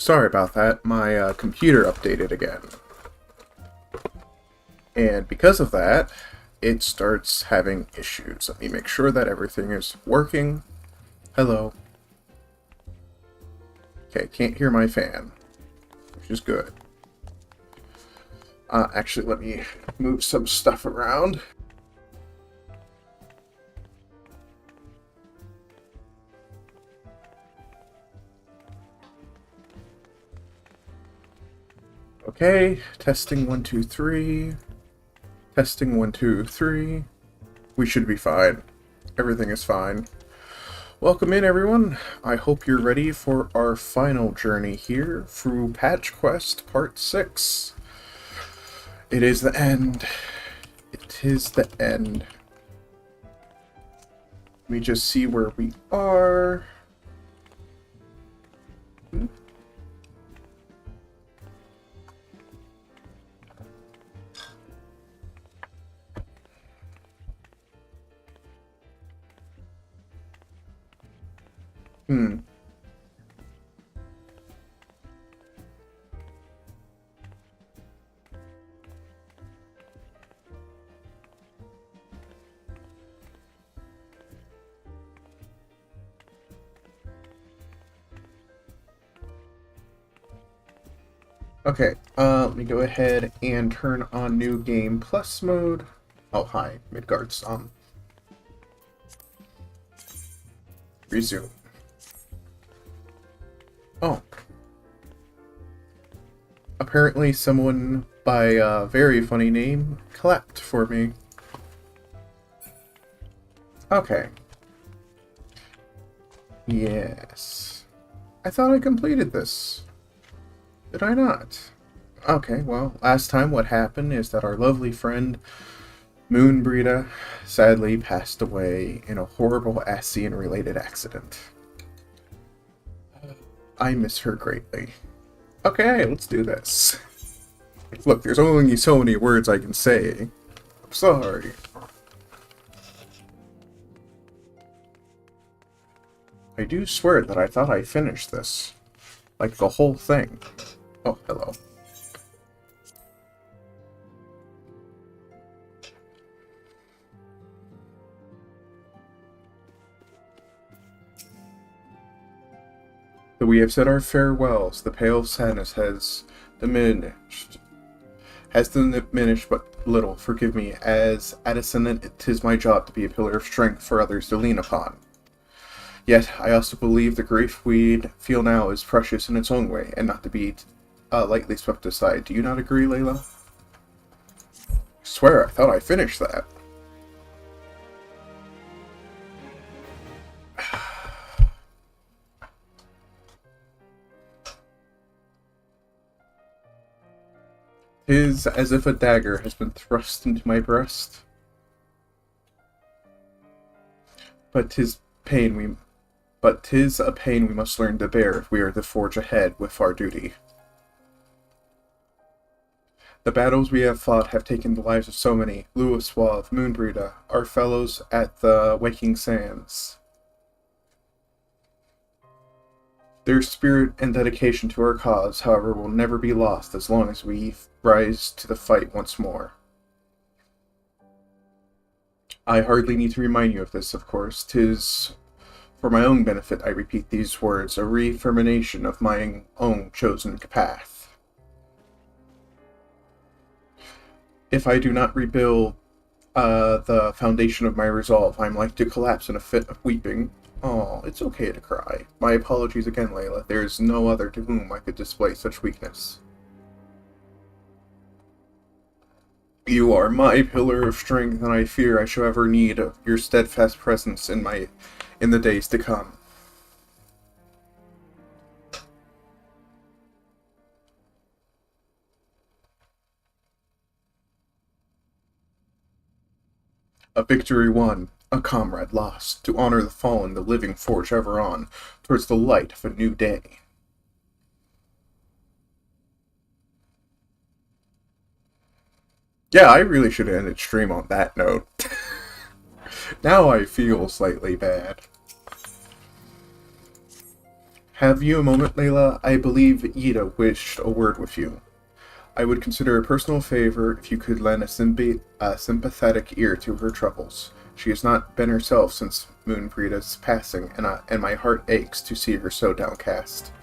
Sorry about that. My computer updated again. And because of that, it starts having issues. Let me make sure that everything is working. Hello. Okay, can't hear my fan, which is good. Actually, let me move some stuff around. Okay, testing 1, 2, 3. Testing 1, 2, 3. We should be fine. Everything is fine. Welcome in, everyone. I hope you're ready for our final journey here through Patch Quest Part 6. It is the end. It is the end. Let me just see where we are. Okay, let me go ahead and turn on New Game Plus mode. Oh, hi, Midgard's on. Resume. Oh. Apparently someone by a very funny name clapped for me. Okay. Yes. I thought I completed this. Did I not? Okay, well, last time what happened is that our lovely friend, Moonbrita, sadly passed away in a horrible Ascian-related accident. I miss her greatly. Okay, let's do this. Look, there's only so many words I can say. I'm sorry. I do swear that I thought I finished this. Like, the whole thing. Oh, hello. Though we have said our farewells, the pale sadness has diminished. But little, forgive me, as Addison, it is my job to be a pillar of strength for others to lean upon. Yet, I also believe the grief we feel now is precious in its own way, and not to be lightly swept aside. Do you not agree, Layla? I swear, I thought I finished that. Tis as if a dagger has been thrust into my breast. But tis a pain we must learn to bear if we are to forge ahead with our duty. The battles we have fought have taken the lives of so many, Lewis Suave, Moonbrita, our fellows at the Waking Sands. Their spirit and dedication to our cause, however, will never be lost as long as we rise to the fight once more. I hardly need to remind you of this, of course. 'Tis for my own benefit I repeat these words, a reaffirmation of my own chosen path. If I do not rebuild the foundation of my resolve, I am like to collapse in a fit of weeping. Oh, it's okay to cry. My apologies again, Layla. There is no other to whom I could display such weakness. You are my pillar of strength, and I fear I shall ever need your steadfast presence in the days to come. A victory won, a comrade lost. To honor the fallen, the living forge ever on, towards the light of a new day. Yeah, I really should have ended stream on that note. Now I feel slightly bad. Have you a moment, Layla? I believe Ida wished a word with you. I would consider a personal favor if you could lend a sympathetic ear to her troubles. She has not been herself since Moon Breeda's passing, and my heart aches to see her so downcast.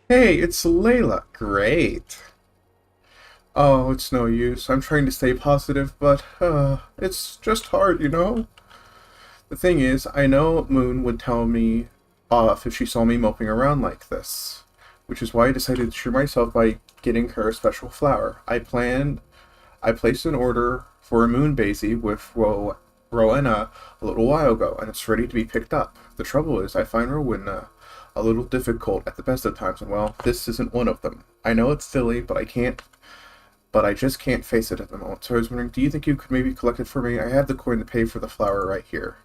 Hey, it's Layla. Great. Oh, it's no use. I'm trying to stay positive, but it's just hard, you know? The thing is, I know Moon would tell me off if she saw me moping around like this, which is why I decided to treat myself by getting her a special flower. I placed an order for a moon daisy with Rowena a little while ago, and it's ready to be picked up. The trouble is, I find Rowena a little difficult at the best of times, and well, this isn't one of them. I know it's silly, but I just can't face it at the moment. So I was wondering, do you think you could maybe collect it for me? I have the coin to pay for the flower right here.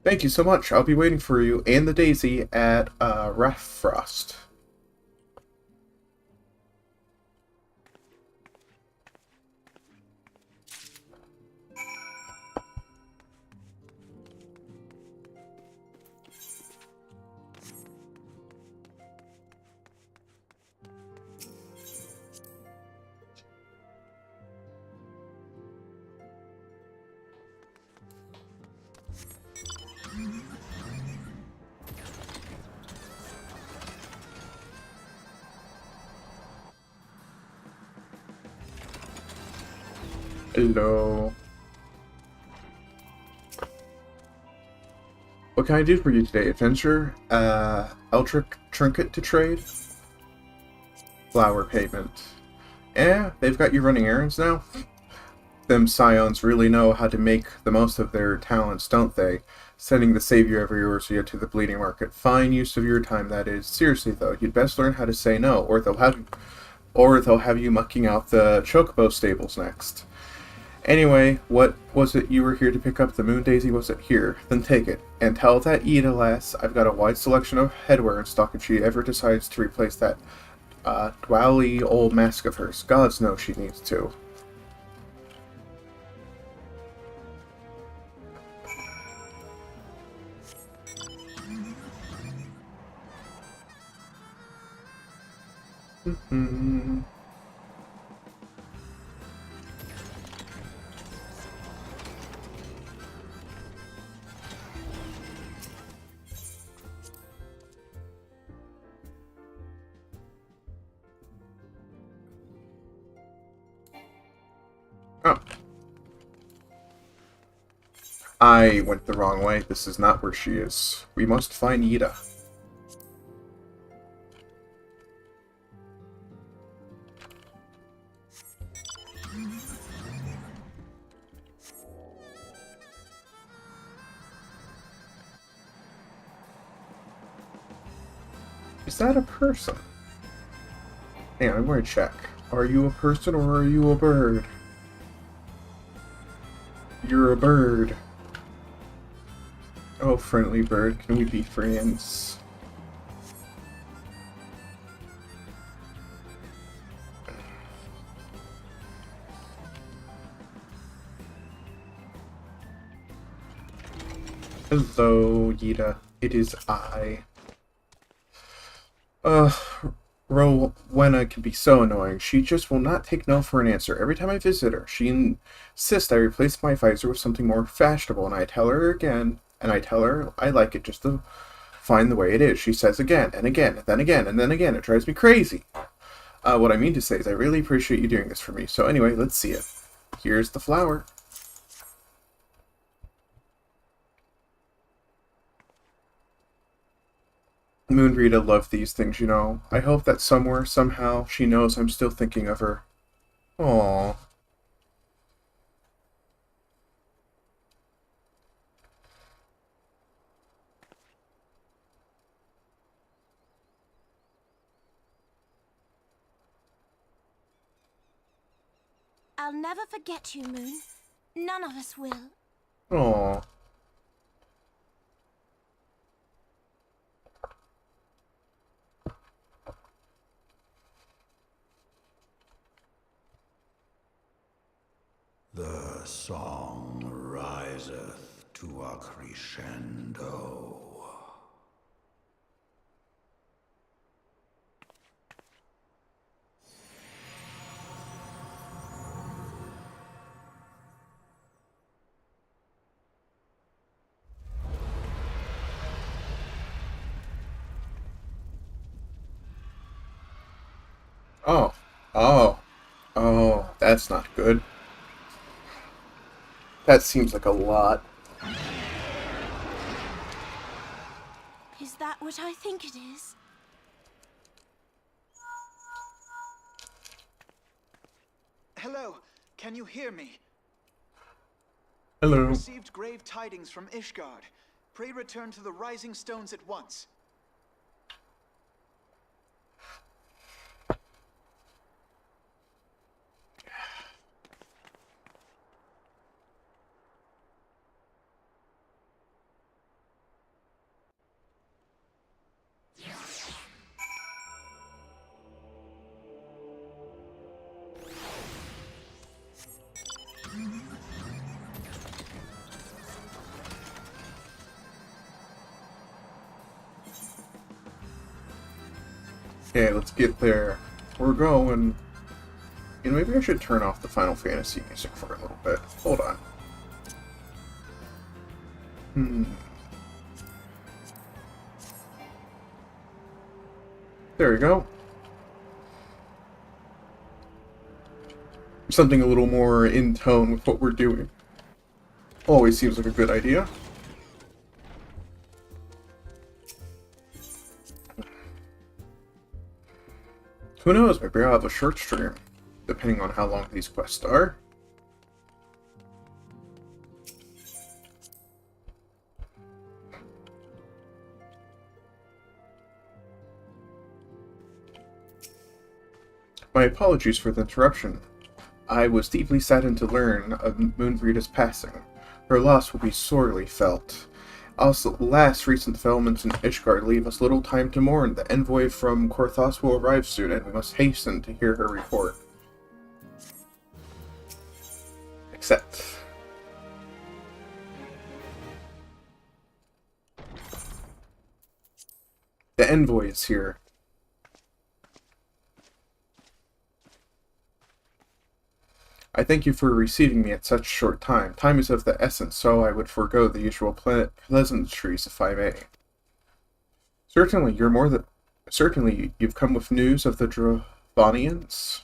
Thank you so much. I'll be waiting for you and the daisy at Raffrost. Hello. What can I do for you today? Adventure? Ultra trinket to trade? Flower payment. Eh, they've got you running errands now? Them scions really know how to make the most of their talents, don't they? Sending the savior of Eorzea to the bleeding market. Fine use of your time, that is. Seriously, though, you'd best learn how to say no, or they'll have you mucking out the chocobo stables next. Anyway, what was it you were here to pick up? The moon daisy, was it? Here, then take it. And tell that Ida lass I've got a wide selection of headwear in stock if she ever decides to replace that dwally old mask of hers. Gods know she needs to. Mm-hmm. Oh. I went the wrong way. This is not where she is. We must find Ida. Is that a person? Hang on, I'm going to check. Are you a person or are you a bird? You're a bird. Oh, friendly bird, can we be friends? Hello, Yida. It is I. Uh, Rowena can be so annoying. She just will not take no for an answer. Every time I visit her, she insists I replace my visor with something more fashionable, and I tell her again, and I tell her I like it just to find the way it is. She says again, and again, and then again, and then again. It drives me crazy. What I mean to say is I really appreciate you doing this for me. So anyway, let's see it. Here's the flower. Moonrita loved these things, you know. I hope that somewhere, somehow, she knows I'm still thinking of her. Aww. I'll never forget you, Moon. None of us will. Aww. The song riseth to a crescendo. Oh. Oh. Oh, that's not good. That seems like a lot. Is that what I think it is? Hello, can you hear me? Hello. Received grave tidings from Ishgard. Pray return to the Rising Stones at once. Okay, let's get there. We're going. You know, maybe I should turn off the Final Fantasy music for a little bit. Hold on. There we go. Something a little more in tone with what we're doing. Always seems like a good idea. Who knows, maybe I'll have a short stream, depending on how long these quests are. My apologies for the interruption. I was deeply saddened to learn of Moonbreeda's passing. Her loss will be sorely felt. Also, the last recent developments in Ishgard leave us little time to mourn. The envoy from Korthos will arrive soon, and we must hasten to hear her report. Except... the envoy is here. I thank you for receiving me at such short time. Time is of the essence, so I would forego the usual pleasantries if I may. Certainly, certainly, you've come with news of the Dravanians?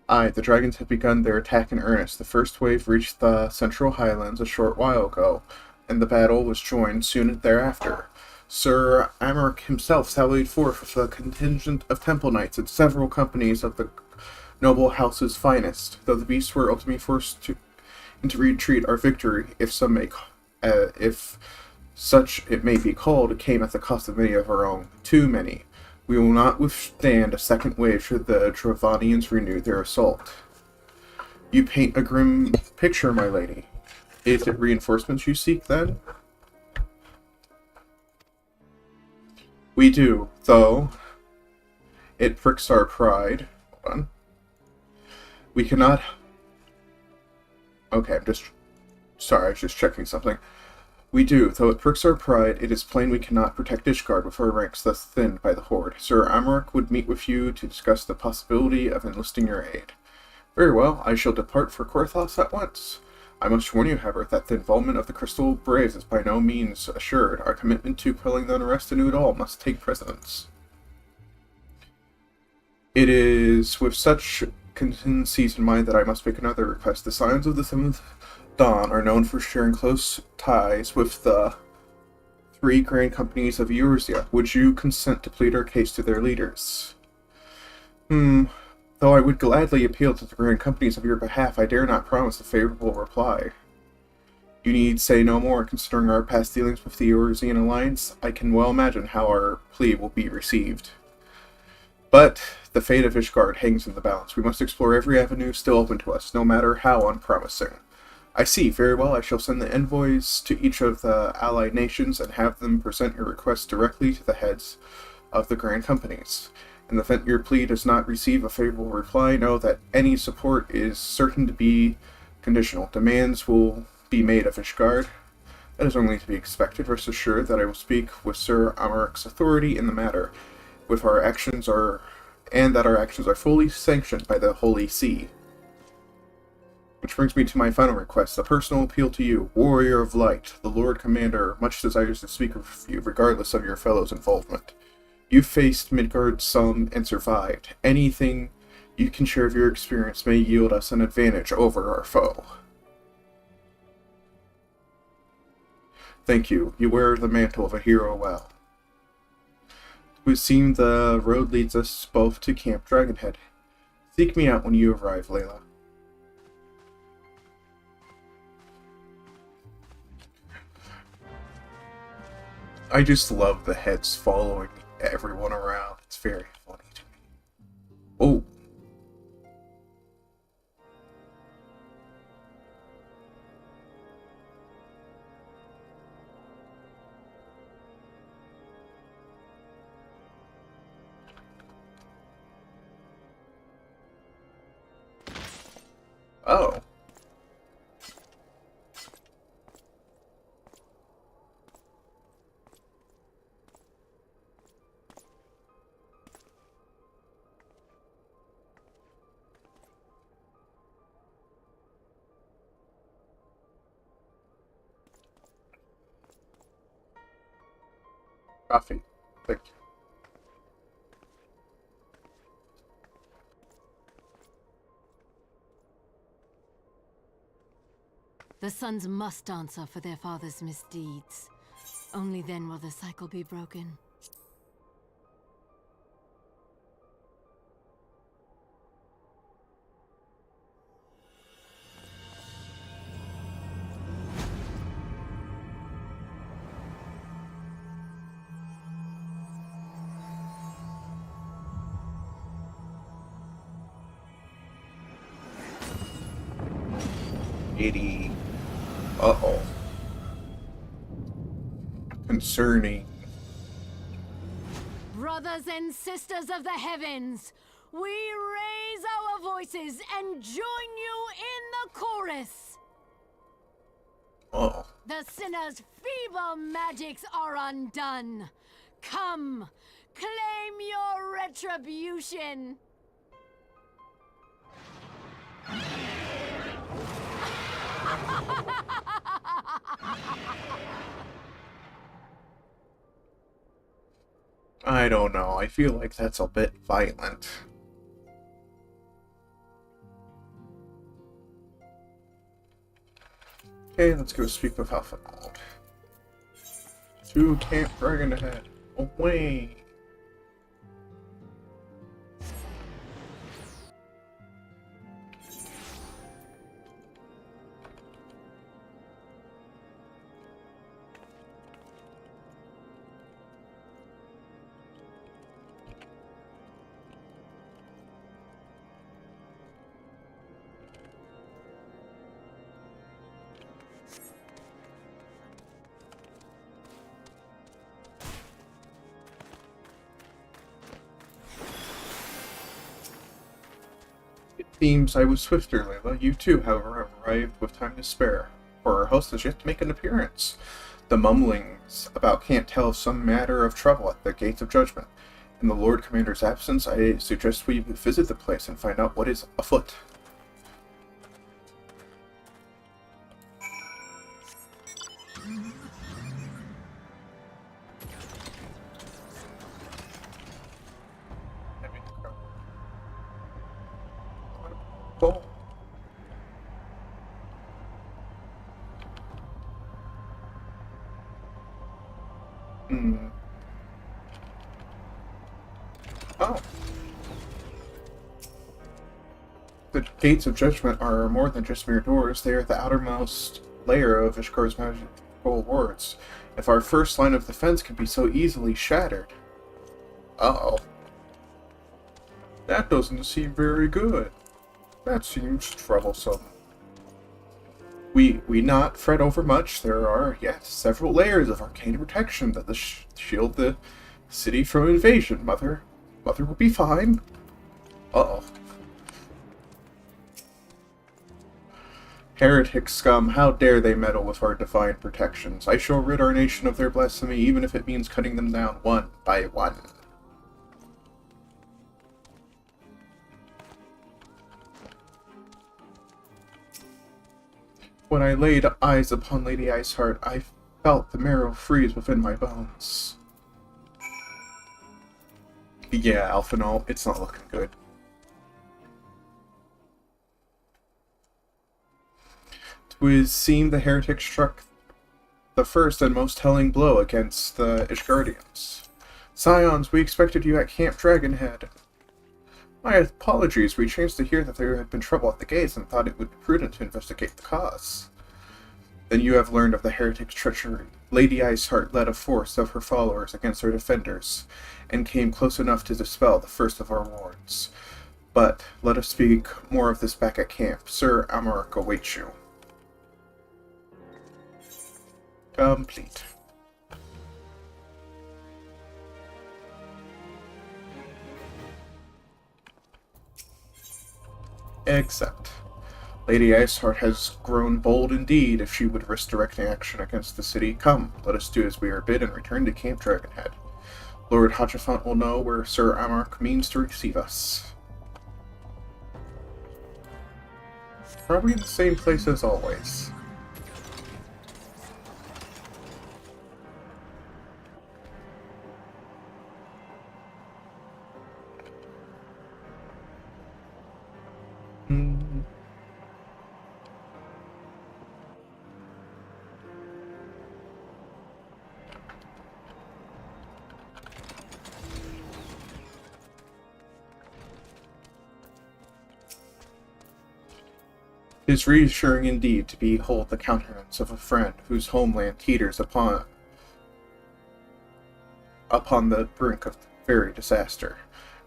Aye, the dragons have begun their attack in earnest. The first wave reached the Central Highlands a short while ago, and the battle was joined soon thereafter. Sir Amaric himself sallied forth with a contingent of Temple Knights and several companies of the noble house's finest. Though the beasts were ultimately forced into retreat, our victory, if such it may be called, came at the cost of many of our own. Too many. We will not withstand a second wave should the Dravanians renew their assault. You paint a grim picture, my lady. Is it reinforcements you seek, then? We do, though. It pricks our pride. Hold on. We cannot... Okay, Sorry, I was just checking something. We do, though it pricks our pride, it is plain we cannot protect Ishgard with our ranks thus thinned by the Horde. Sir Amaric would meet with you to discuss the possibility of enlisting your aid. Very well, I shall depart for Korthos at once. I must warn you, however, that the involvement of the Crystal Braves is by no means assured. Our commitment to quelling the unrest anew at all must take precedence. It is with such contingencies in mind that I must make another request. The Scions of the Seventh Dawn are known for sharing close ties with the three grand companies of Eorzea. Would you consent to plead our case to their leaders? Though I would gladly appeal to the grand companies of your behalf, I dare not promise a favorable reply. You need say no more. Considering our past dealings with the Eorzean Alliance, I can well imagine how our plea will be received. But the fate of Ishgard hangs in the balance. We must explore every avenue still open to us, no matter how unpromising. I see. Very well. I shall send the envoys to each of the allied nations and have them present your request directly to the heads of the grand companies. In the event your plea does not receive a favorable reply, know that any support is certain to be conditional. Demands will be made of Ishgard. That is only to be expected. Rest assured that I will speak with Sir Amarik's authority in the matter, and that our actions are fully sanctioned by the Holy See. Which brings me to my final request, a personal appeal to you, Warrior of Light. The Lord Commander much desires to speak with you, regardless of your fellow's involvement. You faced Midgard some and survived. Anything you can share of your experience may yield us an advantage over our foe. Thank you. You wear the mantle of a hero well. It would seem the road leads us both to Camp Dragonhead. Seek me out when you arrive, Layla. I just love the heads following everyone around. It's very funny to me. Oh. Oh. Coffee. Thank you. The sons must answer for their father's misdeeds. Only then will the cycle be broken. Uh-oh. Concerning. Brothers and sisters of the heavens, we raise our voices and join you in the chorus. Oh. The sinner's feeble magics are undone. Come, claim your retribution. I don't know. I feel like that's a bit violent. Okay, let's go speak with Alphanald. To Camp Dragonhead. Away! Seems I was swifter, Layla. You too, however, have arrived with time to spare, for our host has yet to make an appearance. The mumblings about can't tell of some matter of trouble at the Gates of Judgment. In the Lord Commander's absence, I suggest we visit the place and find out what is afoot. Oh. The Gates of Judgment are more than just mere doors. They are the outermost layer of Ishgard's magical wards. If our first line of defense can be so easily shattered... Uh-oh. That doesn't seem very good. That seems troublesome. We not fret over much. There are yet several layers of arcane protection that shield the city from invasion, Mother. Mother will be fine. Uh-oh. Heretic scum, how dare they meddle with our divine protections? I shall rid our nation of their blasphemy, even if it means cutting them down one by one. When I laid eyes upon Lady Iceheart, I felt the marrow freeze within my bones. Yeah, Alphanol, it's not looking good. It would seem the heretic struck the first and most telling blow against the Ishgardians. Scions, we expected you at Camp Dragonhead. My apologies, we chanced to hear that there had been trouble at the gates and thought it would be prudent to investigate the cause. Then you have learned of the heretic's treachery. Lady Iceheart led a force of her followers against our defenders, and came close enough to dispel the first of our wards. But let us speak more of this back at camp. Sir Amarok awaits you. Complete. Except, Lady Iceheart has grown bold indeed. If she would risk directing action against the city, come, let us do as we are bid and return to Camp Dragonhead. Lord Hotchafant will know where Sir Amarok means to receive us. Probably in the same place as always. It is reassuring indeed to behold the countenance of a friend whose homeland teeters upon the brink of very disaster.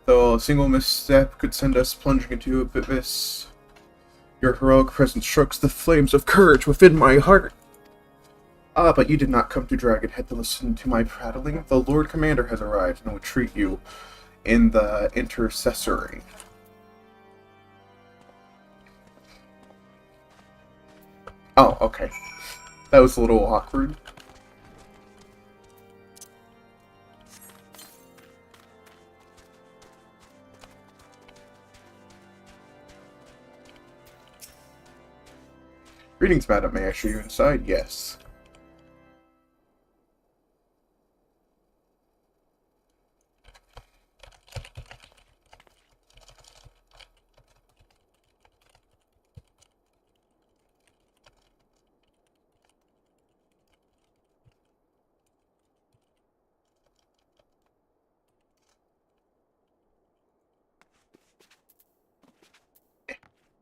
Though a single misstep could send us plunging into abyss, your heroic presence strokes the flames of courage within my heart. Ah, but you did not come to Dragonhead to listen to my prattling. The Lord Commander has arrived and will treat you in the intercessory. Oh, okay. That was a little awkward. Greetings, madam. May I show you inside? Yes.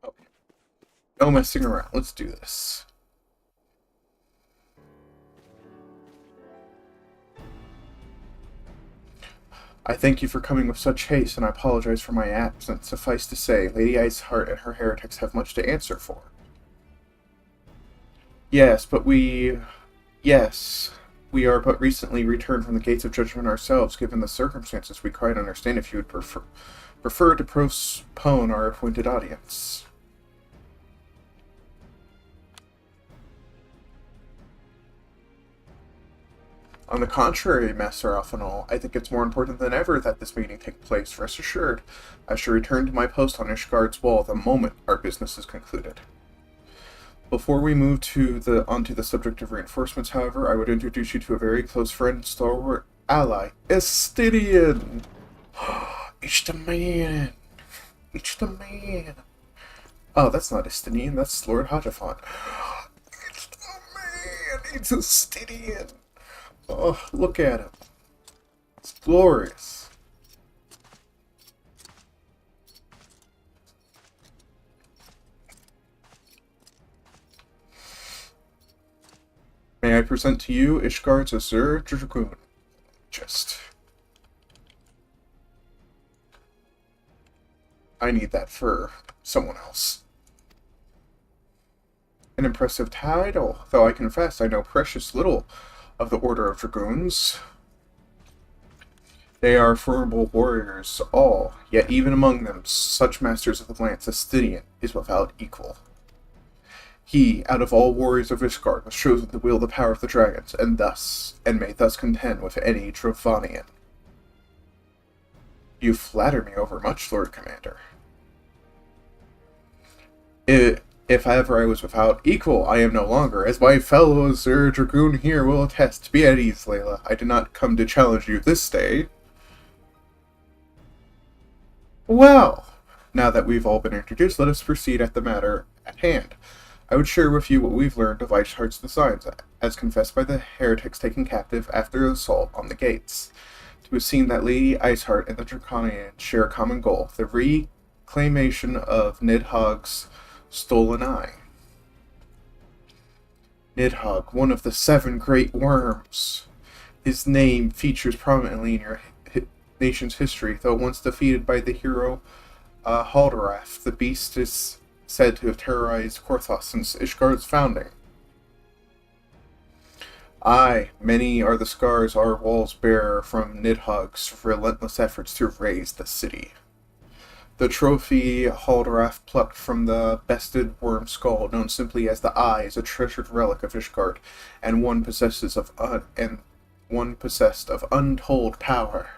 Okay. No messing around. Let's do this. I thank you for coming with such haste, and I apologize for my absence. Suffice to say, Lady Iceheart and her heretics have much to answer for. Yes, we are but recently returned from the gates of judgment ourselves. Given the circumstances, we quite understand if you would prefer to postpone our appointed audience. On the contrary, Master Alphanol, I think it's more important than ever that this meeting take place. Rest assured, I shall return to my post on Ishgard's wall the moment our business is concluded. Before we move onto the subject of reinforcements, however, I would introduce you to a very close friend, stalwart ally, Estidian! It's the man! It's the man! Oh, that's not Estidian, that's Lord Hotchafant. It's the man! It's Estidian! Oh, look at him. It's glorious. May I present to you Ishgard's Azure Dragoon. Just. I need that for someone else. An impressive title, though I confess I know precious little of the Order of Dragoons. They are formidable warriors, all, yet even among them, such masters of the lance as Stydian is without equal. He, out of all warriors of Ishgard, was chosen to wield the power of the dragons, and may thus contend with any Dravanian. You flatter me overmuch, Lord Commander. If ever I was without equal, I am no longer, as my fellow Sir Dragoon here will attest. Be at ease, Layla. I did not come to challenge you this day. Well, now that we've all been introduced, let us proceed at the matter at hand. I would share with you what we've learned of Eichart's designs, as confessed by the heretics taken captive after the assault on the gates. It was seen that Lady Eichhart and the Draconian share a common goal, the reclamation of Nidhogg's stolen eye. Nidhogg, one of the 7 great worms. His name features prominently in your nation's history, though once defeated by the hero Haldoraf. The beast is said to have terrorized Korthos since Ishgard's founding. Aye, many are the scars our walls bear from Nidhogg's relentless efforts to raise the city. The trophy Haldoraf plucked from the bested worm skull, known simply as the Eye, is a treasured relic of Ishgard, and one possessed of untold power.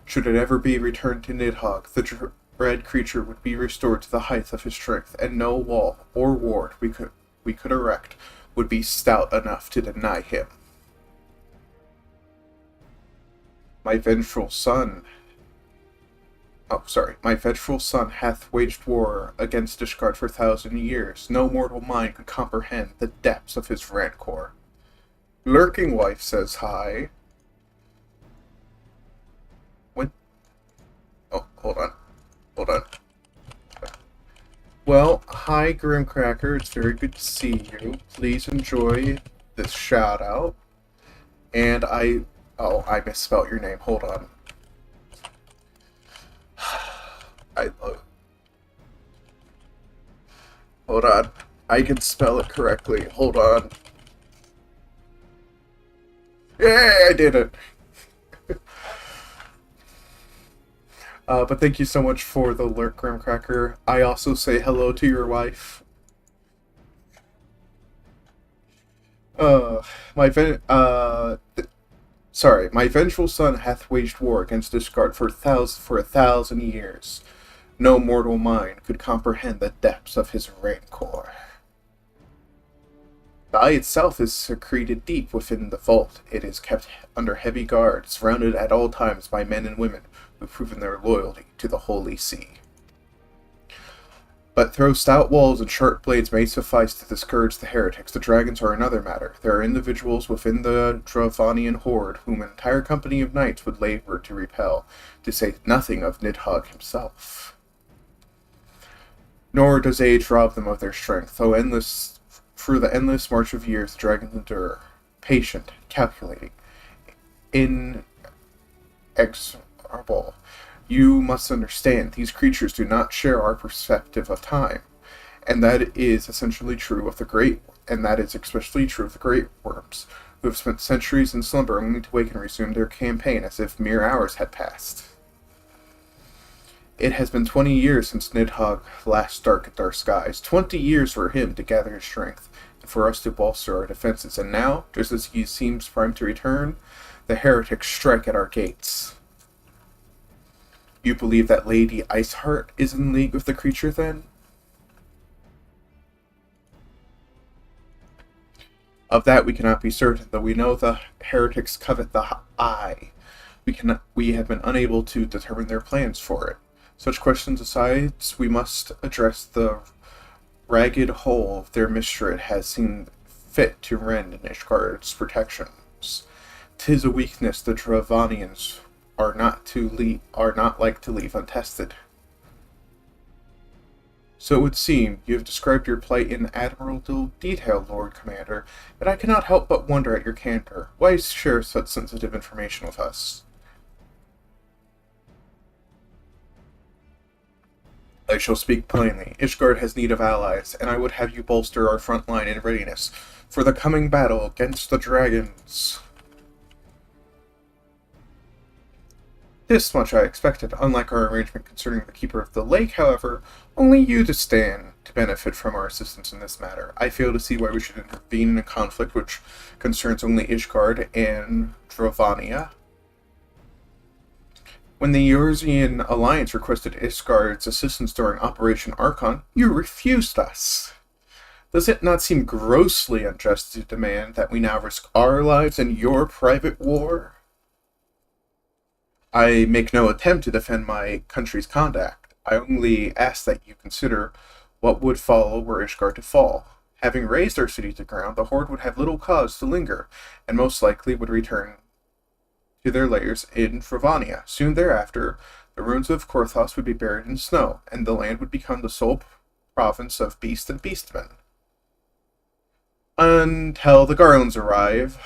Should it ever be returned to Nidhogg, the dread creature would be restored to the height of his strength, and no wall or ward we could erect would be stout enough to deny him. My vengeful son hath waged war against Ishgard for 1,000 years. No mortal mind could comprehend the depths of his rancor. Lurking wife says hi. When? Oh, hold on. Well, hi Grimcracker, it's very good to see you. Please enjoy this shout out. And I misspelled your name, hold on. Hold on. I can spell it correctly. Hold on. Yay, I did it! But thank you so much for the lurk, Grimcracker. I also say hello to your wife. My vengeful son hath waged war against Ishgard for 1,000 years. No mortal mind could comprehend the depths of his rancor. The eye itself is secreted deep within the vault. It is kept under heavy guard, surrounded at all times by men and women who have proven their loyalty to the Holy See. But though stout walls and sharp blades may suffice to discourage the heretics, the dragons are another matter. There are individuals within the Dravanian horde whom an entire company of knights would labor to repel, to say nothing of Nidhogg himself. Nor does age rob them of their strength, though through the endless march of years the dragons endure, patient, calculating, inexorable. You must understand, these creatures do not share our perspective of time, and that is especially true of the great worms, who have spent centuries in slumber only to wake and resume their campaign as if mere hours had passed. It has been 20 years since Nidhogg last darkened our skies, 20 years for him to gather his strength, and for us to bolster our defenses, and now, just as he seems primed to return, the heretics strike at our gates. You believe that Lady Eichhart is in league with the creature, then? Of that we cannot be certain, though we know the heretics covet the eye. We have been unable to determine their plans for it. Such questions aside, we must address the ragged hole their mischief has seen fit to rend in Ishgard's protections. 'Tis a weakness the Dravanians are not like to leave untested. So it would seem you have described your plight in admirable detail, Lord Commander, but I cannot help but wonder at your candor. Why share such sensitive information with us? I shall speak plainly. Ishgard has need of allies, and I would have you bolster our front line in readiness for the coming battle against the dragons. This much I expected. Unlike our arrangement concerning the Keeper of the Lake, however, only you to stand to benefit from our assistance in this matter. I fail to see why we should intervene in a conflict which concerns only Ishgard and Drovania. When the Eorzean Alliance requested Ishgard's assistance during Operation Archon, you refused us. Does it not seem grossly unjust to demand that we now risk our lives in your private war? I make no attempt to defend my country's conduct. I only ask that you consider what would follow were Ishgard to fall. Having razed our city to ground, the Horde would have little cause to linger, and most likely would return to their lairs in Drovania. Soon thereafter, the ruins of Korthos would be buried in snow, and the land would become the sole province of beast and beastmen. Until the Garlands arrival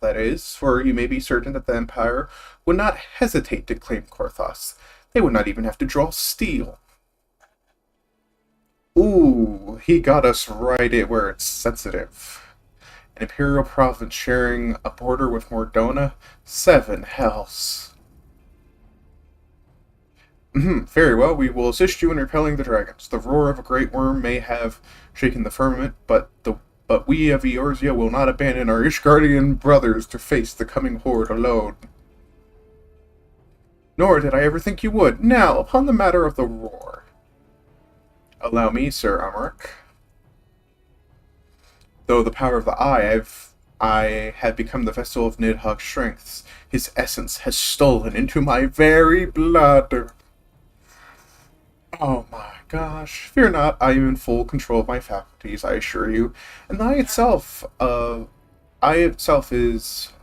that is, for you may be certain that the Empire would not hesitate to claim Korthos. They would not even have to draw steel. Ooh, he got us right where it's sensitive. An imperial province sharing a border with Mordona? 7 hells. Very well, we will assist you in repelling the dragons. The roar of a great worm may have shaken the firmament, but we of Eorzea will not abandon our Ishgardian brothers to face the coming horde alone. Nor did I ever think you would. Now, upon the matter of the roar. Allow me, Sir Amarok. Though the power of the eye, I have become the vessel of Nidhogg's strengths. His essence has stolen into my very blood. Oh my gosh. Fear not, I am in full control of my faculties, I assure you. And the eye itself is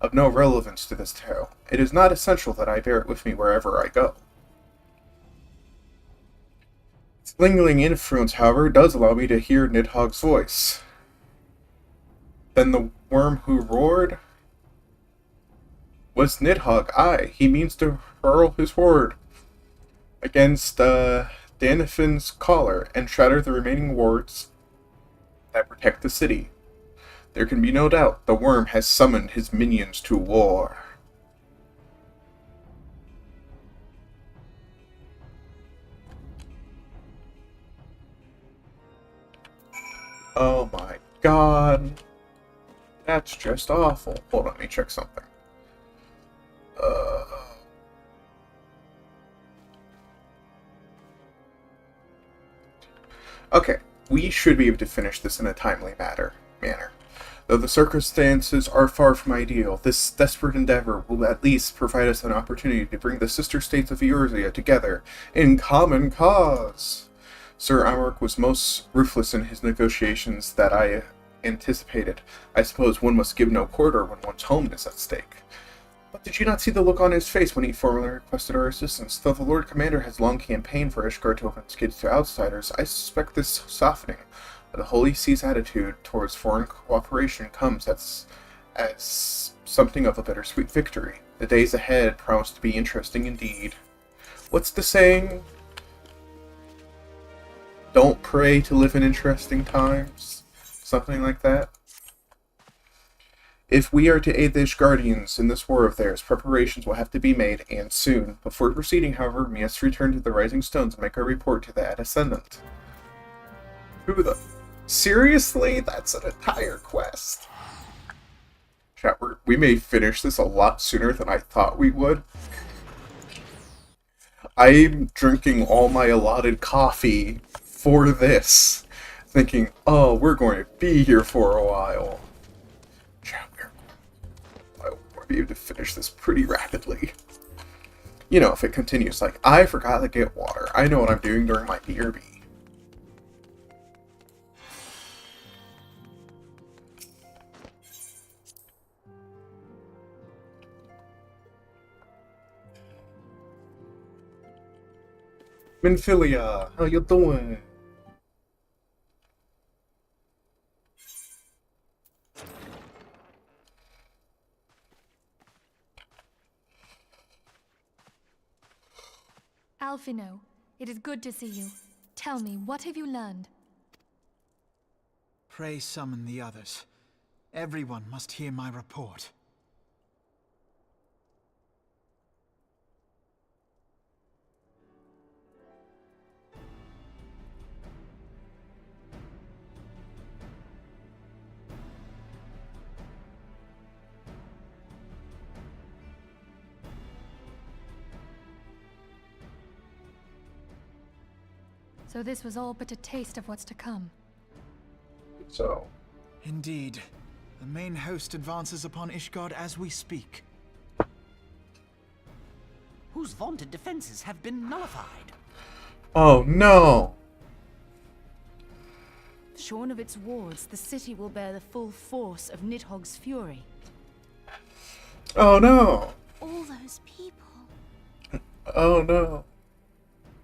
of no relevance to this tale. It is not essential that I bear it with me wherever I go. Its lingering influence, however, does allow me to hear Nidhogg's voice. Then the worm who roared was Nidhogg. Aye, he means to hurl his horde against Danifin's collar and shatter the remaining wards that protect the city. There can be no doubt the worm has summoned his minions to war. Oh my god. That's just awful. Hold on, let me check something. Okay, we should be able to finish this in a timely manner. Though the circumstances are far from ideal, this desperate endeavor will at least provide us an opportunity to bring the sister states of Eorzea together in common cause. Sir Amarok was most ruthless in his negotiations that I anticipated. I suppose one must give no quarter when one's home is at stake. But did you not see the look on his face when he formally requested our assistance? Though the Lord Commander has long campaigned for Ishgard to open its gates to outsiders, I suspect this softening of the Holy See's attitude towards foreign cooperation comes as something of a bittersweet victory. The days ahead promise to be interesting indeed. What's the saying? Don't pray to live in interesting times? Something like that. If we are to aid the Ishgardians in this war of theirs, preparations will have to be made, and soon. Before proceeding, however, we must return to the Rising Stones and make our report to the Ascendant. Who the... Seriously? That's an entire quest. Chat, we may finish this a lot sooner than I thought we would. I'm drinking all my allotted coffee for this, thinking, oh, we're going to be here for a while. Chat, I will be able to finish this pretty rapidly. You know, if it continues, like, I forgot to get water. I know what I'm doing during my BRB. Minfilia, how you doing? Alphino, It is good to see you. Tell me, what have you learned? Pray summon the others. Everyone must hear my report. So this was all but a taste of what's to come. So, Indeed. The main host advances upon Ishgard as we speak. Whose vaunted defenses have been nullified. oh no! Shorn of its wards, the city will bear the full force of Nidhogg's fury. Oh no! All those people. Oh no!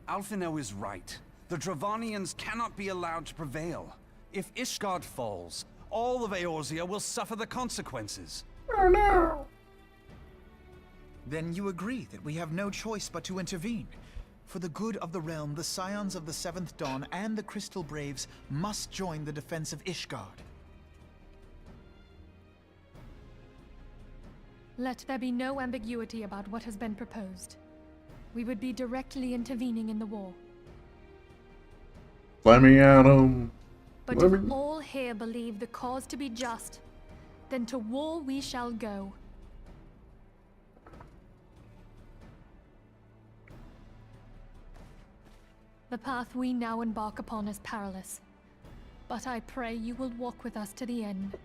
Alphino is right. The Dravanians cannot be allowed to prevail. If Ishgard falls, all of Eorzea will suffer the consequences. Oh no! Then you agree that we have no choice but to intervene. For the good of the realm, the Scions of the Seventh Dawn and the Crystal Braves must join the defense of Ishgard. Let there be no ambiguity about what has been proposed. We would be directly intervening in the war. Let me at him. But Let if me- all here believe the cause to be just, then to war we shall go. The path we now embark upon is perilous, but I pray you will walk with us to the end.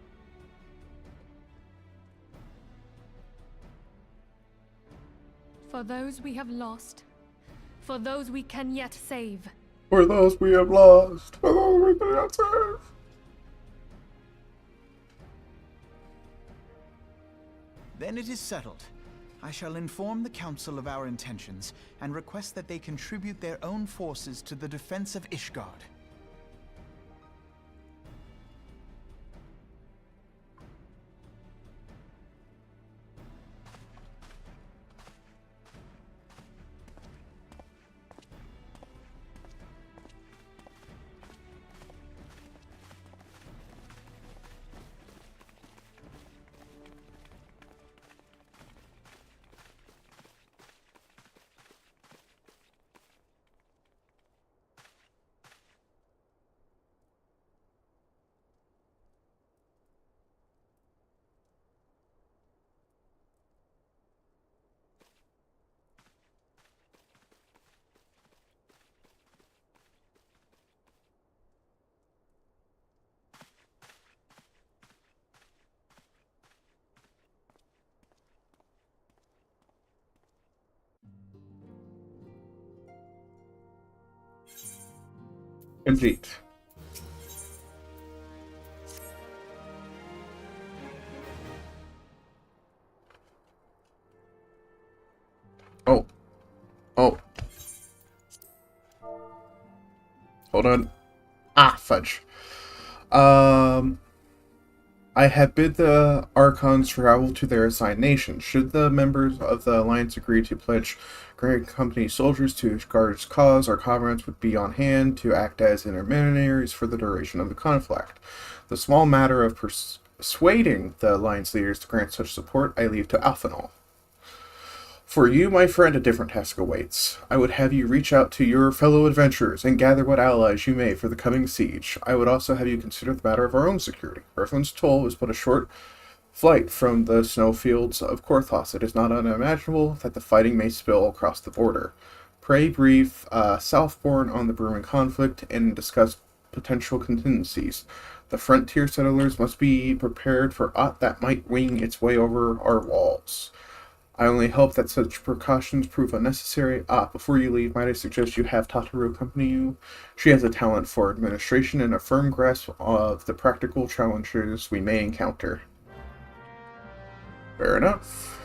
For those we have lost, for those we can yet save, For those we have lost, for those we cannot save. Then it is settled. I shall inform the Council of our intentions and request that they contribute their own forces to the defense of Ishgard. Indeed. Oh. Oh. Hold on. Ah, fudge. I have bid the Archons travel to their assigned nations. Should the members of the Alliance agree to pledge Grand Company soldiers to Ishgard's cause, our comrades would be on hand to act as intermediaries for the duration of the conflict. The small matter of persuading the Alliance leaders to grant such support, I leave to Alphanol. For you, my friend, a different task awaits. I would have you reach out to your fellow adventurers and gather what allies you may for the coming siege. I would also have you consider the matter of our own security. Earthland's Toll is but a short flight from the snowfields of Korthos. It is not unimaginable that the fighting may spill across the border. Pray brief Southbourne on the brewing conflict and discuss potential contingencies. The frontier settlers must be prepared for aught that might wing its way over our walls. I only hope that such precautions prove unnecessary. Before you leave, might I suggest you have Tataru accompany you? She has a talent for administration and a firm grasp of the practical challenges we may encounter. Fair enough.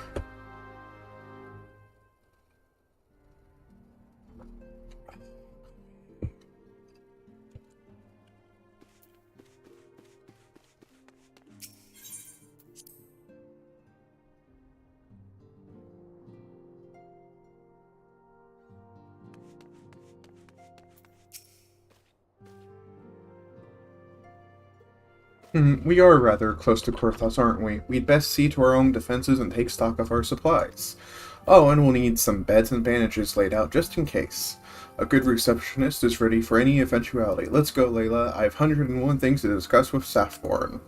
We are rather close to Korthos, aren't we? We'd best see to our own defenses and take stock of our supplies. Oh, and we'll need some beds and bandages laid out just in case. A good receptionist is ready for any eventuality. Let's go, Layla. I have 101 things to discuss with Saffborn.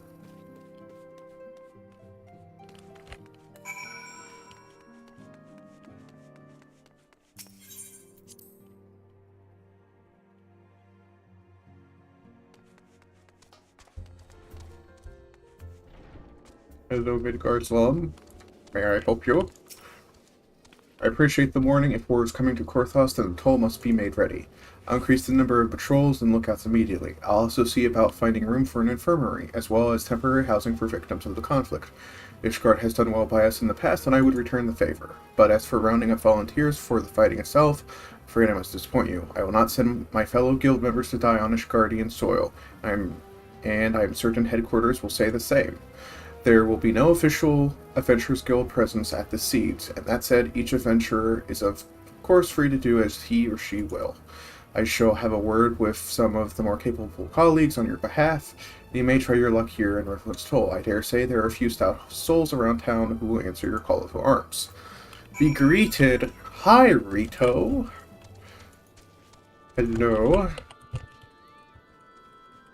Hello, Midgard's Lum. May I help you? I appreciate the warning. If war is coming to Korthos, then the toll must be made ready. I'll increase the number of patrols and lookouts immediately. I'll also see about finding room for an infirmary, as well as temporary housing for victims of the conflict. Ishgard has done well by us in the past, and I would return the favor. But as for rounding up volunteers for the fighting itself, I'm afraid I must disappoint you. I will not send my fellow guild members to die on Ishgardian soil. I'm certain headquarters will say the same. There will be no official Adventurers Guild presence at the Seeds, and that said, each adventurer is of course free to do as he or she will. I shall have a word with some of the more capable colleagues on your behalf, and you may try your luck here in Rifflin's Toll. I dare say there are a few stout souls around town who will answer your call to arms. Be greeted. Hi, Rito. Hello.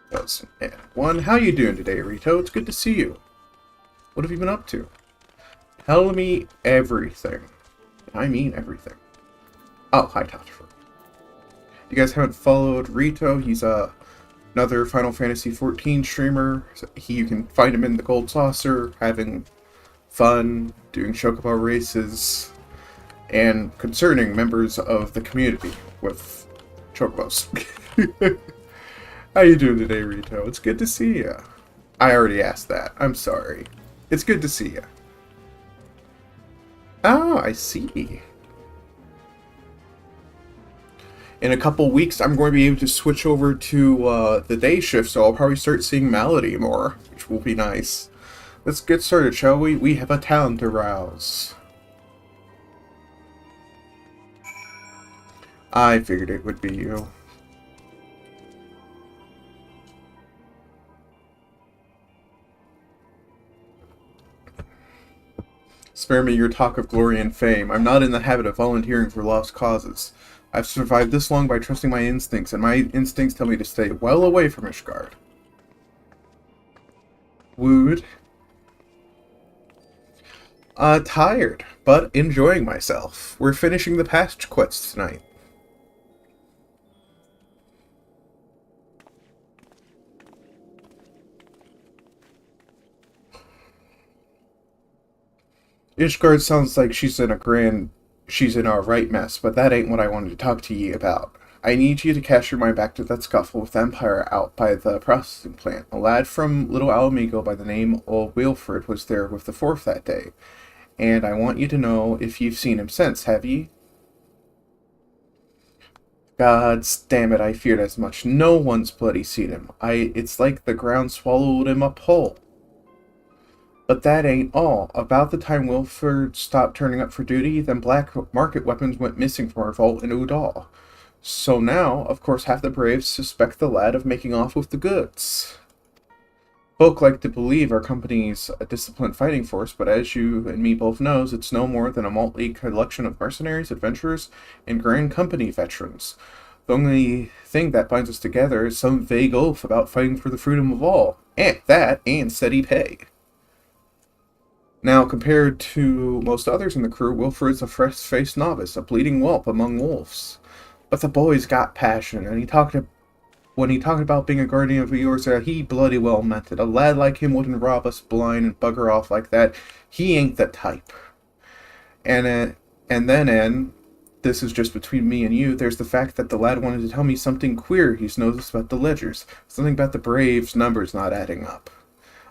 That's one. How you doing today, Rito? It's good to see you. What have you been up to? Tell me everything. I mean everything. Oh, hi, Totterford. If you guys haven't followed Rito, he's another Final Fantasy XIV streamer. You can find him in the Gold Saucer, having fun, doing chocobo races, and concerning members of the community with chocobos. How you doing today, Rito? It's good to see you. I already asked that. I'm sorry. It's good to see you. Oh, I see. In a couple weeks, I'm going to be able to switch over to the day shift, so I'll probably start seeing Malady more, which will be nice. Let's get started, shall we? We have a town to rouse. I figured it would be you. Spare me your talk of glory and fame. I'm not in the habit of volunteering for lost causes. I've survived this long by trusting my instincts, and my instincts tell me to stay well away from Ishgard. Wooed. Tired, but enjoying myself. We're finishing the past quests tonight. Ishgard sounds like she's in a right mess, but that ain't what I wanted to talk to ye about. I need you to cast your mind back to that scuffle with Empire out by the processing plant. A lad from Little Alamigo by the name of Wilfred was there with the Fourth that day, and I want you to know if you've seen him since, have ye? God damn it, I feared as much. No one's bloody seen him. It's like the ground swallowed him up whole. But that ain't all. About the time Wilfred stopped turning up for duty, then black market weapons went missing from our vault in Udall. So now, of course, half the Braves suspect the lad of making off with the goods. Folk like to believe our company's a disciplined fighting force, but as you and me both knows, it's no more than a motley collection of mercenaries, adventurers, and Grand Company veterans. The only thing that binds us together is some vague oath about fighting for the freedom of all. And steady pay. Now, compared to most others in the crew, Wilfred's a fresh-faced novice, a bleeding whelp among wolves. But the boy's got passion, and when he talked about being a guardian of Eorzea, he bloody well meant it. A lad like him wouldn't rob us blind and bugger off like that. He ain't the type. And this is just between me and you, there's the fact that the lad wanted to tell me something queer he's noticed about the ledgers. Something about the Braves' numbers not adding up.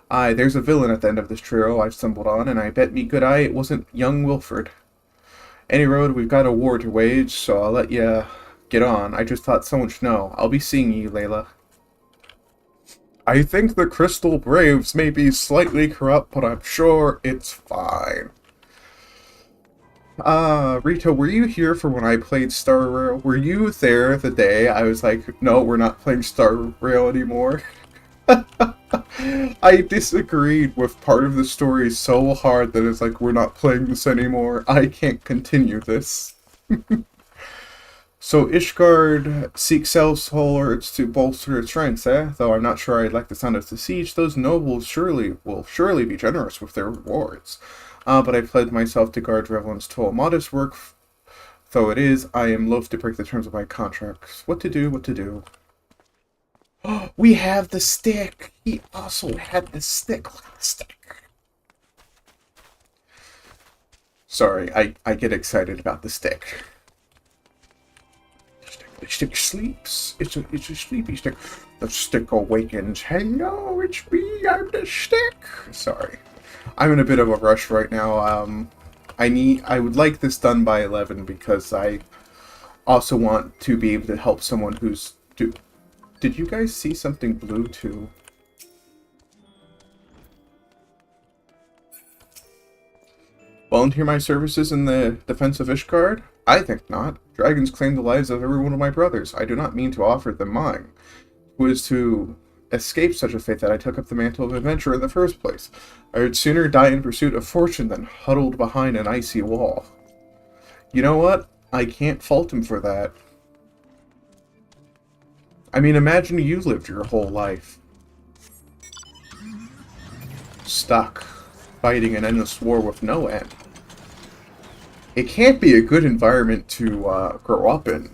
Aye, there's a villain at the end of this trail I've stumbled on, and I bet me good eye it wasn't young Wilfred. Any road, we've got a war to wage, so I'll let you get on. I just thought someone should know. I'll be seeing you, Layla. I think the Crystal Braves may be slightly corrupt, but I'm sure it's fine. Rito, were you here for when I played Star Rail? Were you there the day I was like, no, we're not playing Star Rail anymore? I disagreed with part of the story so hard that it's like, we're not playing this anymore. I can't continue this. So Ishgard seeks sellsholders to bolster its strength, eh? Though I'm not sure I'd like the sound of the siege, those nobles will surely be generous with their rewards. But I pledge myself to guard Revelon's toll. Modest work, though it is, I am loath to break the terms of my contracts. What to do, what to do. We have the stick! He also had the stick. Look at the stick. Sorry, I get excited about the stick. The stick sleeps. It's a sleepy stick. The stick awakens. Hello, it's me. I'm the stick. Sorry, I'm in a bit of a rush right now. I would like this done by 11 because I also want to be able to help someone who's Did you guys see something blue too? Volunteer my services in the defense of Ishgard? I think not. Dragons claim the lives of every one of my brothers. I do not mean to offer them mine. It was to escape such a fate that I took up the mantle of adventure in the first place. I would sooner die in pursuit of fortune than huddled behind an icy wall. You know what? I can't fault him for that. I mean, imagine you lived your whole life stuck, fighting an endless war with no end. It can't be a good environment to grow up in.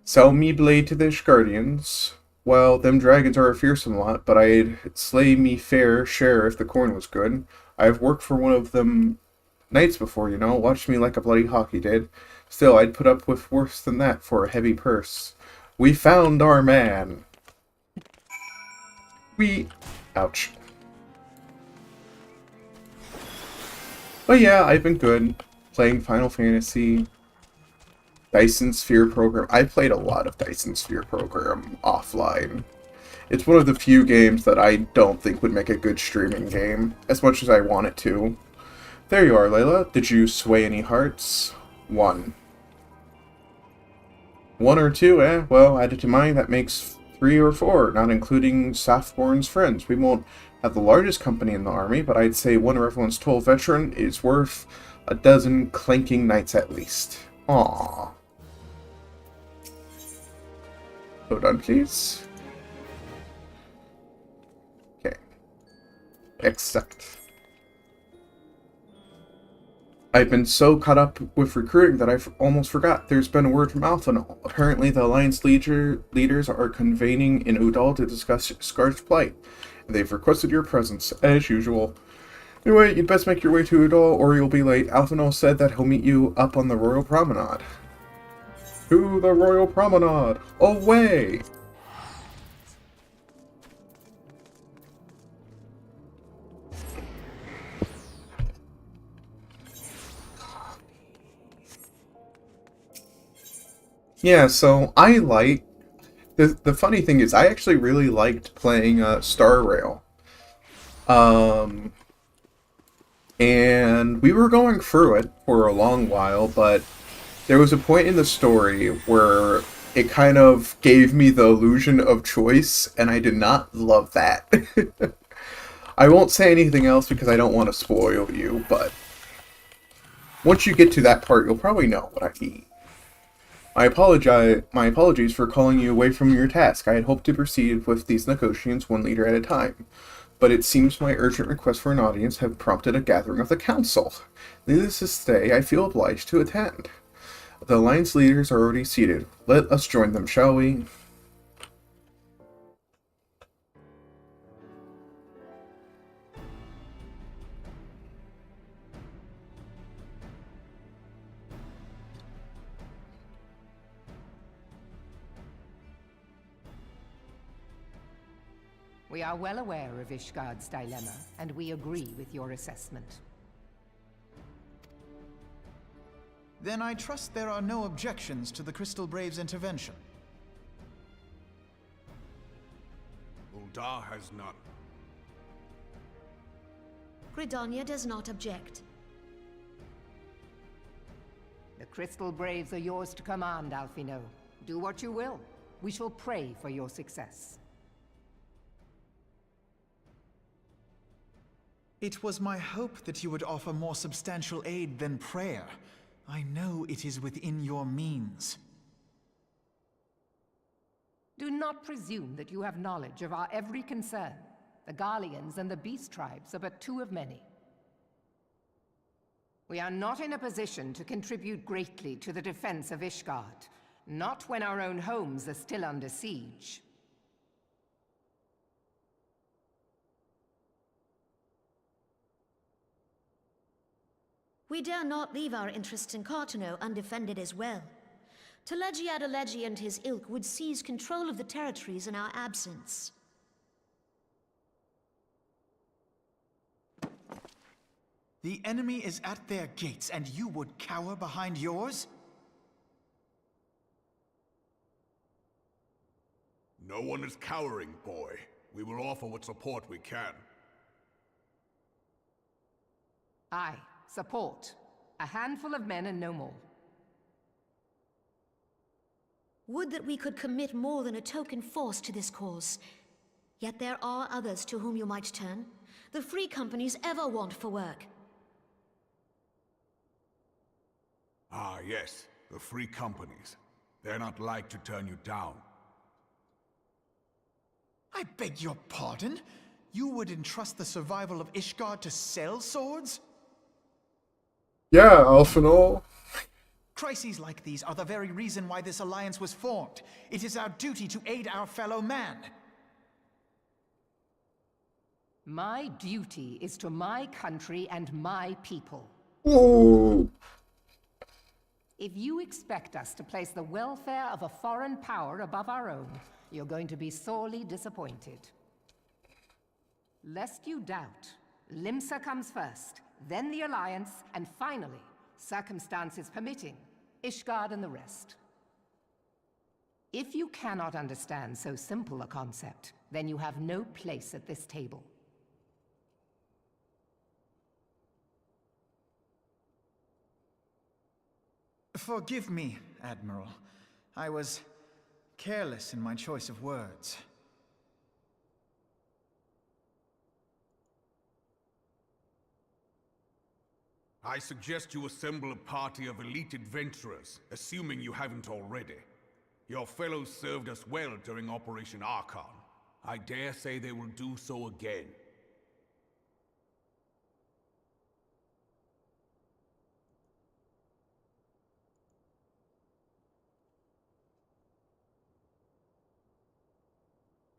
Sell me blade to the Ishgardians. Well, them dragons are a fearsome lot, but I'd slay me fair share if the corn was good. I've worked for one of them knights before, you know, watched me like a bloody hawk he did. Still, I'd put up with worse than that for a heavy purse. We found our man. Ouch. But yeah, I've been good. Playing Final Fantasy. Dyson Sphere Program. I played a lot of Dyson Sphere Program offline. It's one of the few games that I don't think would make a good streaming game, as much as I want it to. There you are, Layla. Did you sway any hearts? 1. 1 or 2, eh? Well, added to mine, that makes 3 or 4, not including Softborn's friends. We won't have the largest company in the army, but I'd say one of everyone's 12 veteran is worth a dozen clanking knights at least. Aww. Hold on, please. Okay. Accept. I've been so caught up with recruiting that I've almost forgot. There's been a word from Alphanol. Apparently the Alliance leaders are convening in Udal to discuss Scar's plight. And they've requested your presence, as usual. Anyway, you'd best make your way to Udal, or you'll be late. Alphanol said that he'll meet you up on the Royal Promenade. To the Royal Promenade! Away! Yeah, so I like... The funny thing is, I actually really liked playing Star Rail. And we were going through it for a long while, but there was a point in the story where it kind of gave me the illusion of choice, and I did not love that. I won't say anything else because I don't want to spoil you, but once you get to that part, you'll probably know what I mean. My apologies for calling you away from your task. I had hoped to proceed with these negotiations one leader at a time, but it seems my urgent request for an audience have prompted a gathering of the council. Needless to say, I feel obliged to attend. The Alliance leaders are already seated. Let us join them, shall we? We are well aware of Ishgard's dilemma, and we agree with your assessment. Then I trust there are no objections to the Crystal Brave's intervention. Uldar has none. Gridania does not object. The Crystal Braves are yours to command, Alphino. Do what you will. We shall pray for your success. It was my hope that you would offer more substantial aid than prayer. I know it is within your means. Do not presume that you have knowledge of our every concern. The Garleans and the Beast Tribes are but two of many. We are not in a position to contribute greatly to the defense of Ishgard, not when our own homes are still under siege. We dare not leave our interests in Cartano undefended as well. Telegi Adalegi and his ilk would seize control of the territories in our absence. The enemy is at their gates, and you would cower behind yours? No one is cowering, boy. We will offer what support we can. Aye, support. A handful of men and no more. Would that we could commit more than a token force to this cause. Yet there are others to whom you might turn. The free companies ever want for work. Ah, yes. The free companies. They're not like to turn you down. I beg your pardon? You would entrust the survival of Ishgard to sell swords? Yeah, Alphanol. Crises like these are the very reason why this alliance was formed. It is our duty to aid our fellow man. My duty is to my country and my people. Ooh. If you expect us to place the welfare of a foreign power above our own, you're going to be sorely disappointed. Lest you doubt, Limsa comes first, then the Alliance, and finally, circumstances permitting, Ishgard and the rest. If you cannot understand so simple a concept, then you have no place at this table. Forgive me, Admiral. I was careless in my choice of words. I suggest you assemble a party of elite adventurers, assuming you haven't already. Your fellows served us well during Operation Archon. I dare say they will do so again.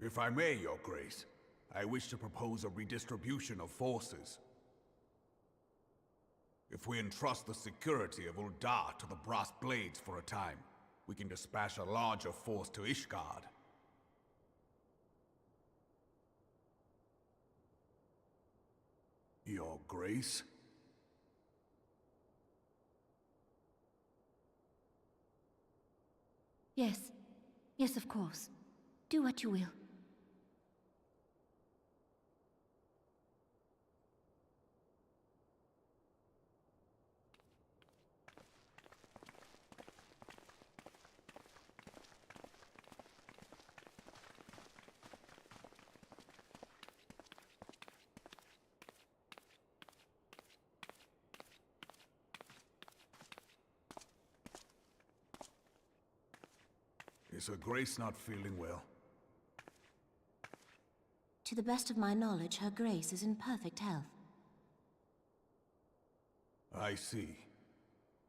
If I may, Your Grace, I wish to propose a redistribution of forces. If we entrust the security of Uldar to the Brass Blades for a time, we can dispatch a larger force to Ishgard. Your Grace? Yes. Yes, of course. Do what you will. Is Her Grace not feeling well? To the best of my knowledge, Her Grace is in perfect health. I see.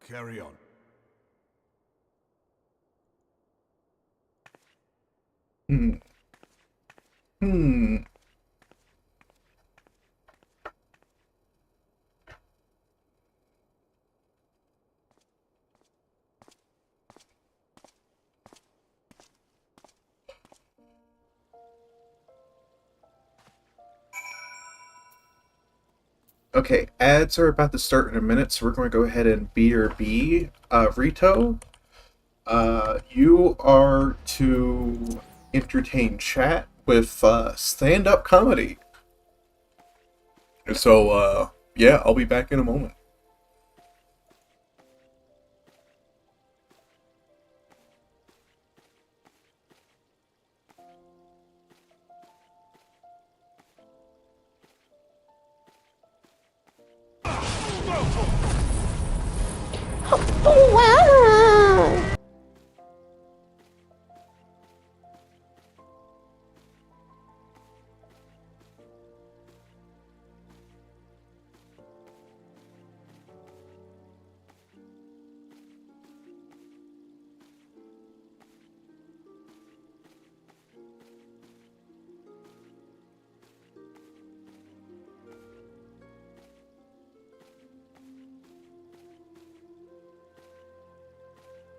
Carry on. Okay, ads are about to start in a minute, so we're going to go ahead and BRB. Rito, you are to entertain chat with stand-up comedy. So, yeah, I'll be back in a moment.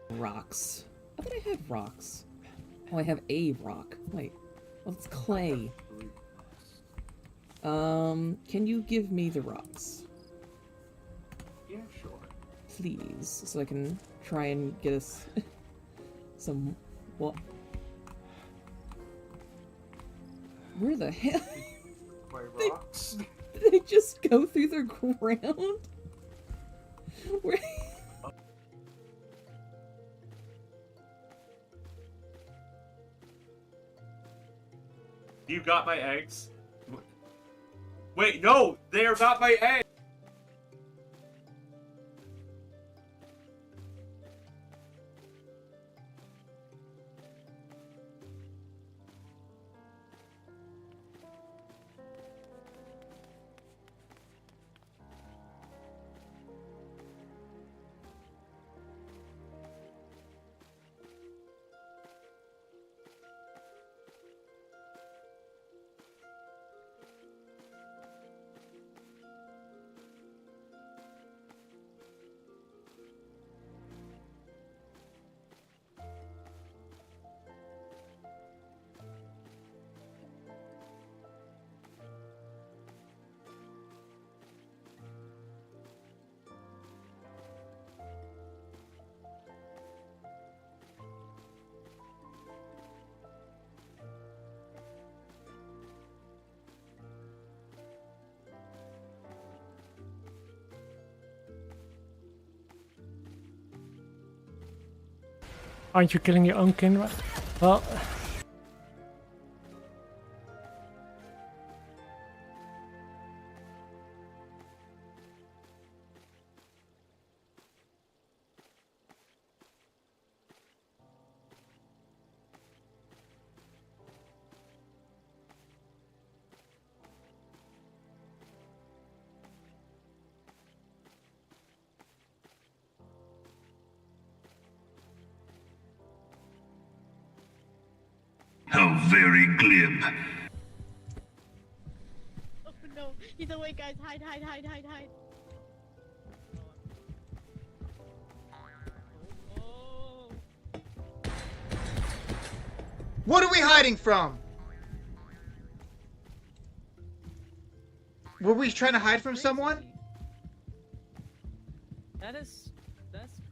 Rocks. I thought I had rocks. Oh, I have a rock. Wait. Well, it's clay. Can you give me the rocks? Yeah, sure. Please, so I can try and get us some... What? Where the hell? My rocks? Did they just go through the ground? Where... You got my eggs? Wait, no! They are not my eggs! Aren't you killing your own kin? Well... How very glib. Oh no, he's awake, guys. Hide, hide, hide, hide, hide. What are we hiding from? Were we trying to hide from someone? That's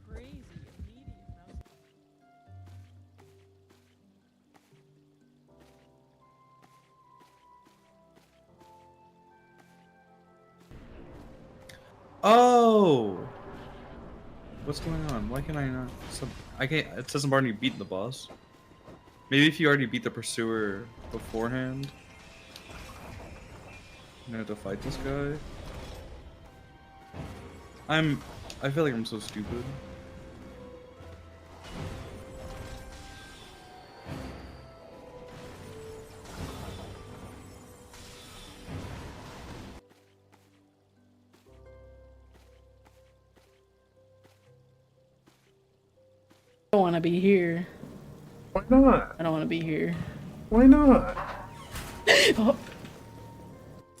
crazy. Oh! What's going on? Why can I not? I can't. It says I'm already beaten the boss. Maybe if you already beat the pursuer beforehand, you have to fight this guy. I feel like I'm so stupid. I don't want to be here. Why not? I don't want to be here. Why not? Oh.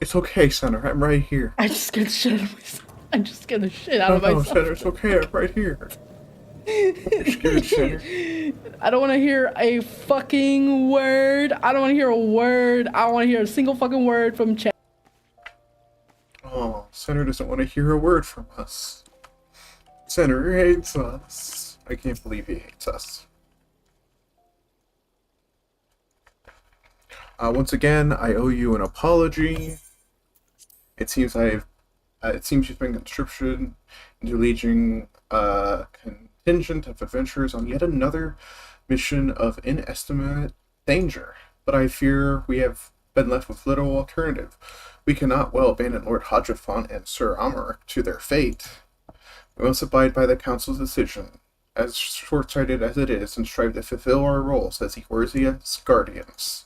It's okay, Center. I'm right here. I just scared the shit out of myself. I just scared the shit out of myself. No, Center. It's okay. I'm right here. You're scared, Center. I don't want to hear a fucking word. I don't want to hear a word. I don't want to hear a single fucking word from chat. Oh, Center doesn't want to hear a word from us. Center hates us. I can't believe he hates us. Once again, I owe you an apology. It seems you've been conscripted into leading a contingent of adventurers on yet another mission of inestimate danger. But I fear we have been left with little alternative. We cannot well abandon Lord Hodgefont and Sir Amaric to their fate. We must abide by the Council's decision, as short-sighted as it is, and strive to fulfill our roles as Eorzea's guardians.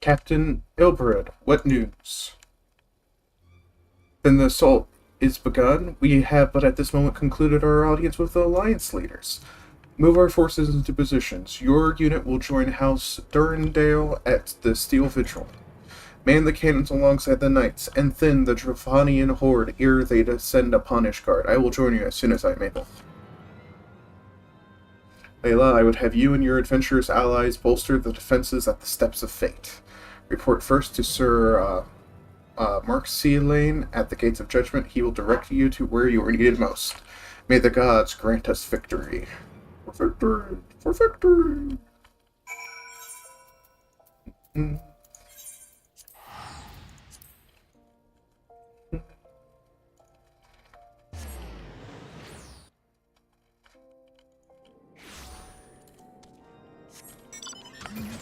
Captain Ilbrud, what news? Then the assault is begun. We have but at this moment concluded our audience with the Alliance leaders. Move our forces into positions. Your unit will join House Durandale at the Steel Vigil. Man the cannons alongside the knights, and thin the Dravanian horde ere they descend upon Ishgard. I will join you as soon as I am able. Layla, I would have you and your adventurous allies bolster the defenses at the Steps of Fate. Report first to Sir Marcelane at the Gates of Judgment. He will direct you to where you are needed most. May the gods grant us victory. For victory! For victory!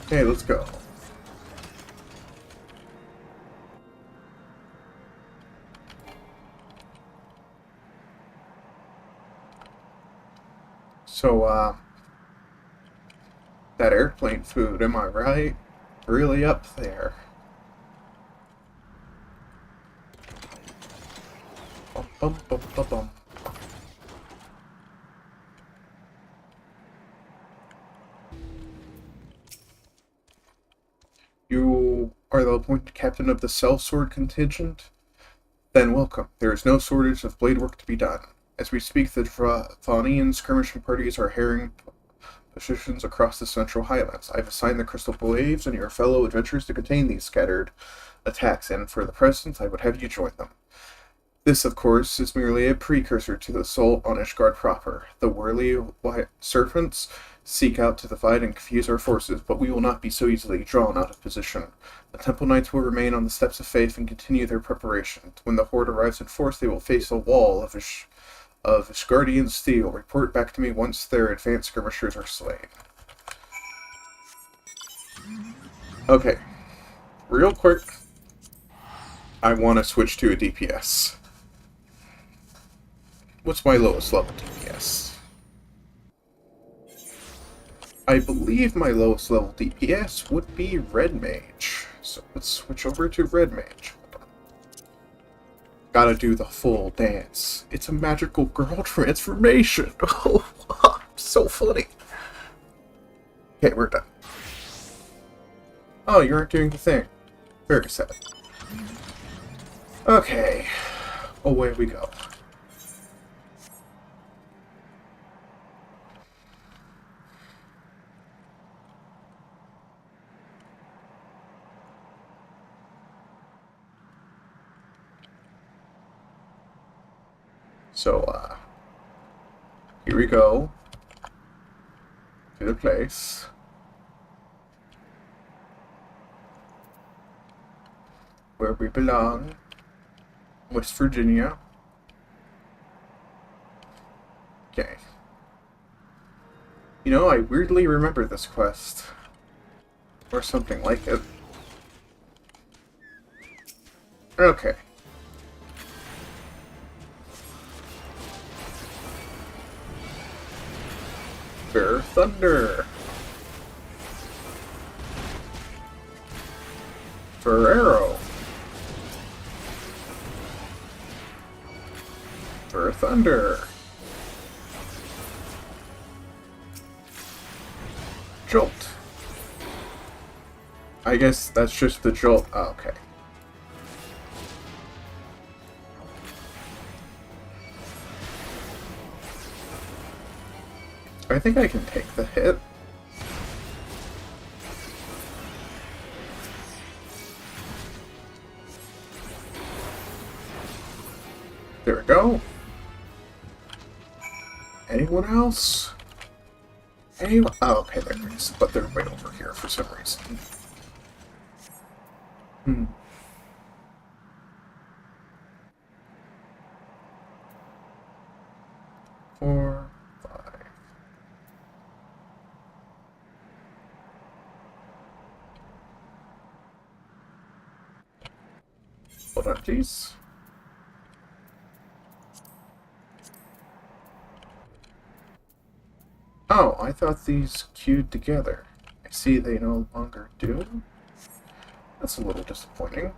Okay, let's go. So, that airplane food, am I right? Really up there. Bum, bum, bum, bum, bum. You are the appointed captain of the Sellsword contingent? Then welcome. There is no shortage of blade work to be done. As we speak, the Dravanian skirmishing parties are harrying positions across the Central Highlands. I've assigned the Crystal Blades and your fellow adventurers to contain these scattered attacks, and for the present, I would have you join them. This, of course, is merely a precursor to the assault on Ishgard proper. The whirly white serpents seek out to divide and confuse our forces, but we will not be so easily drawn out of position. The Temple Knights will remain on the Steps of Faith and continue their preparations. When the Horde arrives in force, they will face a wall of Ishgardian steel. Report back to me once their advanced skirmishers are slain. Okay. Real quick, I want to switch to a DPS. What's my lowest level DPS? I believe my lowest level DPS would be Red Mage. So let's switch over to Red Mage. Gotta do the full dance. It's a magical girl transformation. Oh, so funny. Okay, we're done. Oh, you aren't doing the thing. Very sad. Okay, away we go. So, here we go to the place. Where we belong. West Virginia. Okay. You know, I weirdly remember this quest. Or something like it. Okay. Fair Thunder. Ferrero. For Thunder. Jolt. I guess that's just the jolt. Oh, okay. I think I can take the hit. There we go. Anyone else? Anyone? Oh, okay, there it is. But they're way over here for some reason. Hmm. Four, five. Hold on, please. Oh, I thought these queued together. I see they no longer do. That's a little disappointing.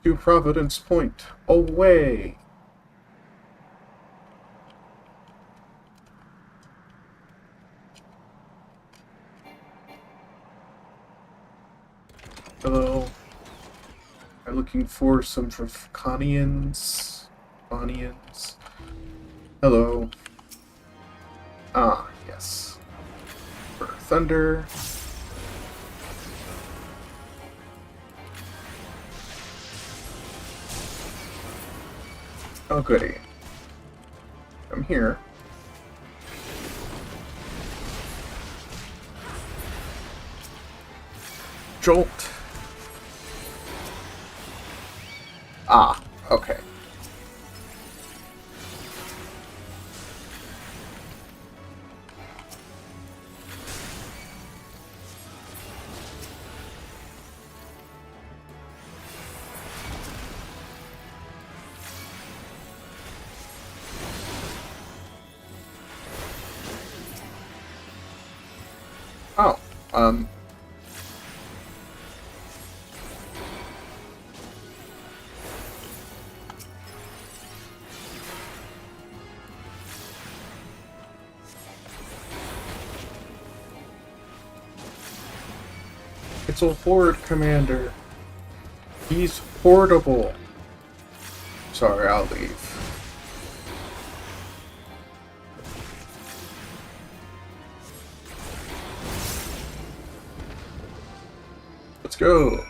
To Providence Point. Away! Hello. I'm looking for some Draconians. Bonians. Hello. Ah, yes. For thunder. Oh, goody. I'm here. Jolt. Ah, okay. Oh, it's a horde, Commander. He's portable. Sorry, I'll leave. Let's go.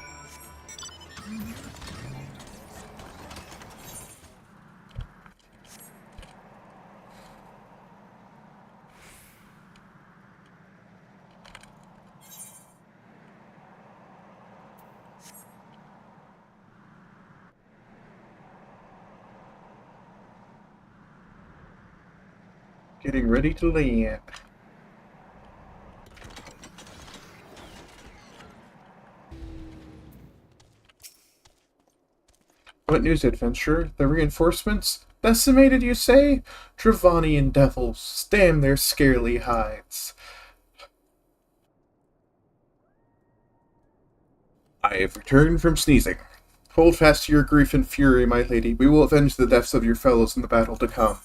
Getting ready to land. What news, adventurer? The reinforcements? Decimated, you say? Dravanian devils, damn their scarily hides. I have returned from sneezing. Hold fast to your grief and fury, my lady. We will avenge the deaths of your fellows in the battle to come.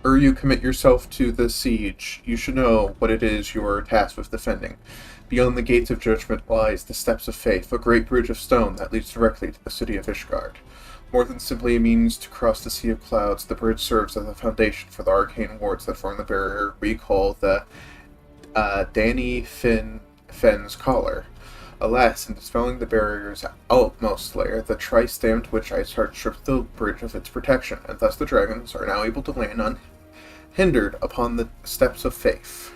Ere you commit yourself to the siege, you should know what it is you are tasked with defending. Beyond the gates of judgment lies the steps of faith, a great bridge of stone that leads directly to the city of Ishgard. More than simply a means to cross the sea of clouds, the bridge serves as a foundation for the arcane wards that form the barrier we call the Danny Fenn's Collar. Alas, in dispelling the barrier's outmost layer, the tri-stamped witch ice heart stripped the bridge of its protection, and thus the dragons are now able to land unhindered upon the steps of faith.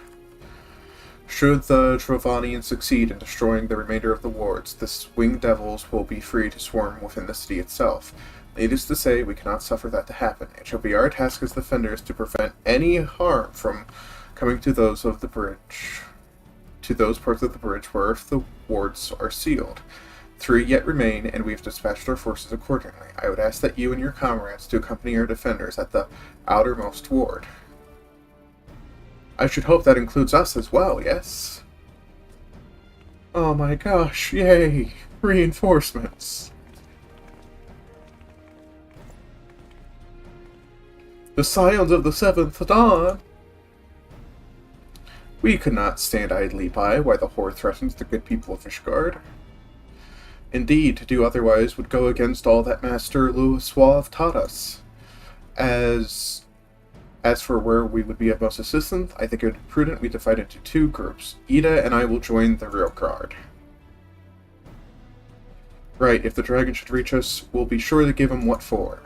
Should the Dravanians succeed in destroying the remainder of the wards, the winged devils will be free to swarm within the city itself. Needless to say, we cannot suffer that to happen. It shall be our task as defenders to prevent any harm from coming to those of the bridge, to those parts of the bridge where the wards are sealed. 3 yet remain, and we have dispatched our forces accordingly. I would ask that you and your comrades to accompany our defenders at the outermost ward. I should hope that includes us as well, yes? Oh my gosh, yay! Reinforcements! The Scions of the Seventh Dawn! We could not stand idly by while the Horde threatens the good people of Ishgard. Indeed, to do otherwise would go against all that Master Louis Suave taught us. As for where we would be of most assistance, I think it would be prudent we divide into 2 groups. Ida and I will join the rear guard. Right, if the dragon should reach us, we'll be sure to give him what for.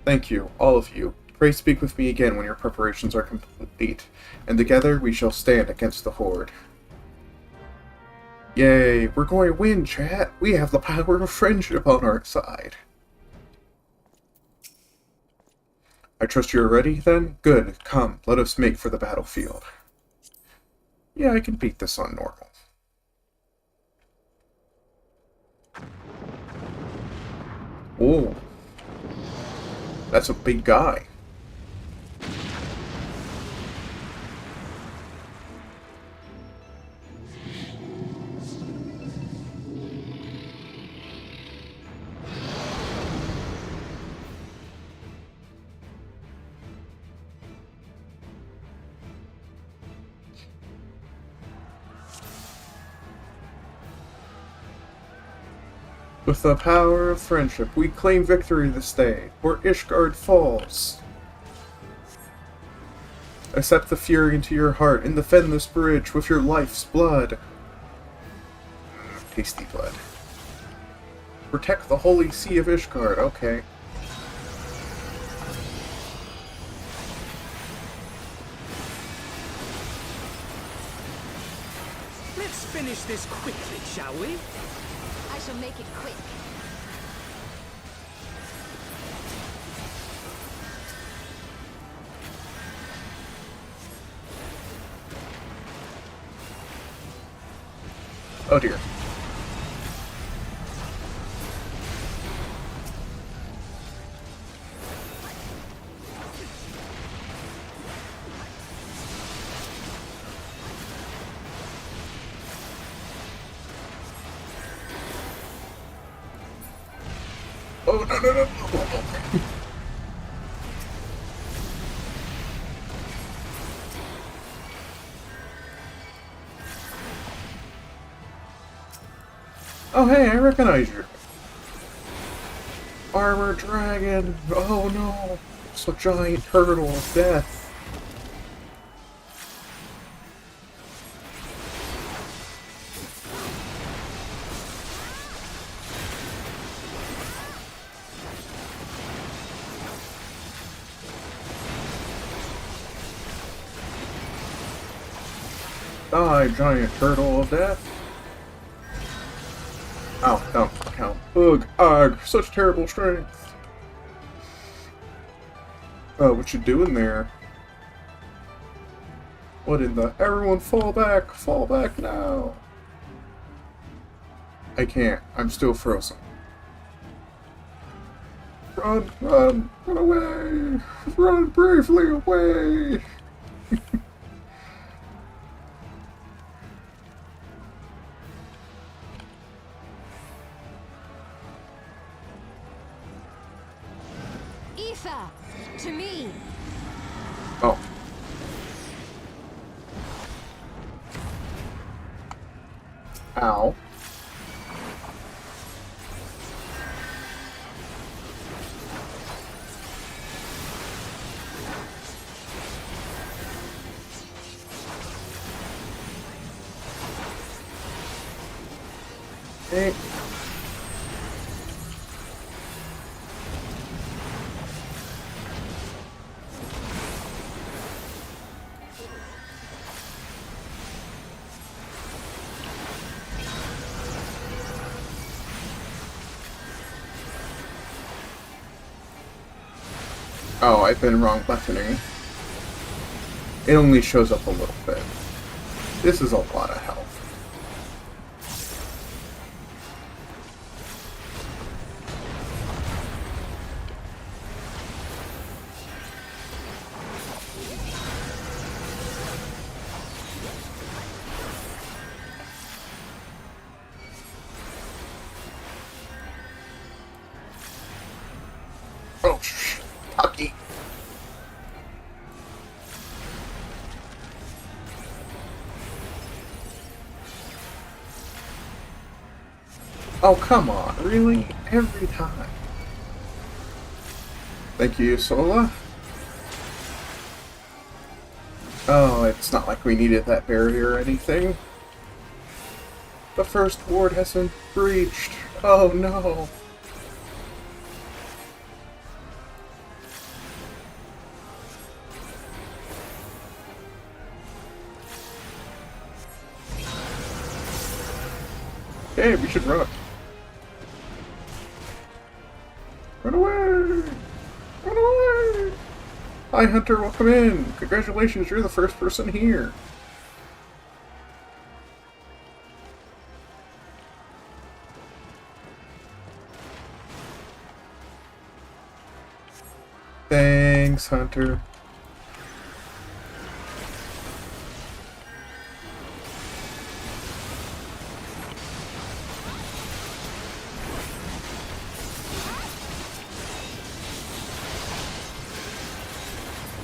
Thank you, all of you. Pray speak with me again when your preparations are complete, and together we shall stand against the Horde. Yay, we're going to win, chat! We have the power of friendship on our side. I trust you're ready, then? Good. Come, let us make for the battlefield. Yeah, I can beat this on normal. Whoa. That's a big guy. With the power of friendship, we claim victory this day, where Ishgard falls. Accept the fury into your heart and defend this bridge with your life's blood. Tasty blood. Protect the holy sea of Ishgard, okay. Let's finish this quickly, shall we? I shall make it quick. Oh dear. Oh, no. Oh, hey, I recognize you. Armor dragon. Oh, no. It's a giant turtle of death. Die, giant turtle of death. Ow, ow. Ugh, ugh, such terrible strength. Oh, what you doing there? What in the... Everyone fall back now. I can't, I'm still frozen. Run away! Run bravely away! To me. Oh. Ow. Hey. Oh, I've been wrong buttoning. It only shows up a little bit. This is a lot of health. Oh, Tucky. Oh, come on, really? Every time. Thank you, Sola. Oh, it's not like we needed that barrier or anything. The first ward has been breached. Oh no. Hey, we should run. Run away! Run away! Hi, Hunter, welcome in. Congratulations, you're the first person here. Thanks, Hunter.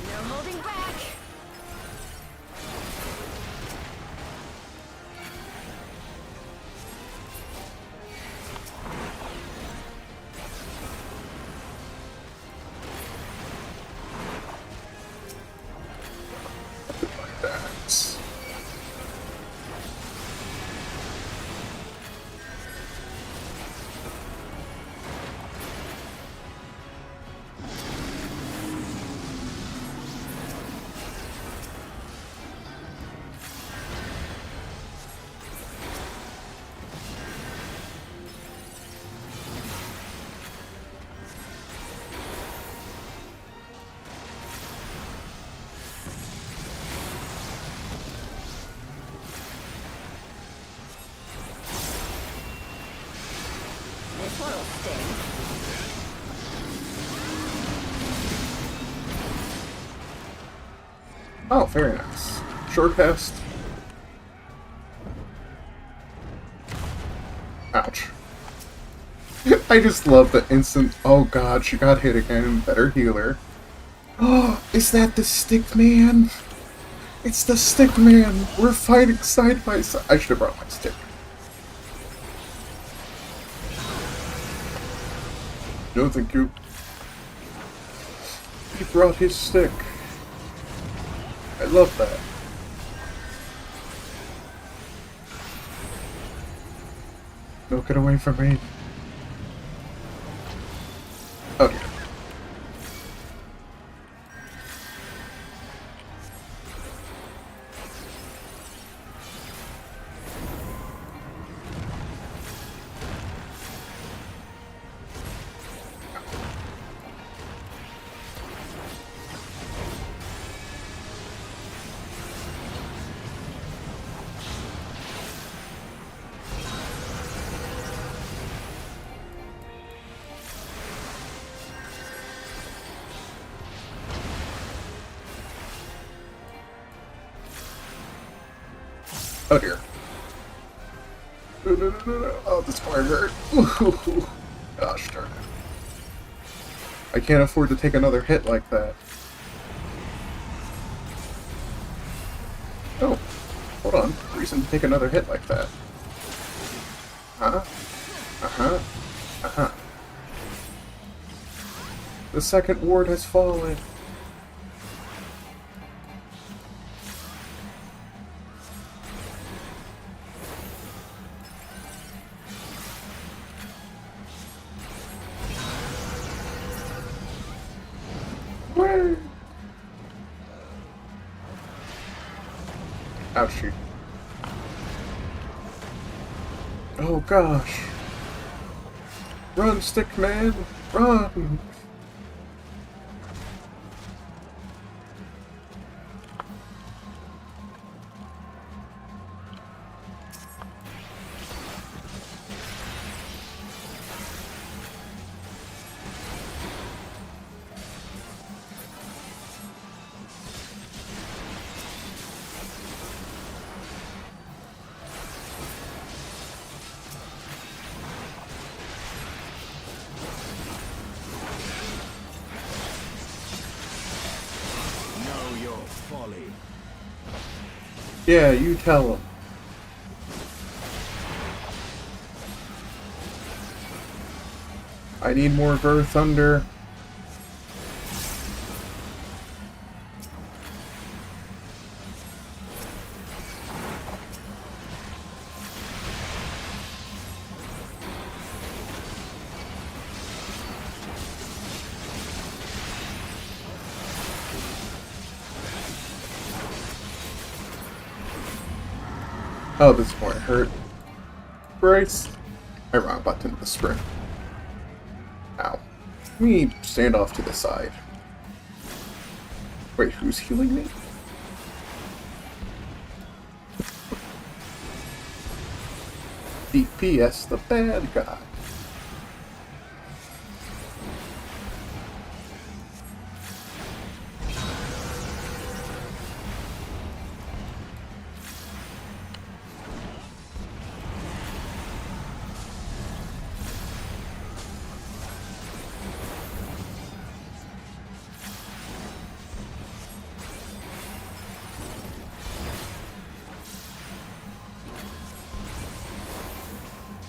No holding back. That's... This one'll sting. Oh, very nice. Short test. Ouch. I just love the instant... Oh god, she got hit again. Better healer. Oh, is that the stick man? It's the stick man. We're fighting side by side. I should have brought my stick. No, thank you. He brought his stick. I love that. Don't get away from me. Oh dear. Oh dear. No. Oh, this part hurt. Ooh. Gosh darn it. I can't afford to take another hit like that. Oh, hold on. Reason to take another hit like that. The second ward has fallen. Ouchie. Oh gosh. Run, stick man, run! Yeah, you tell him. I need more Ver Thunder. Oh, this point hurt. Brace. I wrong button the sprint. Ow. We stand off to the side. Wait, who's healing me? DPS the bad guy.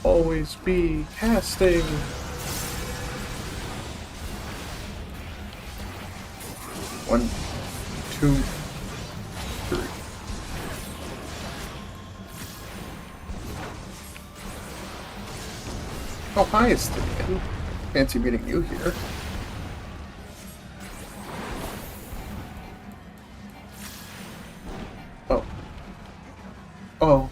Always be casting. One, two, three. Oh, hi, Estivian. Fancy meeting you here. Oh. Oh.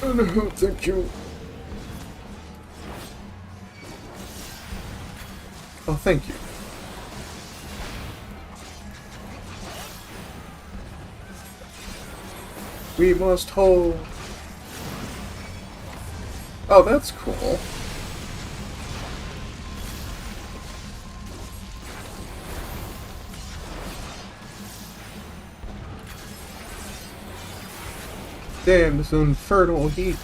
Oh no, thank you. Oh, thank you. We must hold. Oh, that's cool. Damn, this infernal heat.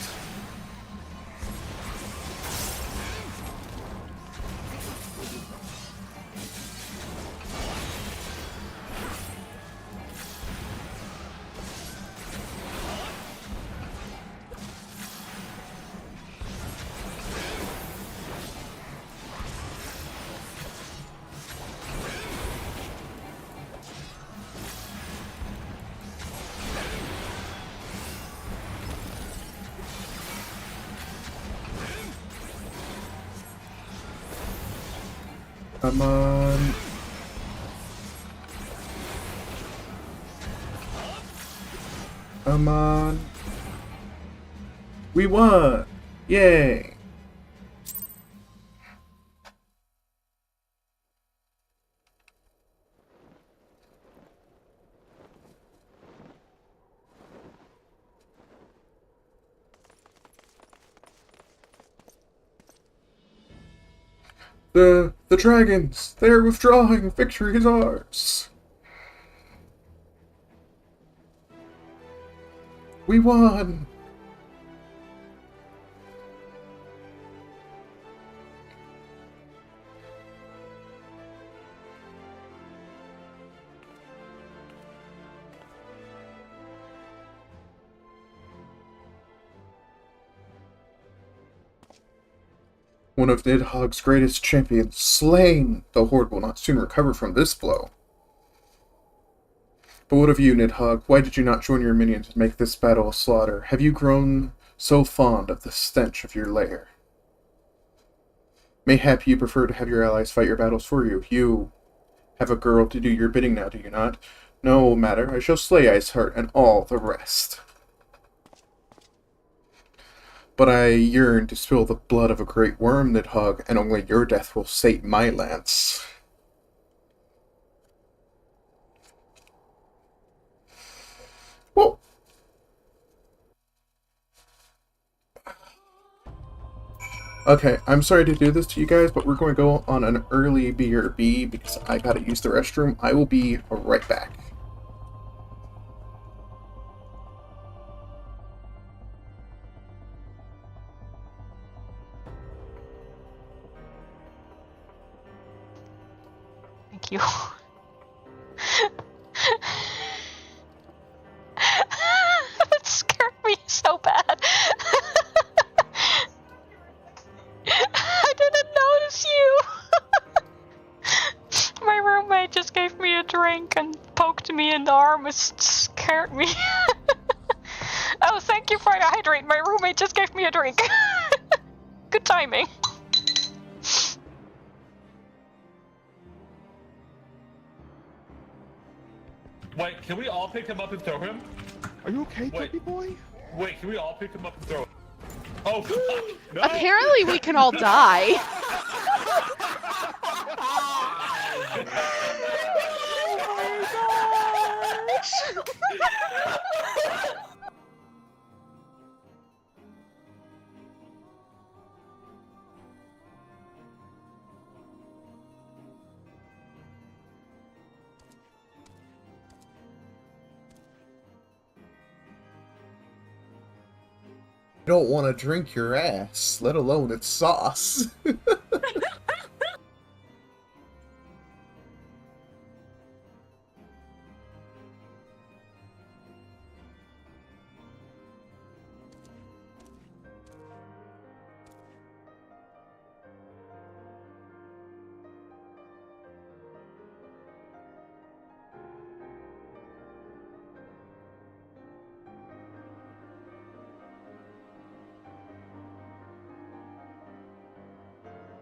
Come on. Come on. We won! Yay! The dragons! They are withdrawing! Victory is ours! We won! One of Nidhogg's greatest champions slain! The Horde will not soon recover from this blow. But what of you, Nidhogg? Why did you not join your minions and make this battle a slaughter? Have you grown so fond of the stench of your lair? Mayhap you prefer to have your allies fight your battles for you. You have a girl to do your bidding now, do you not? No matter, I shall slay Iceheart and all the rest. But I yearn to spill the blood of a great worm, Nidhogg, and only your death will sate my lance. Whoa! Okay, I'm sorry to do this to you guys, but we're going to go on an early BRB because I gotta use the restroom. I will be right back. Thank you. That scared me so bad. I didn't notice you. My roommate just gave me a drink and poked me in the arm. It scared me. Oh, thank you for the hydrate. My roommate just gave me a drink. Good timing. Wait, can we all pick him up and throw him? Are you okay, puppy boy? Wait, can we all pick him up and throw him? Oh, fuck! No! Apparently we can all die. I don't want to drink your ass, let alone its sauce.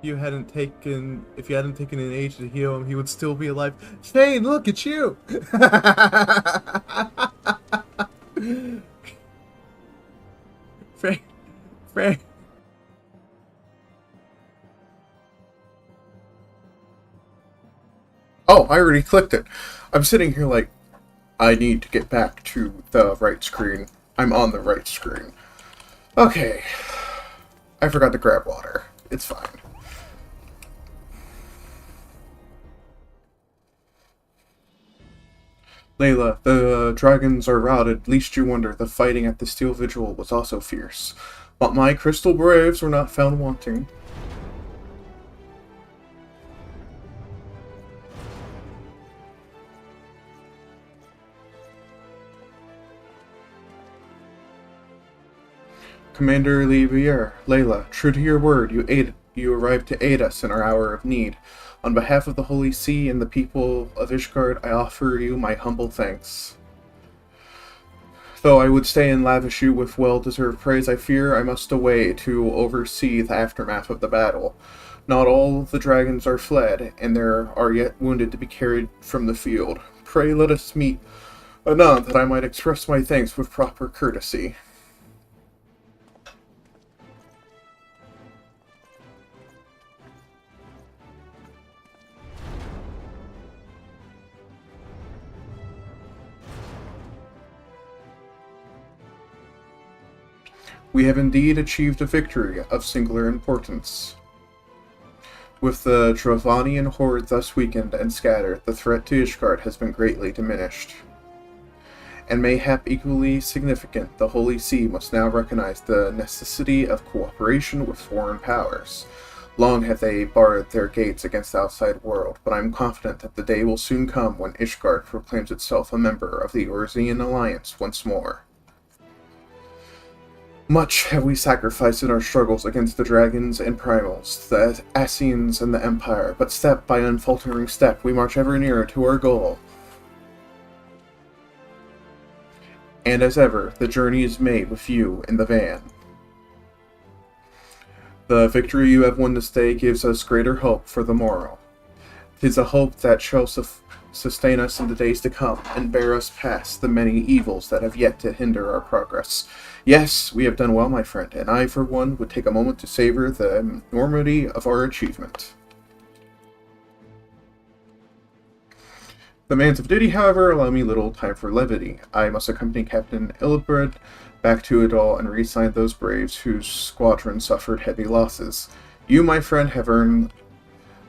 If you hadn't taken an age to heal him, he would still be alive. Shane, look at you! Frank. Oh, I already clicked it. I'm sitting here like, I need to get back to the right screen. I'm on the right screen. Okay. I forgot to grab water. It's fine. Layla, the dragons are routed, least you wonder the fighting at the Steel Vigil was also fierce. But my crystal braves were not found wanting. Commander Livier, Layla, true to your word, you arrived to aid us in our hour of need. On behalf of the Holy See and the people of Ishgard, I offer you my humble thanks. Though I would stay and lavish you with well-deserved praise, I fear I must away to oversee the aftermath of the battle. Not all the dragons are fled, and there are yet wounded to be carried from the field. Pray let us meet anon, that I might express my thanks with proper courtesy. We have indeed achieved a victory of singular importance. With the Dravanian horde thus weakened and scattered, the threat to Ishgard has been greatly diminished. And mayhap equally significant, the Holy See must now recognize the necessity of cooperation with foreign powers. Long have they barred their gates against the outside world, but I am confident that the day will soon come when Ishgard proclaims itself a member of the Eorzean Alliance once more. Much have we sacrificed in our struggles against the dragons and primals, the Ascians and the Empire, but step by unfaltering step we march ever nearer to our goal. And as ever, the journey is made with you in the van. The victory you have won this day gives us greater hope for the morrow. 'Tis a hope that shall sustain us in the days to come, and bear us past the many evils that have yet to hinder our progress. Yes, we have done well, my friend, and I, for one, would take a moment to savor the enormity of our achievement. The demands of duty, however, allow me little time for levity. I must accompany Captain Ilbred back to Idol and reassign those braves whose squadron suffered heavy losses. You, my friend, have earned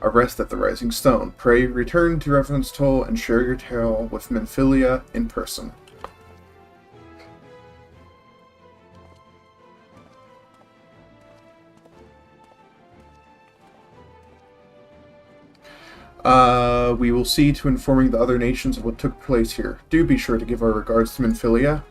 a rest at the Rising Stone. Pray return to Reverend's Toll and share your tale with Minfilia in person. We will see to informing the other nations of what took place here. Do be sure to give our regards to Minfilia.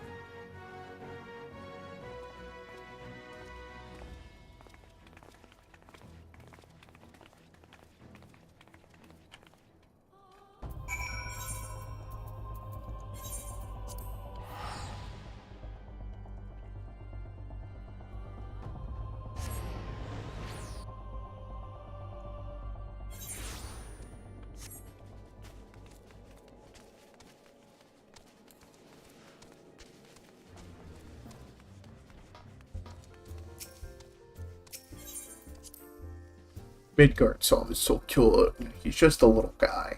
Midgard saw him so cute. He's just a little guy.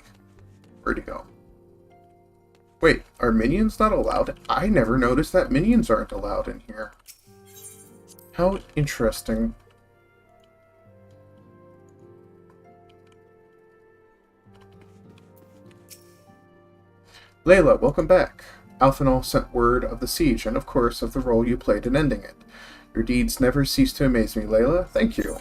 Where'd he go? Wait, are minions not allowed? I never noticed that minions aren't allowed in here. How interesting. Layla, welcome back. Alphenol sent word of the siege and, of course, of the role you played in ending it. Your deeds never cease to amaze me, Layla. Thank you.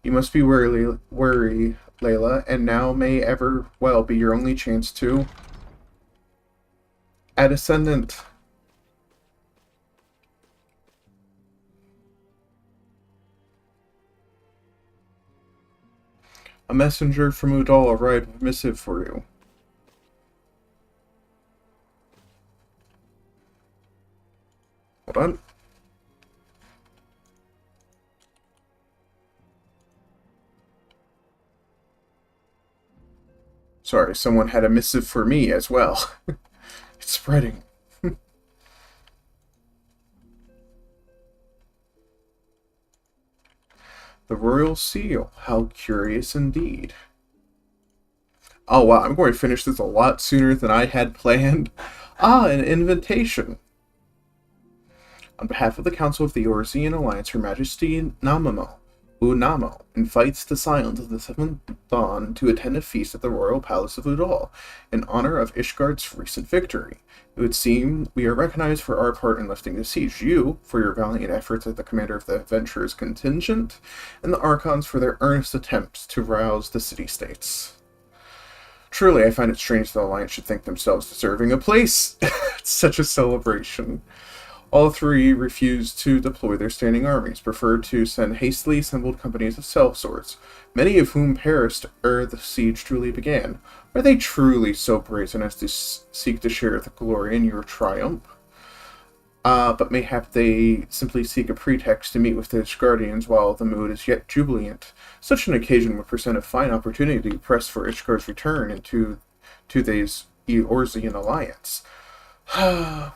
You must be wary, Layla, and now may ever well be your only chance to... Add Ascendant. A messenger from Udal arrived with a missive for you. Hold on. Sorry, someone had a missive for me as well. It's spreading. The Royal Seal. How curious indeed. Oh wow, I'm going to finish this a lot sooner than I had planned. Ah, an invitation. On behalf of the Council of the Eorzean Alliance, Her Majesty Unamo invites the Scions of the Seventh Dawn to attend a feast at the Royal Palace of Udal in honor of Ishgard's recent victory. It would seem we are recognized for our part in lifting the siege, you for your valiant efforts as the commander of the adventurers contingent, and the Archons for their earnest attempts to rouse the city-states. Truly, I find it strange the Alliance should think themselves deserving a place. It's such a celebration. All three refused to deploy their standing armies, preferred to send hastily assembled companies of sellswords, many of whom perished ere the siege truly began. Are they truly so brazen as to seek to share the glory in your triumph? But mayhap they simply seek a pretext to meet with the Ishgardians while the mood is yet jubilant. Such an occasion would present a fine opportunity to press for Ishgard's return into today's Eorzean alliance.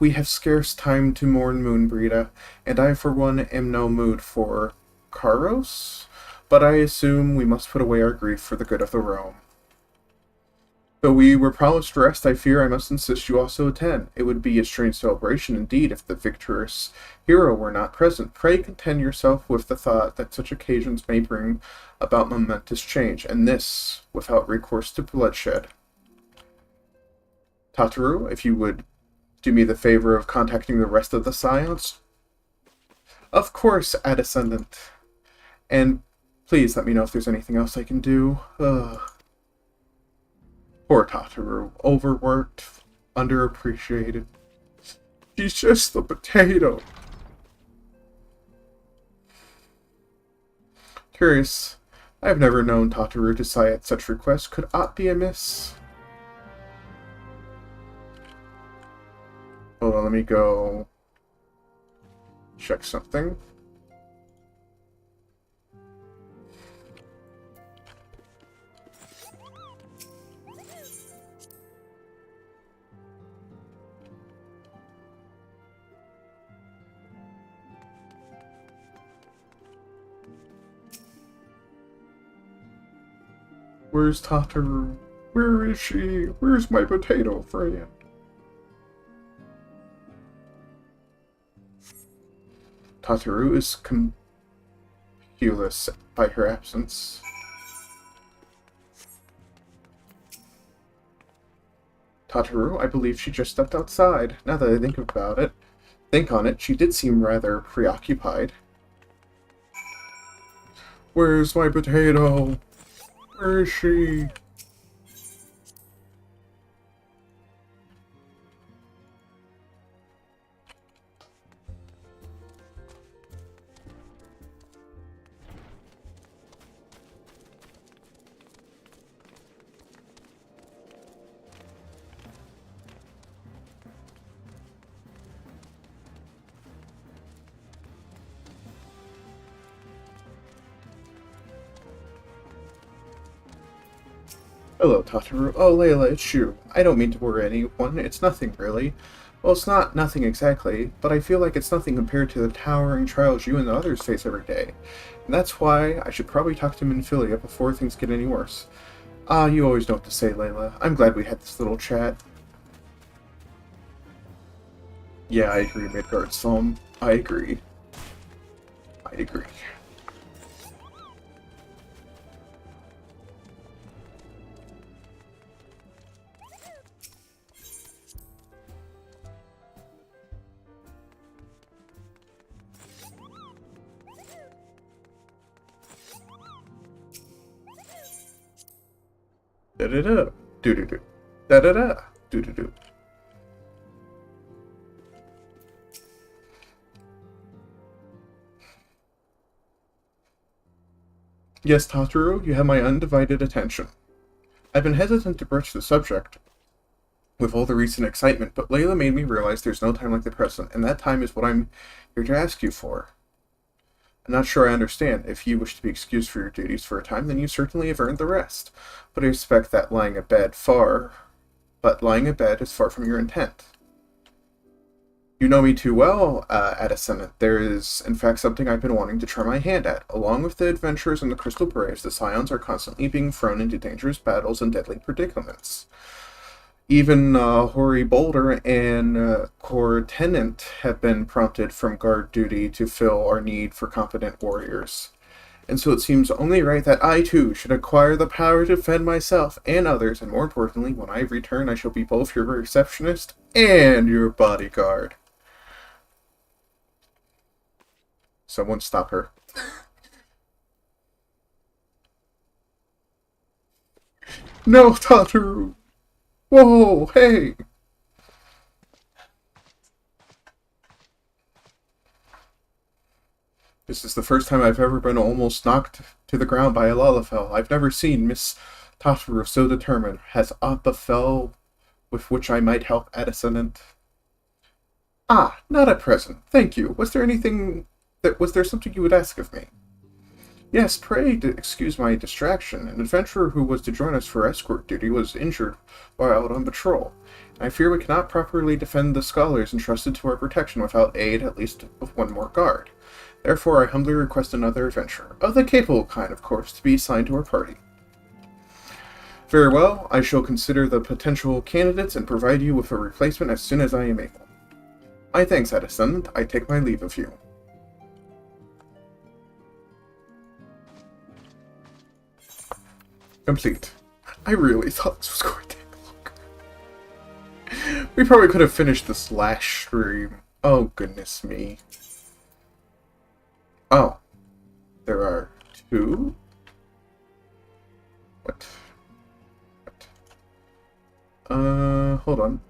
We have scarce time to mourn Moonbreeda, and I for one am no mood for Karos, but I assume we must put away our grief for the good of the realm. Though we were promised rest, I fear I must insist you also attend. It would be a strange celebration indeed if the victorious hero were not present. Pray content yourself with the thought that such occasions may bring about momentous change, and this without recourse to bloodshed. Tataru, if you would do me the favor of contacting the rest of the Scions? Of course, Ad Ascendant. And please let me know if there's anything else I can do. Poor Tataru. Overworked. Underappreciated. She's just the potato. Curious. I have never known Tataru to sigh at such requests. Could aught be amiss? Hold on, let me go check something. Where's Tataru? Where is she? Where's my potato friend? Tataru is confused by her absence. Tataru, I believe she just stepped outside. Now that I think on it, she did seem rather preoccupied. Where's my potato? Where is she? Hello, Tataru. Oh, Layla, it's you. I don't mean to worry anyone. It's nothing, really. Well, it's not nothing exactly, but I feel like it's nothing compared to the towering trials you and the others face every day. And that's why I should probably talk to Minfilia before things get any worse. Ah, you always know what to say, Layla. I'm glad we had this little chat. Yeah, I agree, Midgard Psalm. I agree. I agree. Da-da-da. Do-do-do. Da-da-da. Do-do-do. Yes, Tataru, you have my undivided attention. I've been hesitant to broach the subject with all the recent excitement, but Layla made me realize there's no time like the present, and that time is what I'm here to ask you for. I'm not sure I understand. If you wish to be excused for your duties for a time, then you certainly have earned the rest. But I expect that lying abed is far from your intent. You know me too well, Addison. There is, in fact, something I've been wanting to try my hand at. Along with the adventurers and the Crystal Braves, the Scions are constantly being thrown into dangerous battles and deadly predicaments. Even Hoary Boulder and Corps Tenant have been prompted from guard duty to fill our need for competent warriors. And so it seems only right that I too should acquire the power to defend myself and others, and more importantly, when I return I shall be both your receptionist and your bodyguard. Someone stop her. No, Tataru! Whoa, hey! This is the first time I've ever been almost knocked to the ground by a Lalafell. I've never seen Miss Tataru so determined. Has aught befell with which I might help Addison? Ah, not at present. Thank you. Was there something you would ask of me? Yes, pray excuse my distraction. An adventurer who was to join us for escort duty was injured while out on patrol. I fear we cannot properly defend the scholars entrusted to our protection without aid at least of one more guard. Therefore, I humbly request another adventurer, of the capable kind, of course, to be assigned to our party. Very well, I shall consider the potential candidates and provide you with a replacement as soon as I am able. My thanks, Addison. I take my leave of you. Complete. I really thought this was going to take longer. We probably could have finished this last stream. Oh, goodness me. Oh. There are two? What? Hold on.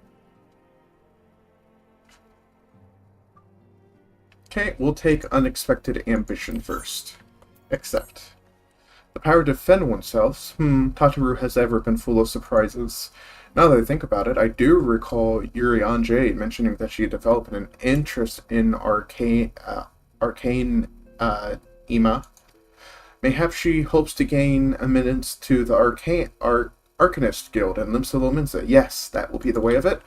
Okay, we'll take unexpected ambition first. Accept. The power to defend oneself. Tataru has ever been full of surprises. Now that I think about it, I do recall Yuri Anjay mentioning that she had developed an interest in arcane Ima. Mayhap she hopes to gain eminence to the Arcanist Guild and Limsa Lominsa. Yes, that will be the way of it.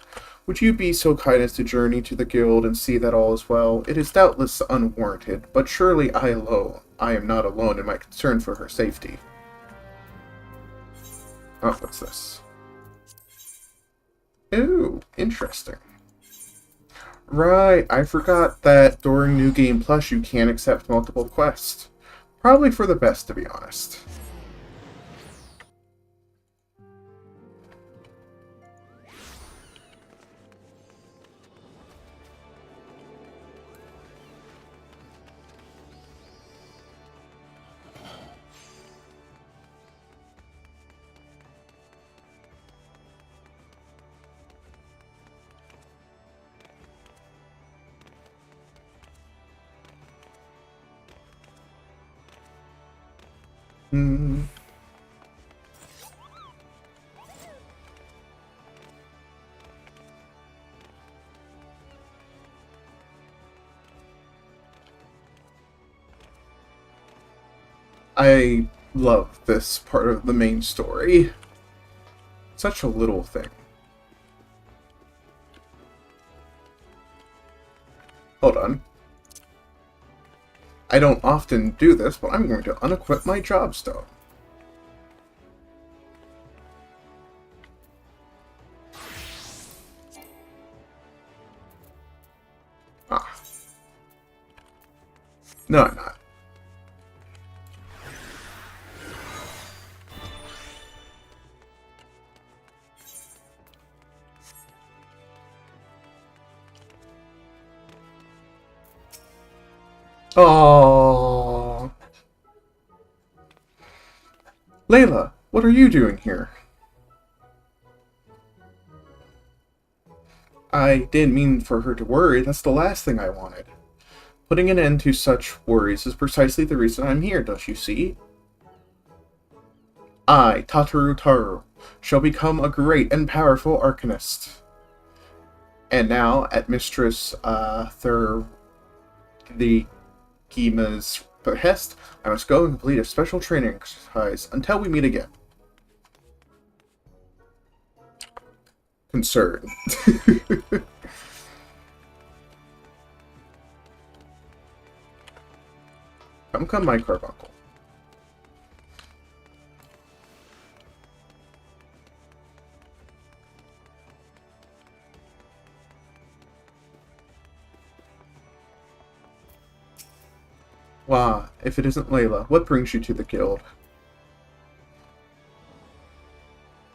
Would you be so kind as to journey to the guild and see that all is well? It is doubtless unwarranted, but surely I am not alone in my concern for her safety. Oh, what's this? Ooh, interesting. Right, I forgot that during New Game Plus you can't accept multiple quests. Probably for the best, to be honest. I love this part of the main story. Such a little thing. Hold on. I don't often do this, but I'm going to unequip my job stone. Ah. No, I'm not. Oh, Layla, what are you doing here? I didn't mean for her to worry. That's the last thing I wanted. Putting an end to such worries is precisely the reason I'm here, don't you see? I, Tataru Taru, shall become a great and powerful arcanist. And now, at Mistress the Gima's behest, I must go and complete a special training exercise until we meet again. Concern. Come, my carbuncle. Wah, if it isn't Layla, what brings you to the guild?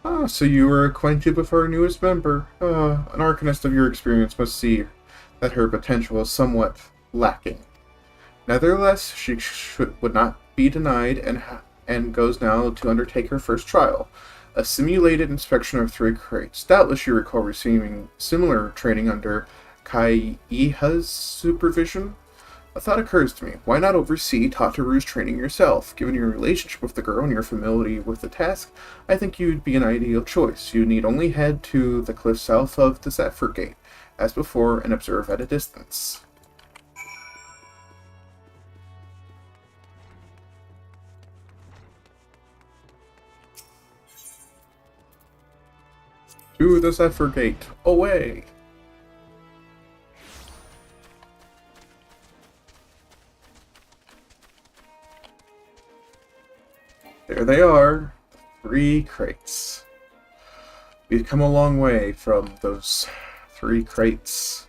Ah, so you were acquainted with our newest member. An arcanist of your experience must see that her potential is somewhat lacking. Nevertheless, she would not be denied and goes now to undertake her first trial, a simulated inspection of 3 crates. Doubtless you recall receiving similar training under Kaiha's supervision. A thought occurs to me. Why not oversee Tataru's training yourself? Given your relationship with the girl and your familiarity with the task, I think you'd be an ideal choice. You need only head to the cliff south of the Zephyr Gate, as before, and observe at a distance. To the Zephyr Gate. Away! There they are. 3 crates. We've come a long way from those 3 crates.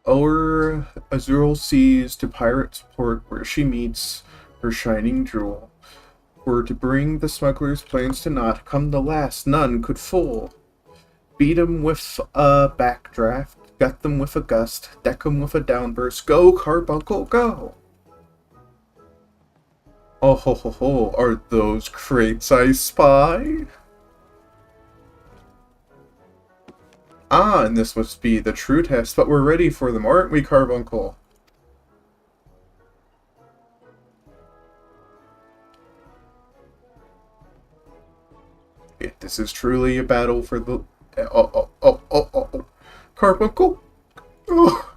O'er azure seas to pirate's port where she meets her shining jewel. Were to bring the smuggler's plans to naught, come the last none could fool. Beat 'em with a backdraft, gut them with a gust, deck 'em with a downburst. Go, carbuncle, go! Oh ho ho ho, are those crates I spy? Ah, and this must be the true test, but we're ready for them, aren't we, Carbuncle? This is truly a battle for the... Oh. Carbuncle? Oh.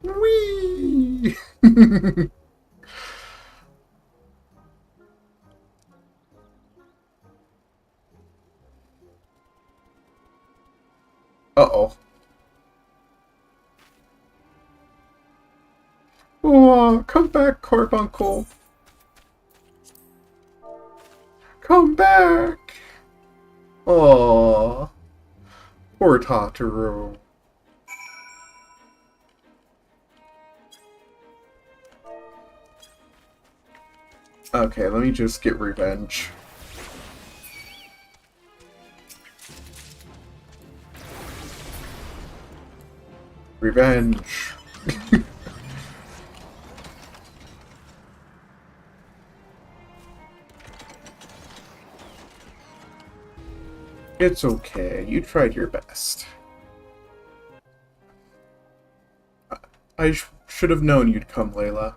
Whee! Uh-oh. Oh, come back, Carbuncle. Come back. Oh, poor Tataru. Okay, let me just get revenge. Revenge. It's okay. You tried your best. I should have known you'd come, Layla.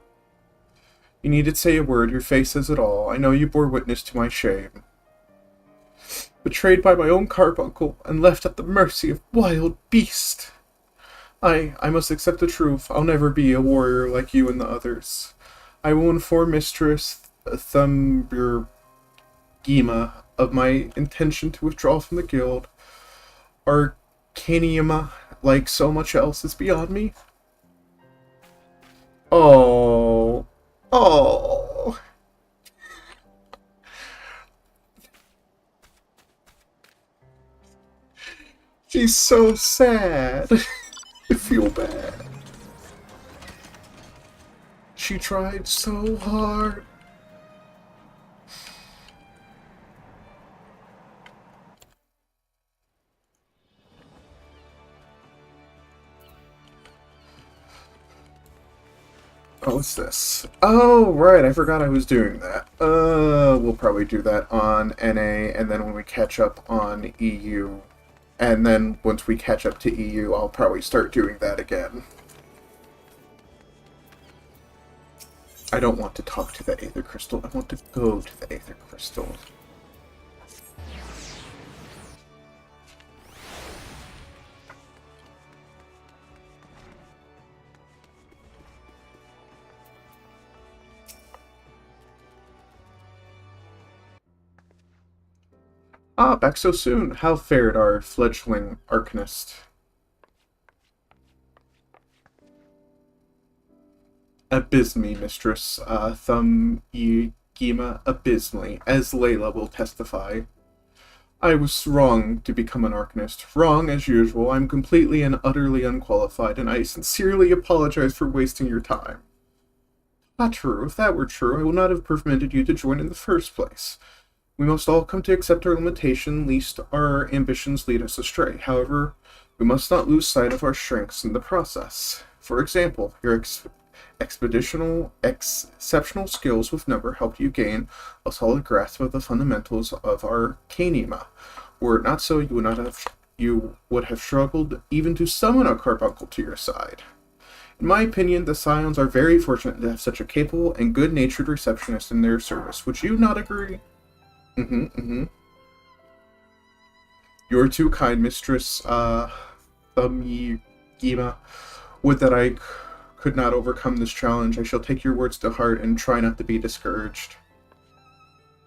You needed say a word, your face says it all. I know you bore witness to my shame. Betrayed by my own carbuncle, and left at the mercy of wild beast. I must accept the truth. I'll never be a warrior like you and the others. I will inform Mistress Thumbergima of my intention to withdraw from the guild. Arcanium, like so much else, is beyond me. Oh. Oh. She's so sad. I feel bad. She tried so hard. Oh, what's this? Oh, right, I forgot I was doing that. We'll probably do that on NA, and then when we catch up on EU. And then once we catch up to EU, I'll probably start doing that again. I don't want to talk to the Aether Crystal, I want to go to the Aether Crystal. Ah, back so soon. How fared our fledgling Arcanist? Abysmally, Mistress Thumbergima, abysmally, as Layla will testify. I was wrong to become an Arcanist. Wrong, as usual. I'm completely and utterly unqualified, and I sincerely apologize for wasting your time. Not true. If that were true, I would not have permitted you to join in the first place. We must all come to accept our limitation, lest our ambitions lead us astray. However, we must not lose sight of our strengths in the process. For example, your exceptional skills with number helped you gain a solid grasp of the fundamentals of Arcanima. Were it not so, you would have struggled even to summon a carbuncle to your side. In my opinion, the Scions are very fortunate to have such a capable and good-natured receptionist in their service. Would you not agree? You're too kind, Mistress Thumbergima. Would that I could not overcome this challenge. I shall take your words to heart and try not to be discouraged.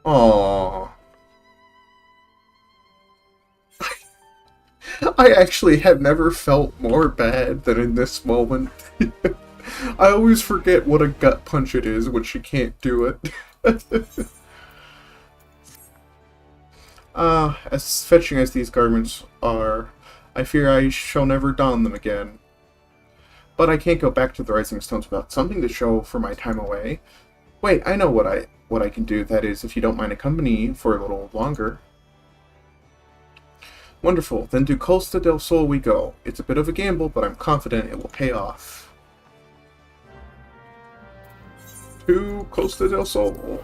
Aww. I actually have never felt more bad than in this moment. I always forget what a gut punch it is when she can't do it. As fetching as these garments are, I fear I shall never don them again. But I can't go back to the Rising Stones without something to show for my time away. Wait, I know what I can do, that is, if you don't mind accompanying for a little longer. Wonderful, then to Costa del Sol we go. It's a bit of a gamble, but I'm confident it will pay off. To Costa del Sol.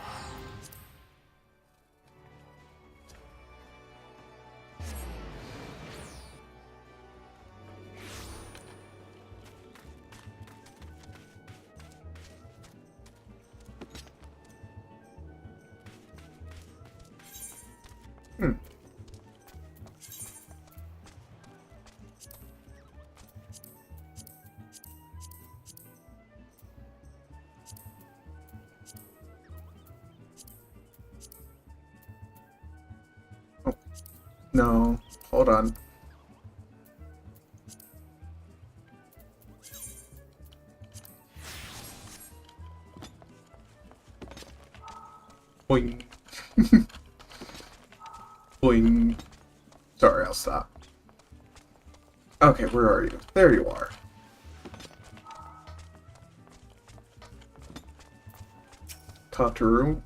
No, hold on. Boing. Boing. Sorry, I'll stop. Okay, where are you? There you are. Talk to room.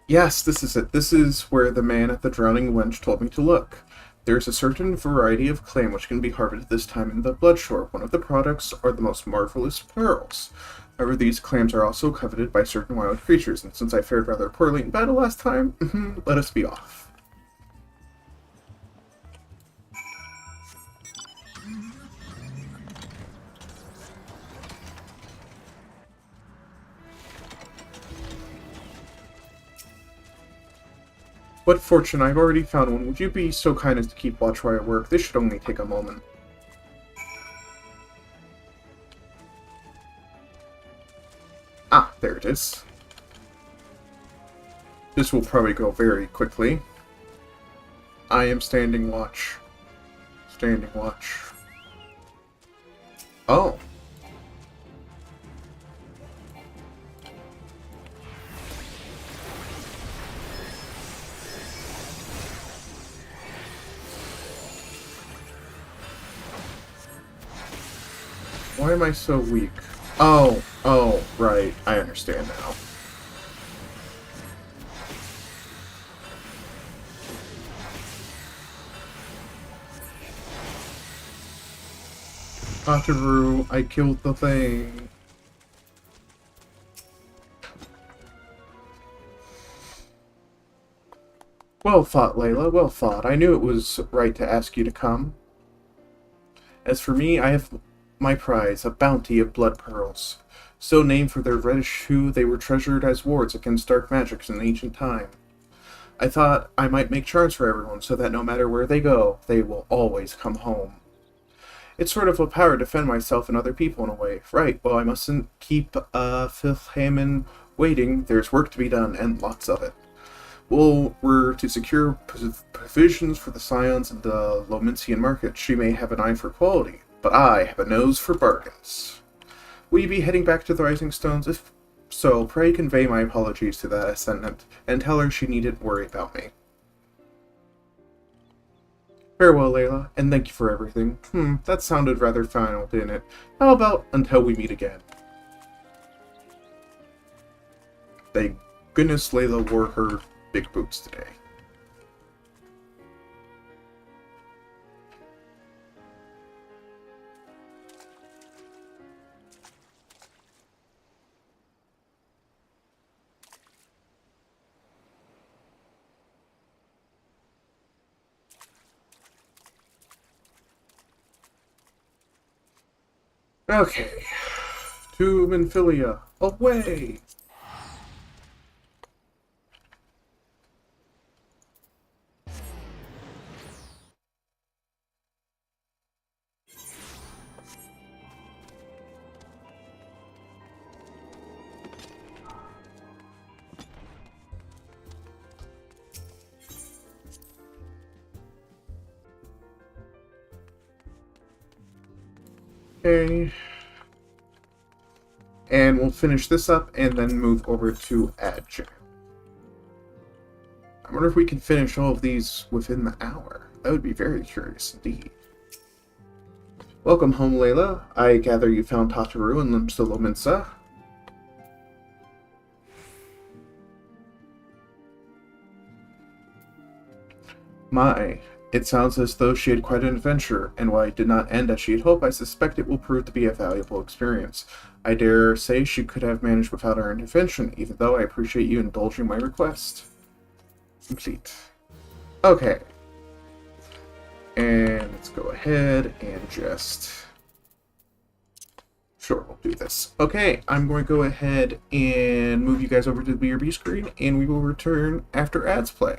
Yes, this is it. This is where the man at the Drowning Wench told me to look. There is a certain variety of clam which can be harvested this time in the Bloodshore. One of the products are the most marvelous pearls. However, these clams are also coveted by certain wild creatures, and since I fared rather poorly in battle last time, let us be off. What fortune, I've already found one. Would you be so kind as to keep watch while I work? This should only take a moment. Ah, there it is. This will probably go very quickly. I am standing watch. Standing watch. Oh. Why am I so weak? Oh, right. I understand now. Ataru, I killed the thing. Well fought, Layla, well fought. I knew it was right to ask you to come. As for me, I have my prize, a bounty of blood pearls. So named for their reddish hue, they were treasured as wards against dark magics in ancient time. I thought I might make charms for everyone, so that no matter where they go, they will always come home. It's sort of a power to defend myself and other people in a way. Right, well, I mustn't keep Filhamen waiting. There's work to be done, and lots of it. Well, we're to secure provisions for the scions of the Lominsian market. She may have an eye for quality, but I have a nose for bargains. Will you be heading back to the Rising Stones? If so, pray convey my apologies to that ascendant, and tell her she needn't worry about me. Farewell, Layla, and thank you for everything. That sounded rather final, didn't it? How about until we meet again? Thank goodness Layla wore her big boots today. Okay. To Minfilia, away! Okay. And we'll finish this up and then move over to Edge. I wonder if we can finish all of these within the hour. That would be very curious indeed. Welcome home, Layla. I gather you found Tataru and Lominsa. My, it sounds as though she had quite an adventure, and while it did not end as she had hoped, I suspect it will prove to be a valuable experience. I dare say she could have managed without our intervention, even though I appreciate you indulging my request. Complete. Okay. And let's go ahead and just... Sure, we'll do this. Okay, I'm going to go ahead and move you guys over to the BRB screen, and we will return after ads play.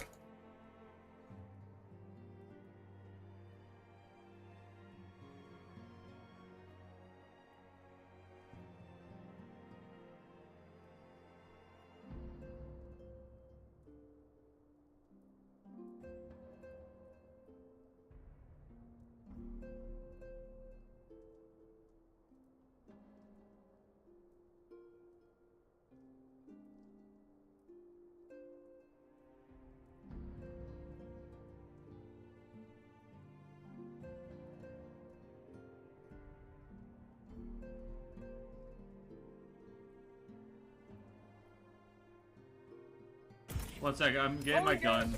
One second, I'm getting my gun.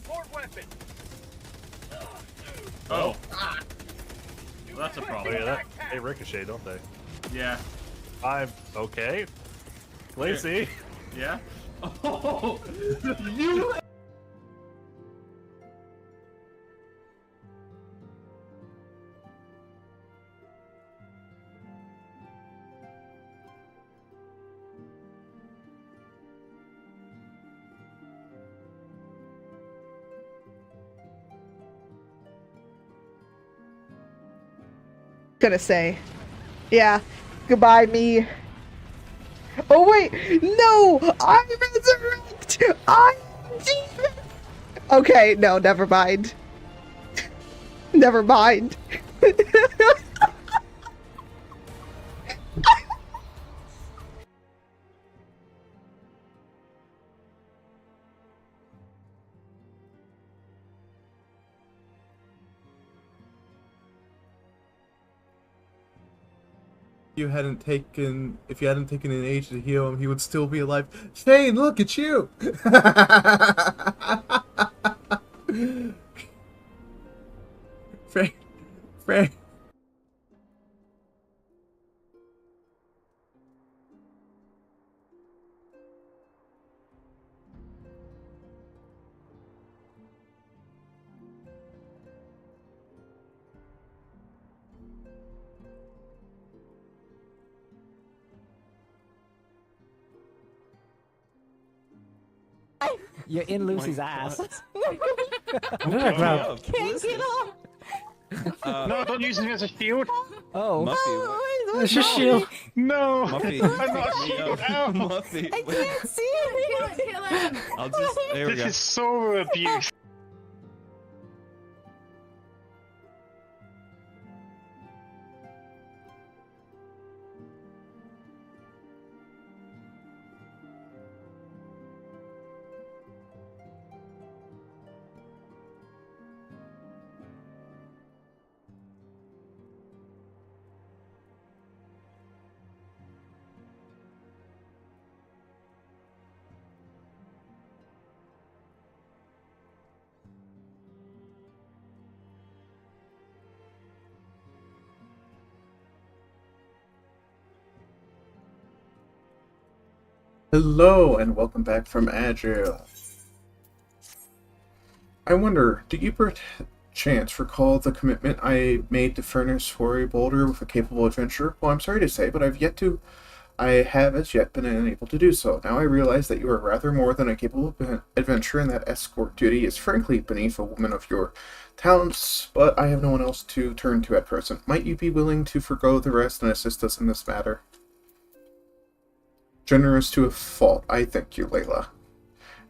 Oh. Well, that's a problem. Oh, yeah, they ricochet, don't they? Yeah. I'm okay. Lacey. Yeah? Oh, you... gonna say. Yeah. Goodbye, me. Oh wait, no! I resurrect! I demon! Okay, no, never mind. Never mind. If you hadn't taken an age to heal him, he would still be alive. Shane, look at you! Frank. You're in Lucy's ass. Can't get off. No, don't use him as a shield. Oh. It's a shield. No. Muffy. I'm not shield. Muffy. I can't see him. Kill him. I'll just. There we go. This is so abuse. Hello, and welcome back from Agile. I wonder, do you perchance recall the commitment I made to furnish Rory Boulder with a capable adventurer? Well, I'm sorry to say, but I have as yet been unable to do so. Now I realize that you are rather more than a capable adventurer, and that escort duty is frankly beneath a woman of your talents, but I have no one else to turn to at present. Might you be willing to forgo the rest and assist us in this matter? Generous to a fault, I thank you, Layla.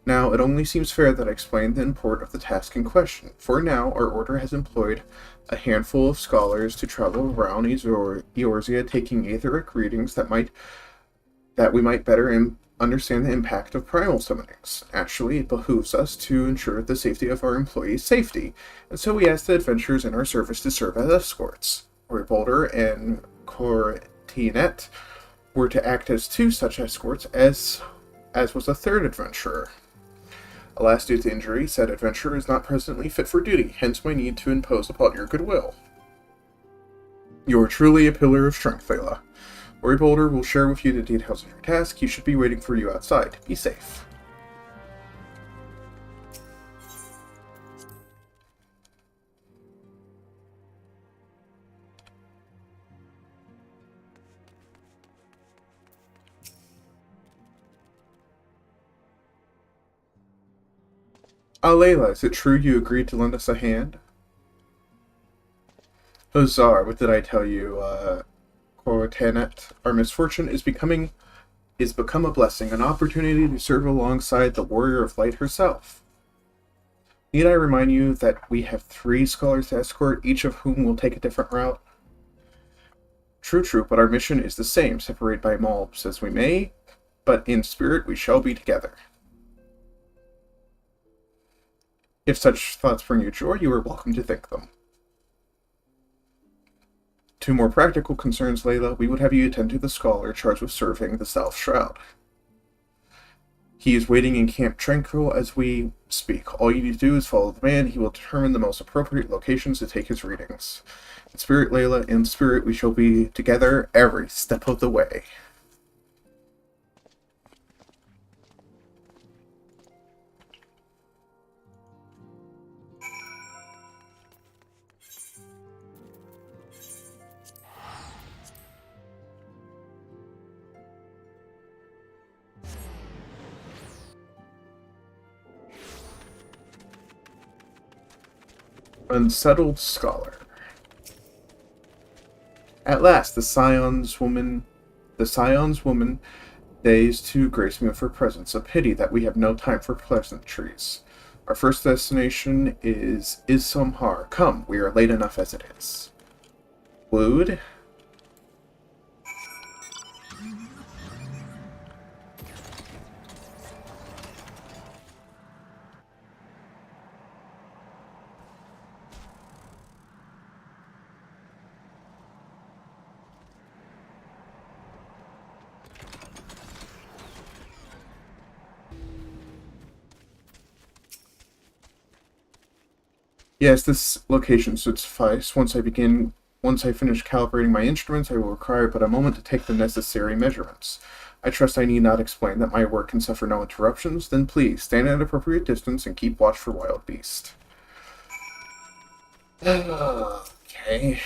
Now, it only seems fair that I explain the import of the task in question. For now, our order has employed a handful of scholars to travel around Eorzea, taking aetheric readings that we might better understand the impact of primal summonings. Actually, it behooves us to ensure the safety of our employees' safety, and so we ask the adventurers in our service to serve as escorts. Rory Boulder and Cortinet were to act as two such escorts, as was a third adventurer. Alas, due to injury, said adventurer is not presently fit for duty, hence my need to impose upon your goodwill. You are truly a pillar of strength, Layla. Rory Boulder will share with you the details of your task. He should be waiting for you outside. Be safe. Layla, is it true you agreed to lend us a hand? Huzzar, what did I tell you, Cortanet? Our misfortune is become a blessing, an opportunity to serve alongside the Warrior of Light herself. Need I remind you that we have 3 scholars to escort, each of whom will take a different route? True, but our mission is the same, separated by mulbs as we may, but in spirit we shall be together. If such thoughts bring you joy, you are welcome to think them. To more practical concerns, Layla, we would have you attend to the scholar charged with serving the South Shroud. He is waiting in Camp Tranquil as we speak. All you need to do is follow the man. He will determine the most appropriate locations to take his readings. In spirit, Layla, in spirit, we shall be together every step of the way. Unsettled scholar. At last, the Scion's woman deigns to grace me with her presence. A pity that we have no time for pleasantries. Our first destination is Issamhar. Come, we are late enough as it is. Wooed? Yes, this location should suffice. Once I finish calibrating my instruments, I will require but a moment to take the necessary measurements. I trust I need not explain that my work can suffer no interruptions. Then please, stand at an appropriate distance and keep watch for wild beast. Okay.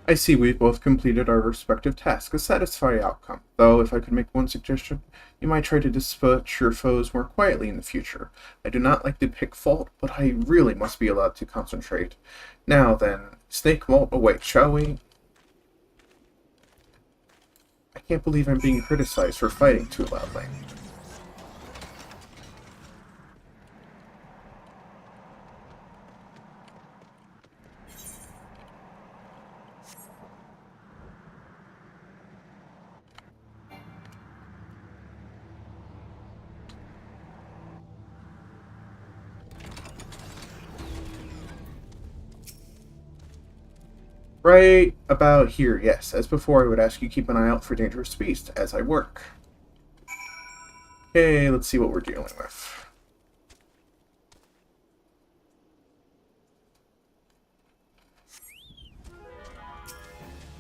I see we've both completed our respective tasks, a satisfying outcome. Though, if I could make one suggestion, you might try to dispatch your foes more quietly in the future. I do not like to pick fault, but I really must be allowed to concentrate. Now then, Snake Malt await, shall we? I can't believe I'm being criticized for fighting too loudly. Right about here, yes. As before, I would ask you keep an eye out for dangerous beasts as I work. Okay, let's see what we're dealing with.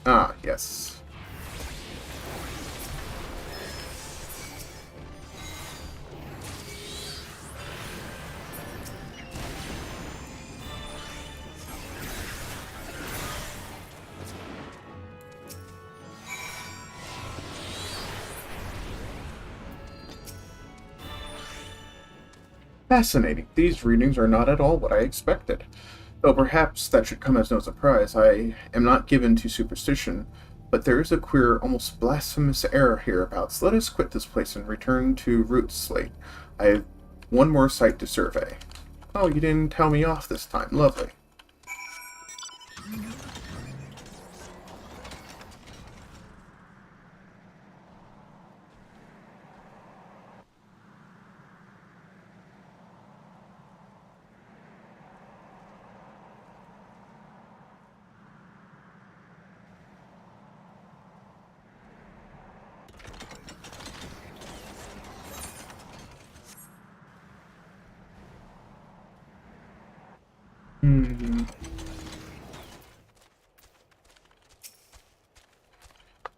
Ah, yes. Fascinating. These readings are not at all what I expected. Though perhaps that should come as no surprise. I am not given to superstition, but there is a queer, almost blasphemous air hereabouts. Let us quit this place and return to Root Slate. I have one more site to survey. Oh, you didn't tell me off this time. Lovely.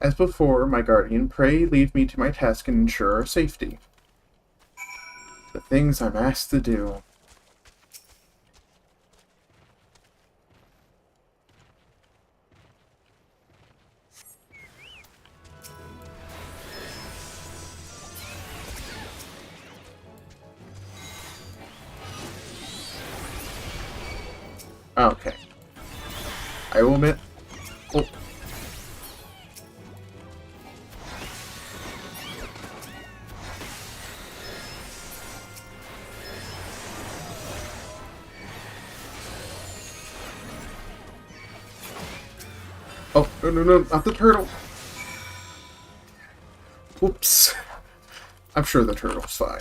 As before, my guardian, pray leave me to my task and ensure our safety. The things I'm asked to do. Okay. I will admit... Oh. Oh, no, not the turtle. Whoops. I'm sure the turtle's fine.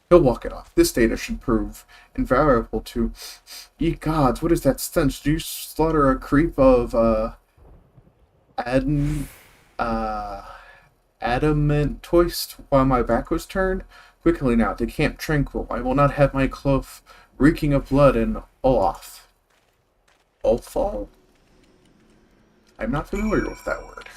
He'll walk it off. This data should prove invaluable to... Ye gods, what is that stench? Did you slaughter a creep of, adamantoist while my back was turned? Quickly now, to Camp Tranquil. I will not have my cloth reeking of blood and Olaf. Ulfal? I'm not familiar with that word.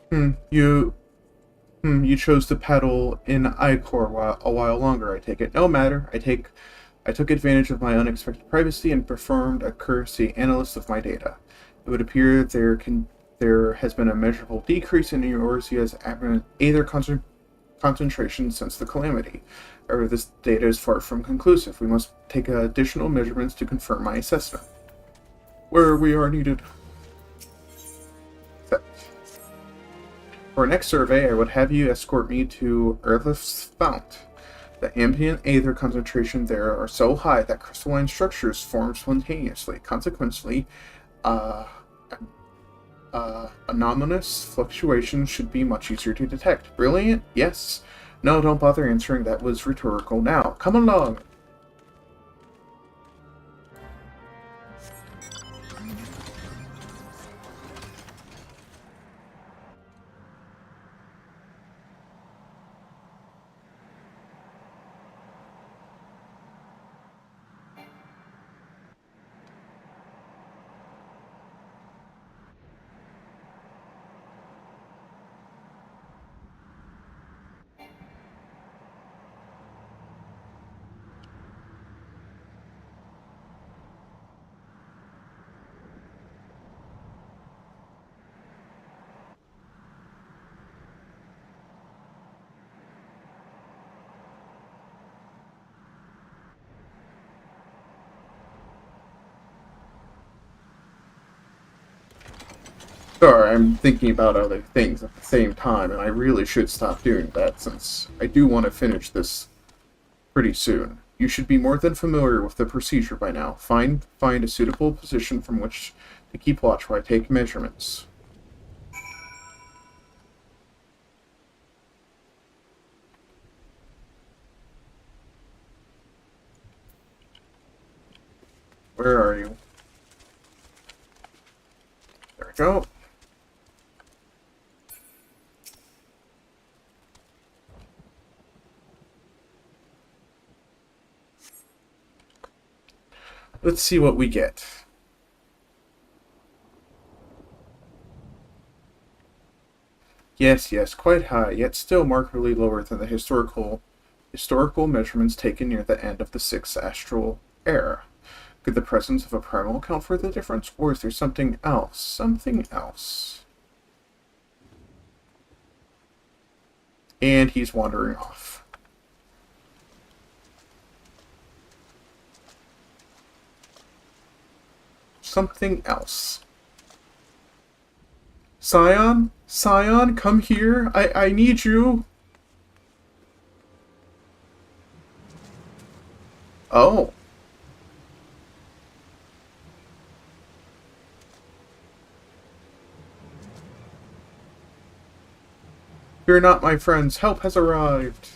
You chose to paddle in Icor a while longer, I take it. No matter. I took advantage of my unexpected privacy and performed a courtesy analysis of my data. It would appear there has been a measurable decrease in Eorzea's aether concentration since the calamity. However, this data is far from conclusive. We must take additional measurements to confirm my assessment. Where we are needed. For our next survey, I would have you escort me to Earth's Fount. The ambient aether concentration there are so high that crystalline structures form spontaneously. Consequently, anomalous fluctuations should be much easier to detect. Brilliant? Yes. No, don't bother answering. That was rhetorical. Now, come along. Sorry, I'm thinking about other things at the same time, and I really should stop doing that since I do want to finish this pretty soon. You should be more than familiar with the procedure by now. Find a suitable position from which to keep watch while I take measurements. Where are you? There we go. Let's see what we get. Yes, quite high, yet still markedly lower than the historical measurements taken near the end of the 6th astral era. Could the presence of a primal account for the difference, or is there something else? Something else. And he's wandering off. Something else. Scion? Scion, come here. I need you. Oh. Fear not, my friends. Help has arrived.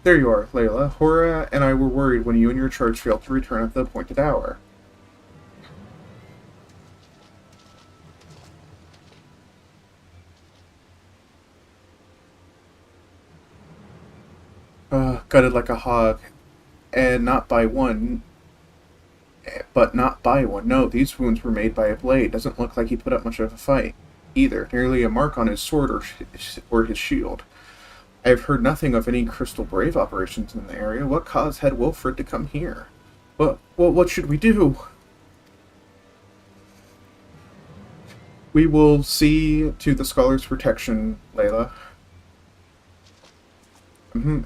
There you are, Layla. Hora and I were worried when you and your charge failed to return at the appointed hour. Gutted like a hog. And not by one. But not by one. No, these wounds were made by a blade. Doesn't look like he put up much of a fight, either. Nearly a mark on his sword or his shield. I have heard nothing of any Crystal Brave operations in the area. What cause had Wilfred to come here? What should we do? We will see to the scholar's protection, Layla.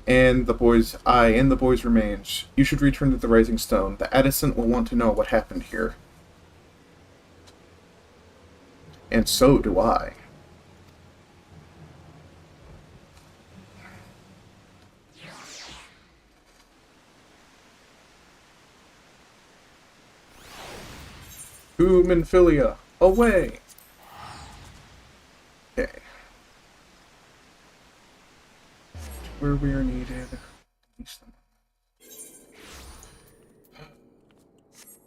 And the boy's remains. You should return to the Rising Stone. The Addison will want to know what happened here. And so do I. To Minfilia, away! Okay. Where we are needed.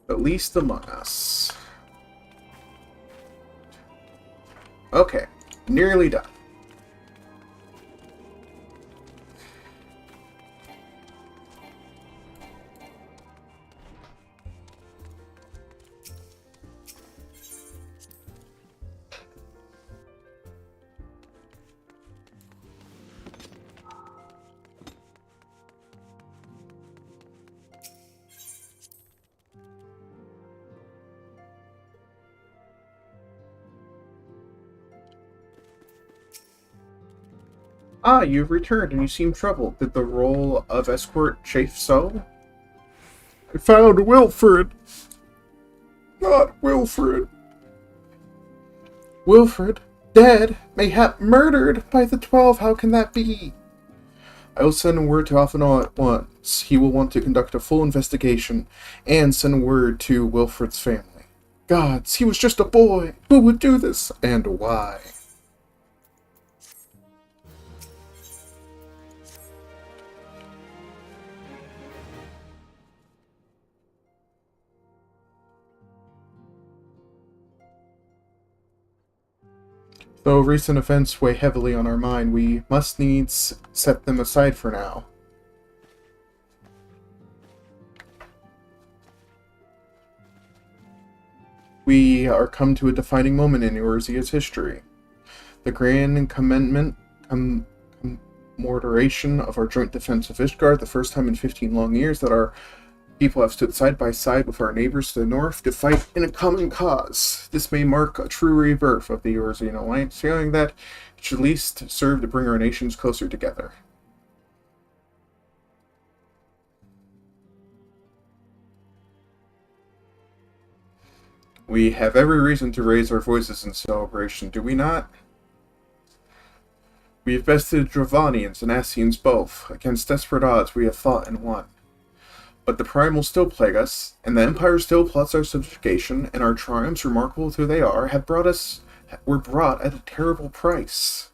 The least among us. Okay, nearly done. Ah, you've returned and you seem troubled. Did the role of escort chafe so? I found Wilfred! Not Wilfred! Wilfred? Dead? Mayhap murdered by the 12, how can that be? I will send word to Alphinaud at once. He will want to conduct a full investigation, and send word to Wilfred's family. Gods, he was just a boy! Who would do this, and why? Though recent events weigh heavily on our mind, we must needs set them aside for now. We are come to a defining moment in Eorzea's history. The grand commemoration of our joint defense of Ishgard, the first time in 15 long years that our people have stood side by side with our neighbors to the north to fight in a common cause. This may mark a true rebirth of the Eorzean alliance, feeling that it should at least serve to bring our nations closer together. We have every reason to raise our voices in celebration, do we not? We have bested Dravanians and Ascians both. Against desperate odds we have fought and won. But the Primal still plague us, and the Empire still plots our subjugation, and our triumphs, remarkable though they are, were brought at a terrible price.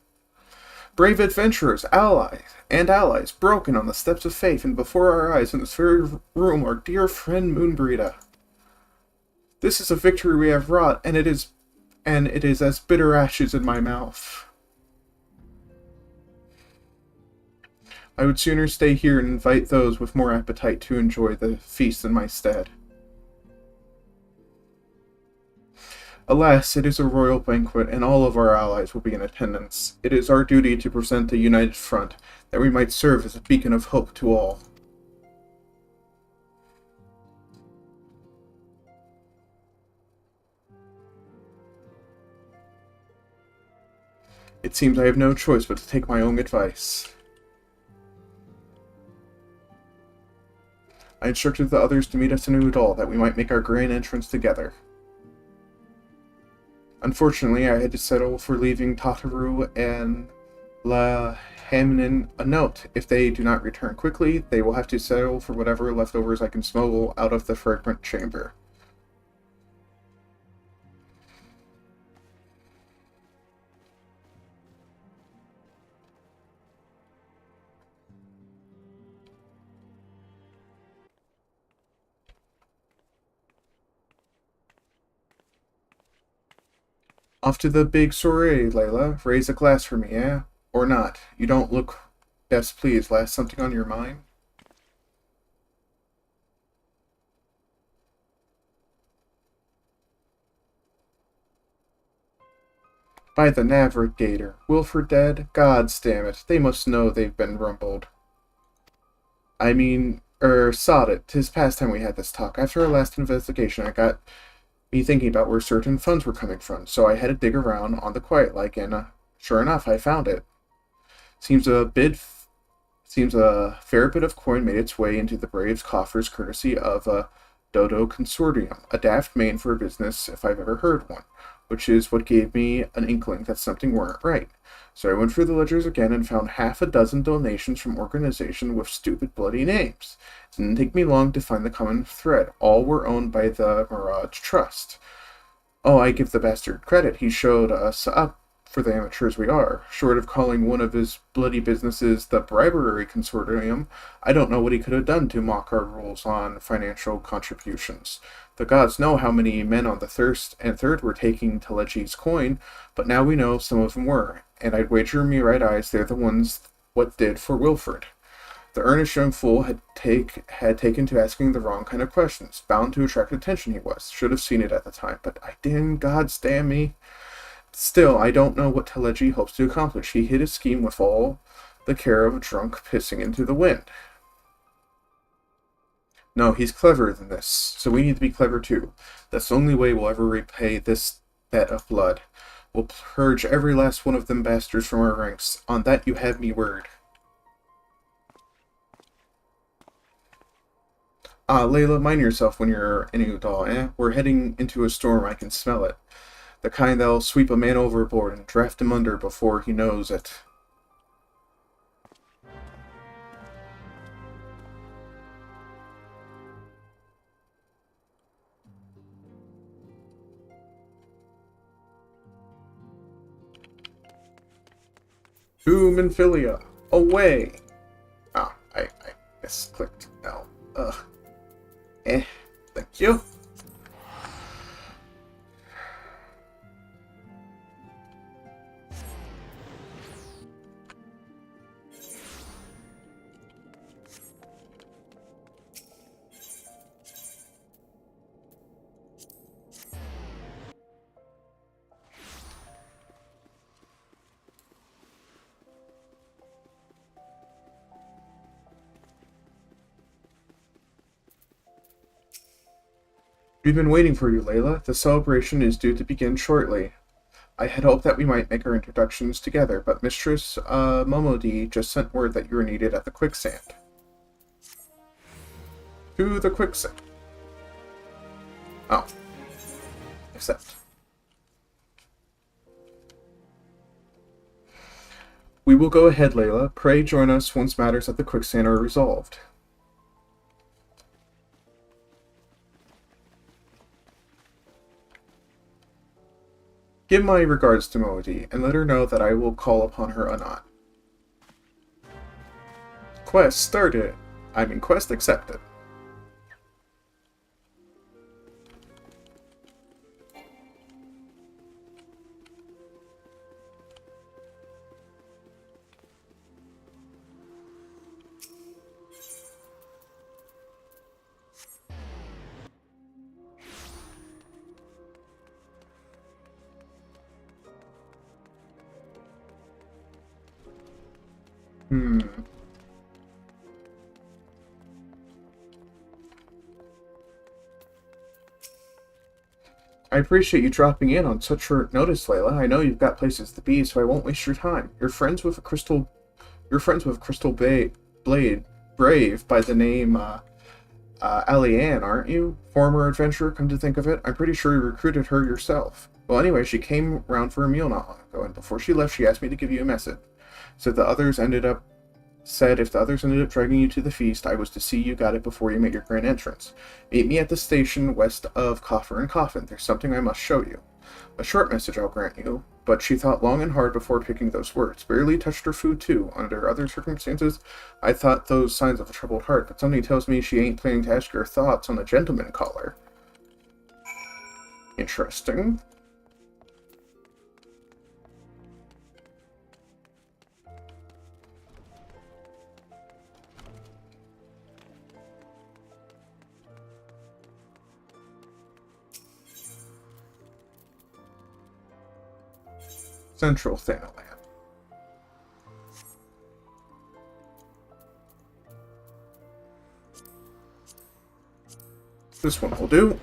Brave adventurers, allies, broken on the steps of faith, and before our eyes in this very room, our dear friend Moonbrita. This is a victory we have wrought, and it is as bitter ashes in my mouth. I would sooner stay here and invite those with more appetite to enjoy the feast in my stead. Alas, it is a royal banquet, and all of our allies will be in attendance. It is our duty to present a united front, that we might serve as a beacon of hope to all. It seems I have no choice but to take my own advice. I instructed the others to meet us in Udall, that we might make our grand entrance together. Unfortunately, I had to settle for leaving Tataru and La Hamnin a note. If they do not return quickly, they will have to settle for whatever leftovers I can smuggle out of the fragrant chamber. Off to the big soiree, Layla. Raise a glass for me, eh? Or not. You don't look best pleased. Last something on your mind? By the Navigator. Wilfred dead? Gods damn it. They must know they've been rumbled. I mean, sod it. 'Tis past time we had this talk. After our last investigation, I got me thinking about where certain funds were coming from, so I had to dig around on the quiet like, and sure enough, I found it. Seems a fair bit of coin made its way into the Braves' coffers courtesy of a Dodo Consortium, a daft name for a business if I've ever heard one, which is what gave me an inkling that something weren't right. So I went through the ledgers again and found half a dozen donations from organizations with stupid bloody names. It didn't take me long to find the common thread. All were owned by the Mirage Trust. Oh, I give the bastard credit. He showed us up for the amateurs we are. Short of calling one of his bloody businesses the Bribery Consortium, I don't know what he could have done to mock our rules on financial contributions. The gods know how many men on the Thirst and Third were taking Telegi's coin, but now we know some of them were, and I'd wager me right eyes they're the ones what did for Wilfred. The earnest young fool had taken to asking the wrong kind of questions. Bound to attract attention he was. Should have seen it at the time, but I didn't, gods damn me. Still, I don't know what Telegi hopes to accomplish. He hid his scheme with all the care of a drunk pissing into the wind. No, he's cleverer than this, so we need to be clever too. That's the only way we'll ever repay this debt of blood. We'll purge every last one of them bastards from our ranks. On that you have me word. Layla, mind yourself when you're in Udall, eh? We're heading into a storm, I can smell it. The kind that'll sweep a man overboard and draft him under before he knows it. To Minfilia, away! I misclicked. L. Thank you. We've been waiting for you, Layla. The celebration is due to begin shortly. I had hoped that we might make our introductions together, but Mistress Momodi just sent word that you were needed at the quicksand. To the quicksand. Oh. Accept. We will go ahead, Layla. Pray join us once matters at the quicksand are resolved. Give my regards to Momodi, and let her know that I will call upon her anon. Quest started. Quest accepted. I appreciate you dropping in on such short notice, Layla. I know you've got places to be, so I won't waste your time. You're friends with Crystal Blade Brave by the name Alianne, aren't you? Former adventurer, come to think of it. I'm pretty sure you recruited her yourself. Well, anyway, she came round for a meal not long ago, and before she left, she asked me to give you a message. Said if the others ended up dragging you to the feast, I was to see you got it before you made your grand entrance. Meet me at the station west of Coffer and Coffin. There's something I must show you. A short message, I'll grant you, but she thought long and hard before picking those words. Barely touched her food, too. Under other circumstances, I thought those signs of a troubled heart, but something tells me she ain't planning to ask your thoughts on a gentleman caller. Interesting. Central Thanaland. This one will do.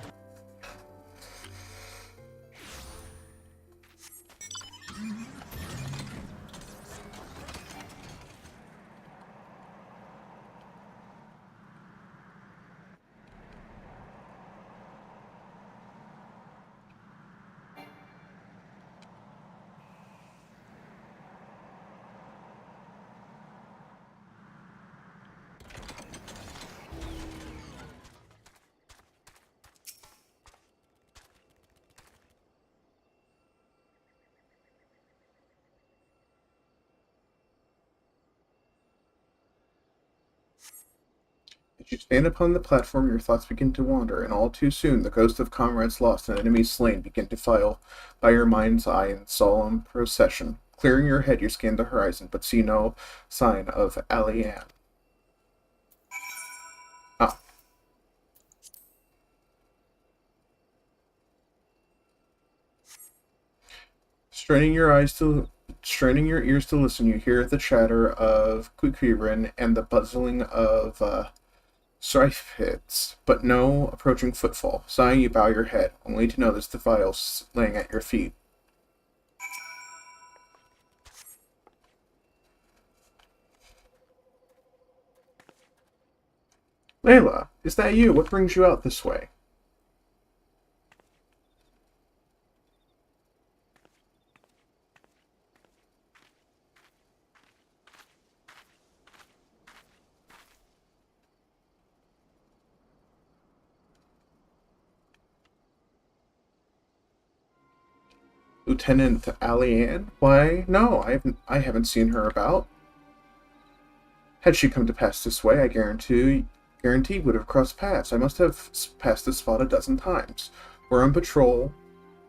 As you stand upon the platform, your thoughts begin to wander, and all too soon the ghosts of comrades lost and enemies slain begin to file by your mind's eye in solemn procession. Clearing your head, you scan the horizon, but see no sign of Alianne. Ah. Straining your ears to listen, you hear the chatter of Quiquirin and the buzzing of strife hits, but no approaching footfall. Sighing, you bow your head, only to notice the vials laying at your feet. Layla, is that you? What brings you out this way? Lieutenant Alianne? Why, no, I haven't seen her about. Had she come to pass this way, I guarantee would have crossed paths. I must have passed this spot a dozen times. We're on patrol.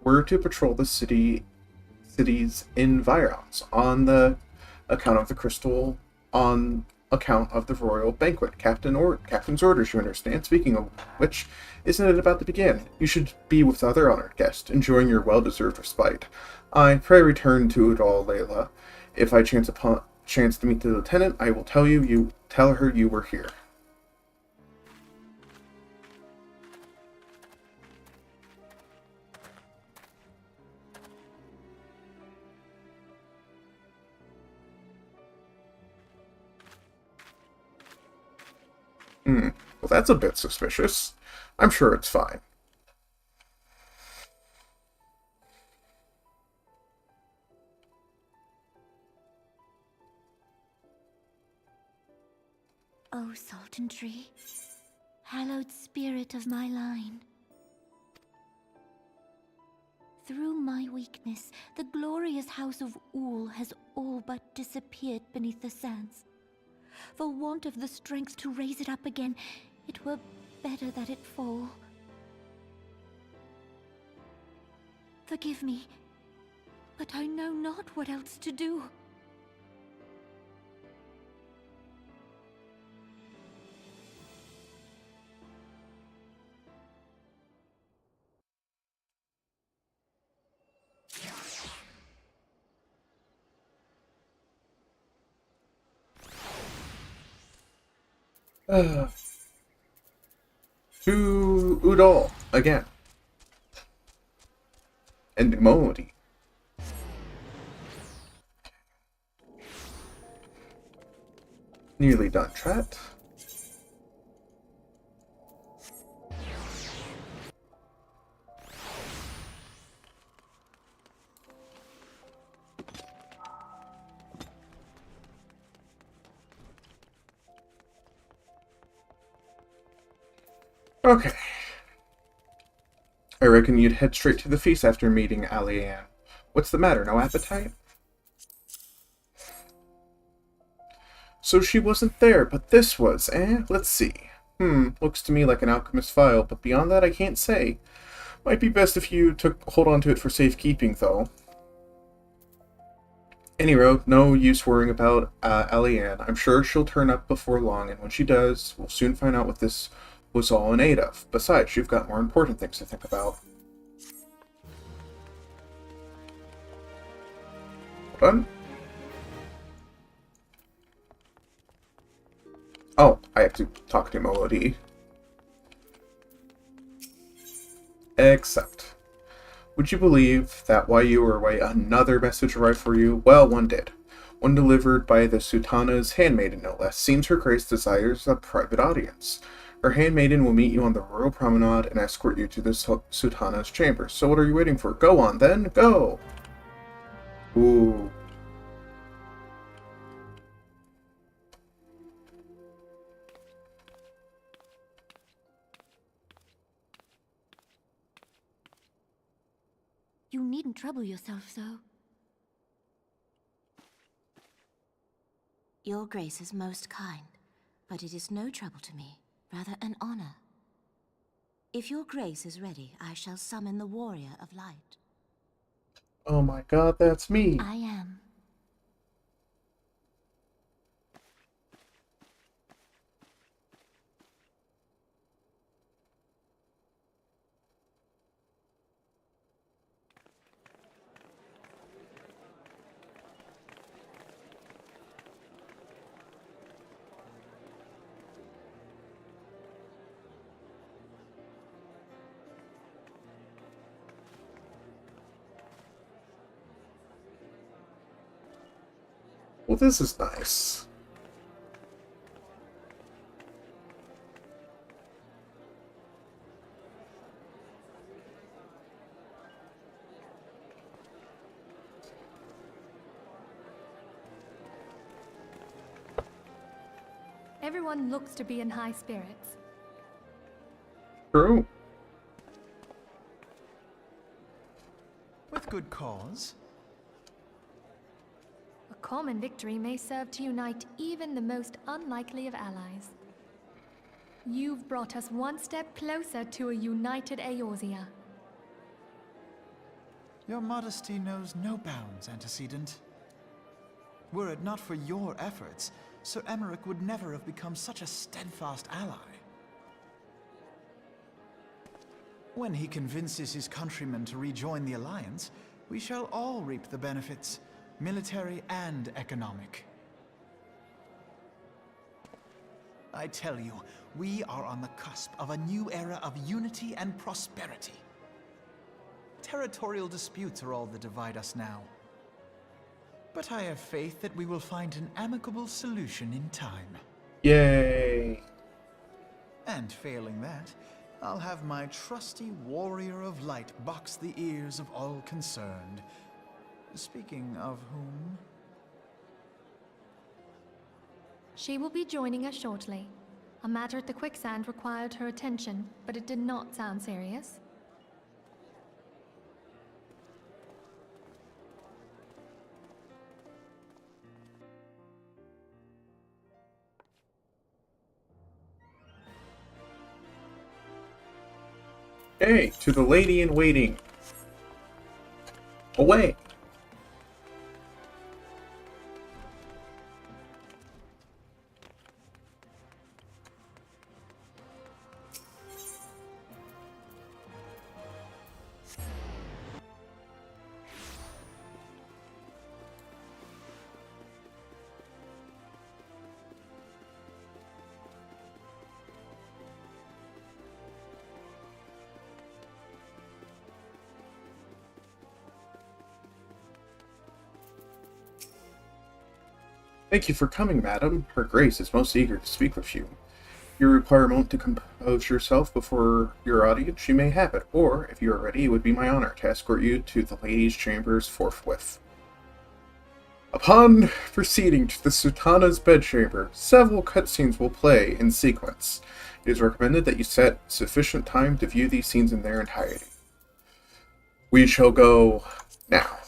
We're to patrol the city's environs on the account of the crystal, on account of the royal banquet. Captain's orders, you understand. Speaking of which, isn't it about to begin? You should be with other honored guests, enjoying your well-deserved respite. I pray return to it all, Layla. If I chance to meet the lieutenant, I will tell her you were here. Well, that's a bit suspicious. I'm sure it's fine. O Sultan Tree, hallowed spirit of my line. Through my weakness, the glorious house of Ul has all but disappeared beneath the sands. For want of the strength to raise it up again, it were better that it fall. Forgive me, but I know not what else to do. To Udall again. And Modi. Nearly done, Trat. Okay. I reckon you'd head straight to the feast after meeting Alianne. What's the matter, no appetite? So she wasn't there, but this was, eh? Let's see. Looks to me like an alchemist file, but beyond that I can't say. Might be best if you hold on to it for safekeeping, though. Anyway, no use worrying about Alianne. I'm sure she'll turn up before long, and when she does, we'll soon find out what this was all in aid of. Besides, you've got more important things to think about. Hold on. Oh, I have to talk to Melody. Except, would you believe that while you were away, another message arrived for you? Well, one did. One delivered by the Sultana's handmaiden, no less. Seems her grace desires a private audience. Her handmaiden will meet you on the royal promenade and escort you to the Sultana's chamber. So what are you waiting for? Go on, then. Go! Ooh. You needn't trouble yourself so. Your grace is most kind, but it is no trouble to me, rather an honor. If your grace is ready, I shall summon the warrior of light. Oh my god, that's me. I am. Well, this is nice. Everyone looks to be in high spirits. True. With good cause. A common victory may serve to unite even the most unlikely of allies. You've brought us one step closer to a united Eorzea. Your modesty knows no bounds, Antecedent. Were it not for your efforts, Sir Emmerich would never have become such a steadfast ally. When he convinces his countrymen to rejoin the Alliance, we shall all reap the benefits, military and economic. I tell you, we are on the cusp of a new era of unity and prosperity. Territorial disputes are all that divide us now. But I have faith that we will find an amicable solution in time. Yay! And failing that, I'll have my trusty warrior of light box the ears of all concerned. Speaking of whom... She will be joining us shortly. A matter at the quicksand required her attention, but it did not sound serious. Hey, to the lady in waiting. Away! Thank you for coming, madam. Her Grace is most eager to speak with you. You require a moment to compose yourself before your audience. You may have it, or, if you are ready, it would be my honor to escort you to the ladies' chambers forthwith. Upon proceeding to the Sultana's bedchamber, several cutscenes will play in sequence. It is recommended that you set sufficient time to view these scenes in their entirety. We shall go now.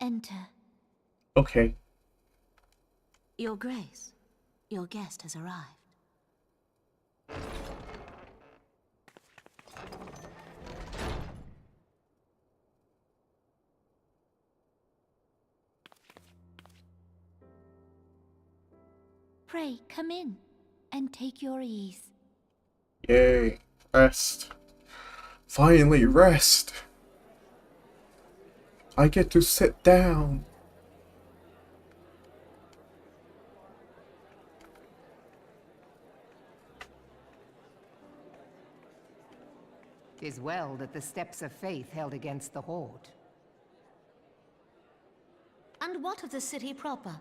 Enter. Okay. Your Grace, your guest has arrived. Pray, come in and take your ease. Yay. Rest. Finally, rest. I get to sit down. "'Tis well that the steps of faith held against the Horde. And what of the city proper?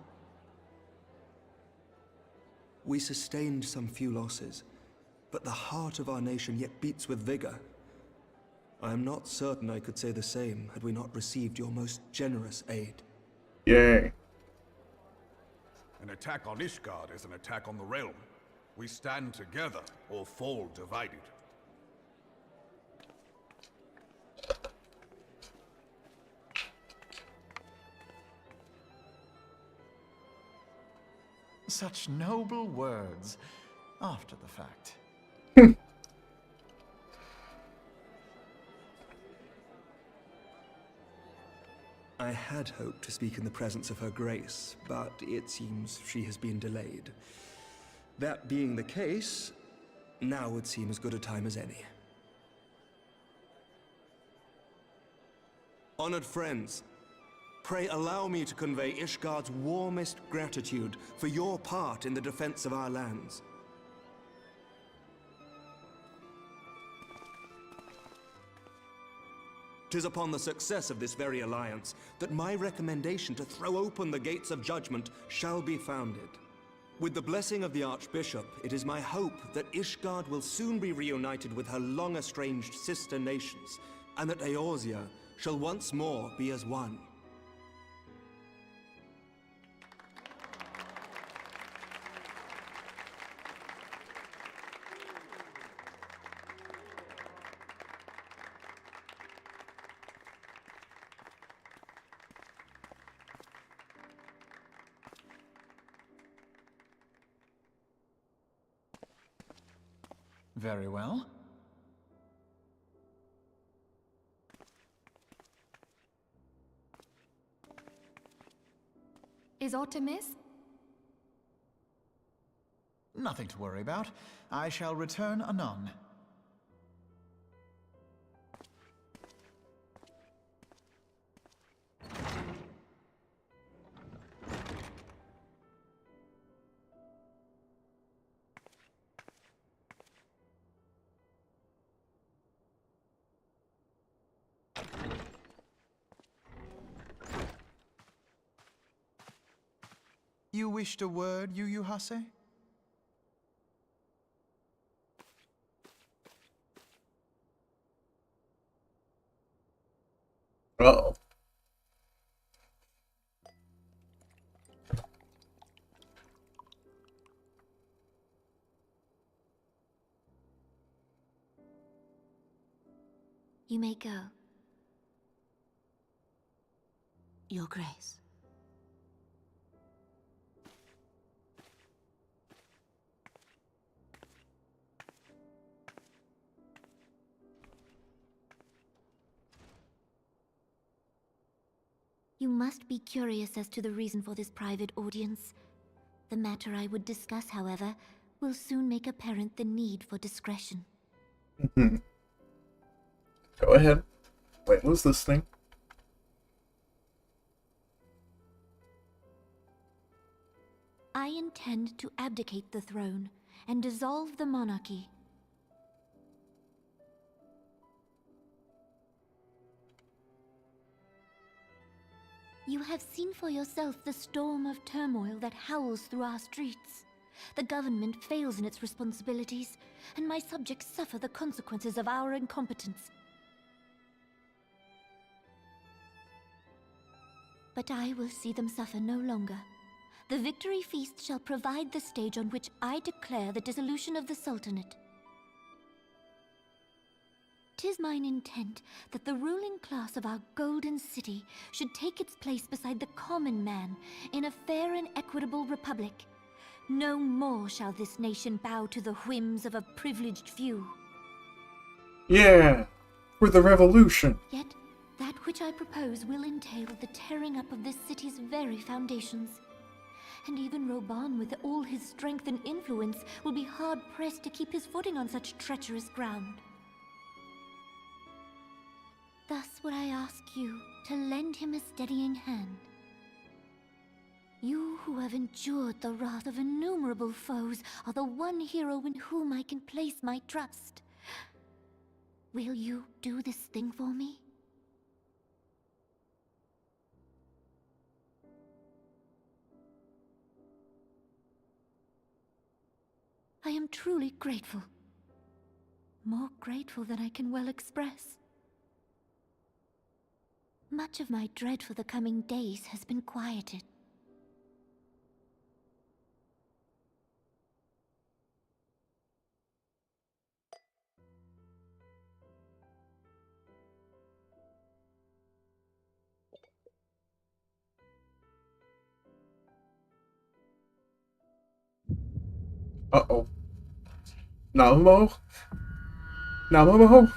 We sustained some few losses, but the heart of our nation yet beats with vigor. I am not certain I could say the same had we not received your most generous aid. Yay. An attack on Ishgard is an attack on the realm. We stand together or fall divided. Such noble words after the fact. I had hoped to speak in the presence of Her Grace, but it seems she has been delayed. That being the case, now would seem as good a time as any. Honored friends, pray allow me to convey Ishgard's warmest gratitude for your part in the defense of our lands. 'Tis upon the success of this very alliance that my recommendation to throw open the gates of judgment shall be founded. With the blessing of the Archbishop, it is my hope that Ishgard will soon be reunited with her long-estranged sister nations, and that Eorzea shall once more be as one. Very well. Is aught amiss? Nothing to worry about. I shall return anon. You wished a word, Yu Hase? Uh-oh. You may go. Your Grace. You must be curious as to the reason for this private audience. The matter I would discuss, however, will soon make apparent the need for discretion. Go ahead. Layla's listening. I intend to abdicate the throne and dissolve the monarchy. You have seen for yourself the storm of turmoil that howls through our streets. The government fails in its responsibilities, and my subjects suffer the consequences of our incompetence. But I will see them suffer no longer. The victory feast shall provide the stage on which I declare the dissolution of the Sultanate. 'Tis mine intent that the ruling class of our golden city should take its place beside the common man in a fair and equitable republic. No more shall this nation bow to the whims of a privileged few. Yeah! For the revolution! Yet, that which I propose will entail the tearing up of this city's very foundations. And even Reborn, with all his strength and influence, will be hard-pressed to keep his footing on such treacherous ground. Thus would I ask you to lend him a steadying hand. You who have endured the wrath of innumerable foes are the one hero in whom I can place my trust. Will you do this thing for me? I am truly grateful. More grateful than I can well express. Much of my dread for the coming days has been quieted. Uh-oh. Namo? Namo?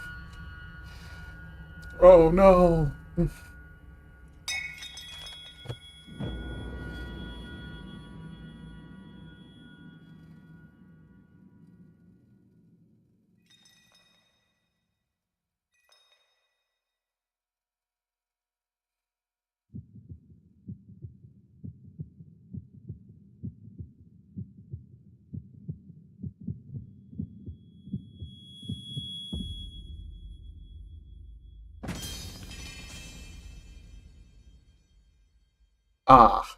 Oh no! Ah.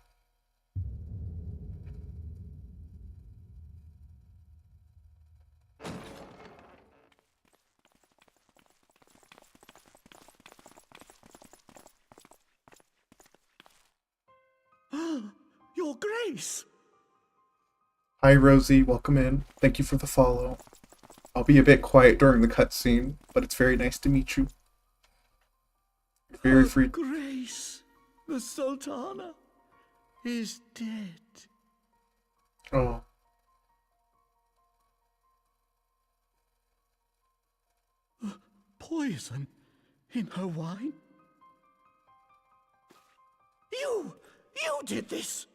Your Grace! Hi, Rosie. Welcome in. Thank you for the follow. I'll be a bit quiet during the cutscene, but it's very nice to meet you. Very free. Grace, the Sultana is dead. Oh. Poison in her wine? You did this!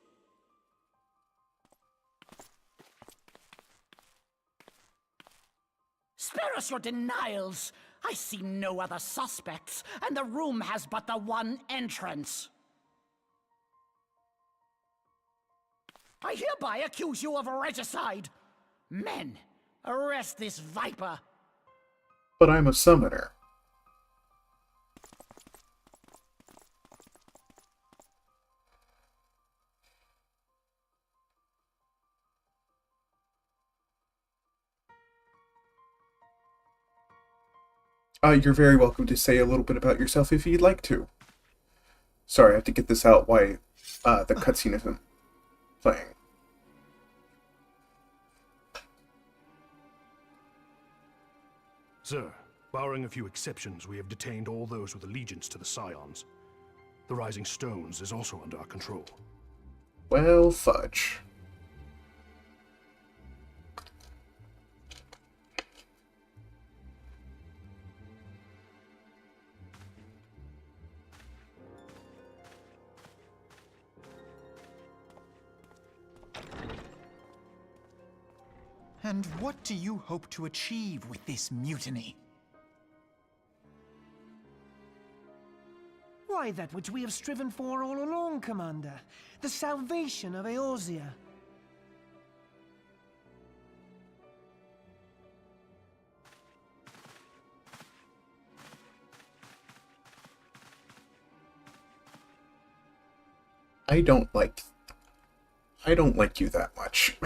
Spare us your denials! I see no other suspects, and the room has but the one entrance. I hereby accuse you of regicide. Men, arrest this viper. But I'm a summoner. You're very welcome to say a little bit about yourself if you'd like to. Sorry, I have to get this out while the cutscene isn't playing. Sir, barring a few exceptions, we have detained all those with allegiance to the Scions. The Rising Stones is also under our control. Well, fudge. And what do you hope to achieve with this mutiny? Why, that which we have striven for all along, Commander. The salvation of Eorzea. I don't like you that much.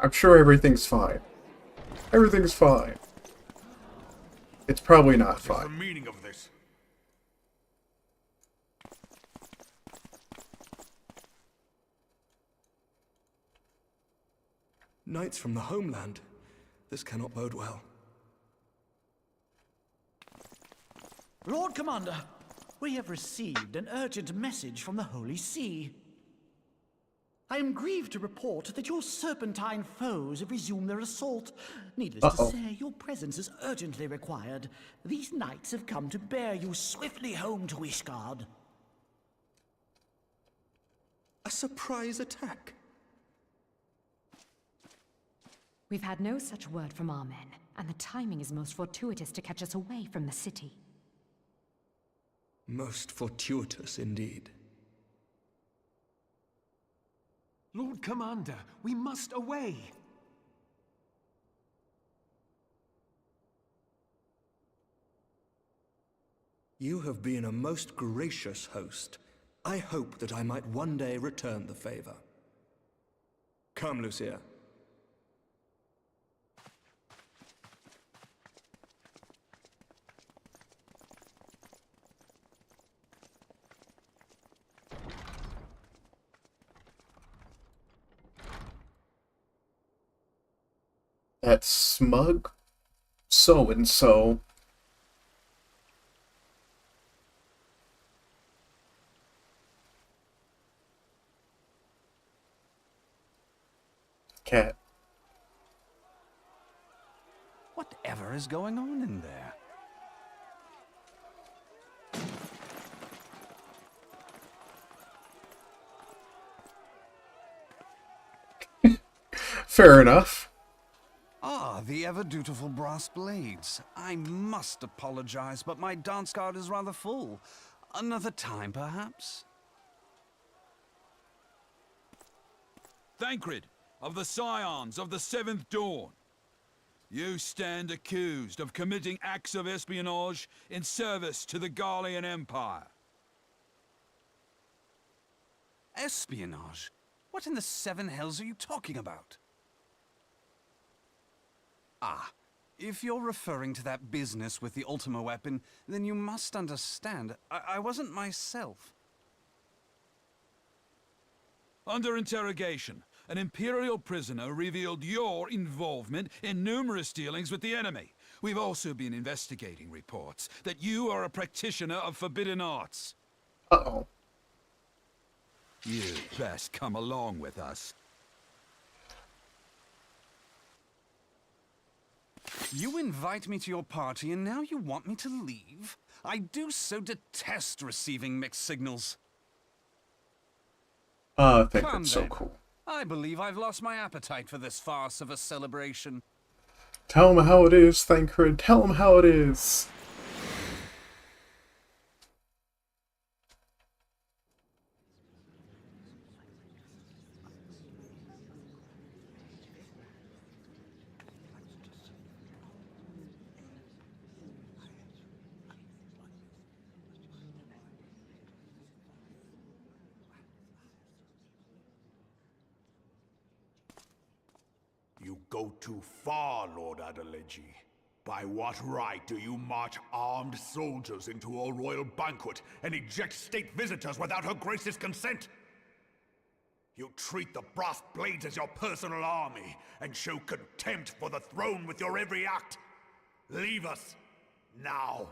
I'm sure everything's fine. Everything's fine. It's probably not What's fine. the meaning of this? Knights from the homeland. This cannot bode well. Lord Commander, we have received an urgent message from the Holy See. I am grieved to report that your serpentine foes have resumed their assault. Needless to say, your presence is urgently required. These knights have come to bear you swiftly home to Ishgard. A surprise attack? We've had no such word from our men, and the timing is most fortuitous to catch us away from the city. Most fortuitous indeed. Lord Commander, we must away. You have been a most gracious host. I hope that I might one day return the favor. Come, Lucia. That smug so-and-so. Cat. Whatever is going on in there? Fair enough. Ah, the ever-dutiful brass blades. I must apologize, but my dance card is rather full. Another time, perhaps? Thancred, of the Scions of the Seventh Dawn. You stand accused of committing acts of espionage in service to the Garlean Empire. Espionage? What in the seven hells are you talking about? Ah, if you're referring to that business with the Ultima weapon, then you must understand, I wasn't myself. Under interrogation, an Imperial prisoner revealed your involvement in numerous dealings with the enemy. We've also been investigating reports that you are a practitioner of forbidden arts. Uh-oh. You'd best come along with us. You invite me to your party and now you want me to leave? I do so detest receiving mixed signals. I think Come that's so then. cool. I believe I've lost my appetite for this farce of a celebration. Tell him how it is, Thancred. Tell him how it is. You go too far, Lord Adeleji. By what right do you march armed soldiers into a royal banquet and eject state visitors without her grace's consent? You treat the brass blades as your personal army and show contempt for the throne with your every act. Leave us, now.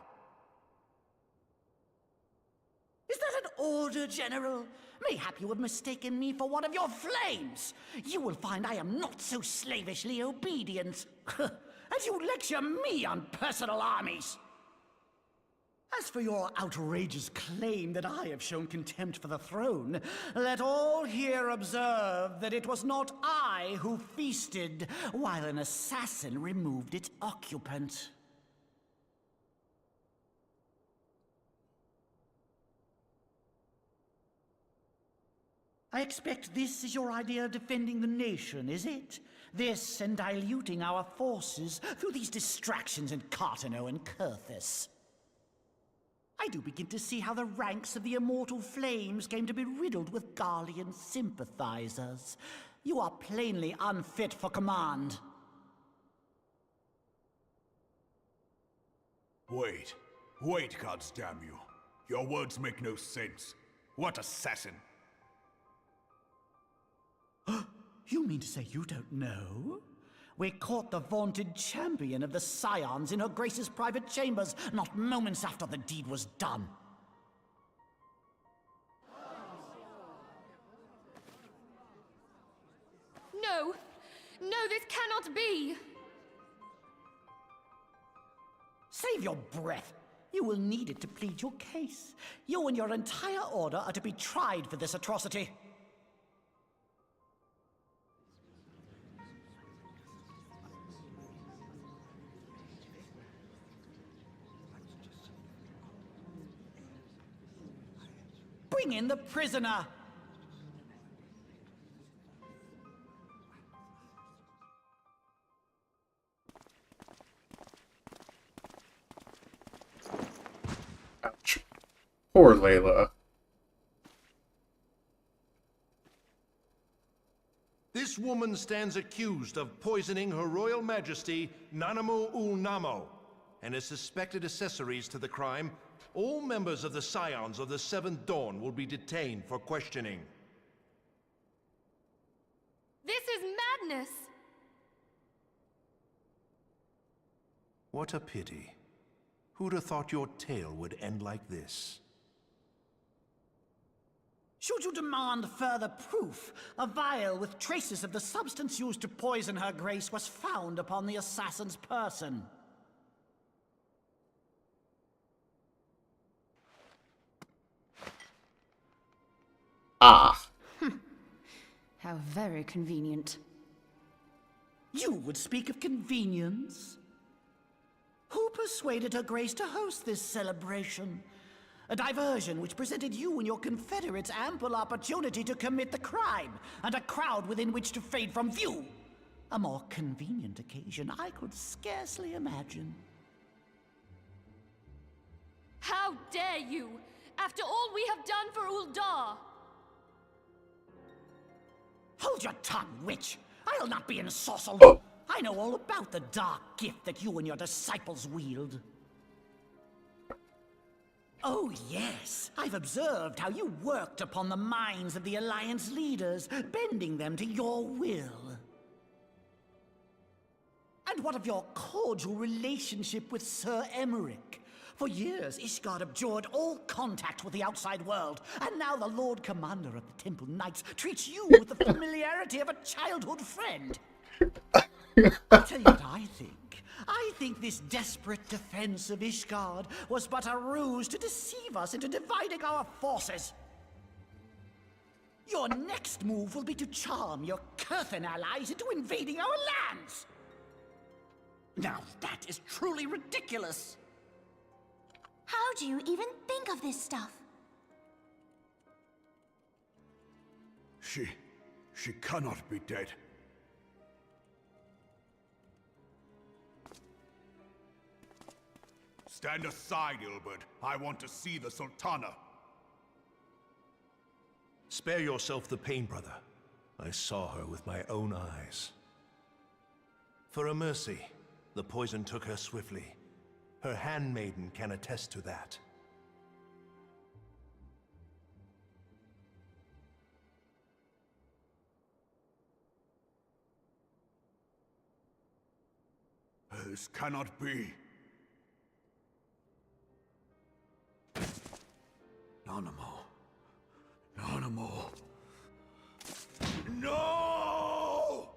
Is that an order, General? Mayhap you have mistaken me for one of your flames. You will find I am not so slavishly obedient. As you lecture me on personal armies. As for your outrageous claim that I have shown contempt for the throne, let all here observe that it was not I who feasted while an assassin removed its occupant. I expect this is your idea of defending the nation, is it? This and diluting our forces through these distractions in Cartano and Kurthus. I do begin to see how the ranks of the Immortal Flames came to be riddled with Garlean sympathizers. You are plainly unfit for command. Wait, goddamn you. Your words make no sense. What assassin? You mean to say you don't know? We caught the vaunted champion of the Scions in her Grace's private chambers, not moments after the deed was done. No! No, this cannot be! Save your breath. You will need it to plead your case. You and your entire order are to be tried for this atrocity. Bring in the prisoner! Ouch. Poor Layla. This woman stands accused of poisoning Her Royal Majesty Nanamu ul Namo and is suspected accessories to the crime. All members of the Scions of the Seventh Dawn will be detained for questioning. This is madness! What a pity. Who'd have thought your tale would end like this? Should you demand further proof, a vial with traces of the substance used to poison her grace was found upon the assassin's person. Ah. How very convenient. You would speak of convenience? Who persuaded her grace to host this celebration? A diversion which presented you and your confederates ample opportunity to commit the crime, and a crowd within which to fade from view. A more convenient occasion I could scarcely imagine. How dare you! After all we have done for Uldar! Hold your tongue, witch! I'll not be ensorcelled! Oh. I know all about the dark gift that you and your disciples wield. Oh, yes. I've observed how you worked upon the minds of the Alliance leaders, bending them to your will. And what of your cordial relationship with Sir Emmerich? For years, Ishgard abjured all contact with the outside world, and now the Lord Commander of the Temple Knights treats you with the familiarity of a childhood friend. I'll tell you what I think. I think this desperate defense of Ishgard was but a ruse to deceive us into dividing our forces. Your next move will be to charm your Kurthan allies into invading our lands. Now that is truly ridiculous. How do you even think of this stuff? She cannot be dead. Stand aside, Ilbert. I want to see the Sultana. Spare yourself the pain, brother. I saw her with my own eyes. For a mercy, the poison took her swiftly. Her handmaiden can attest to that. This cannot be. Nanamo. Nanamo. No!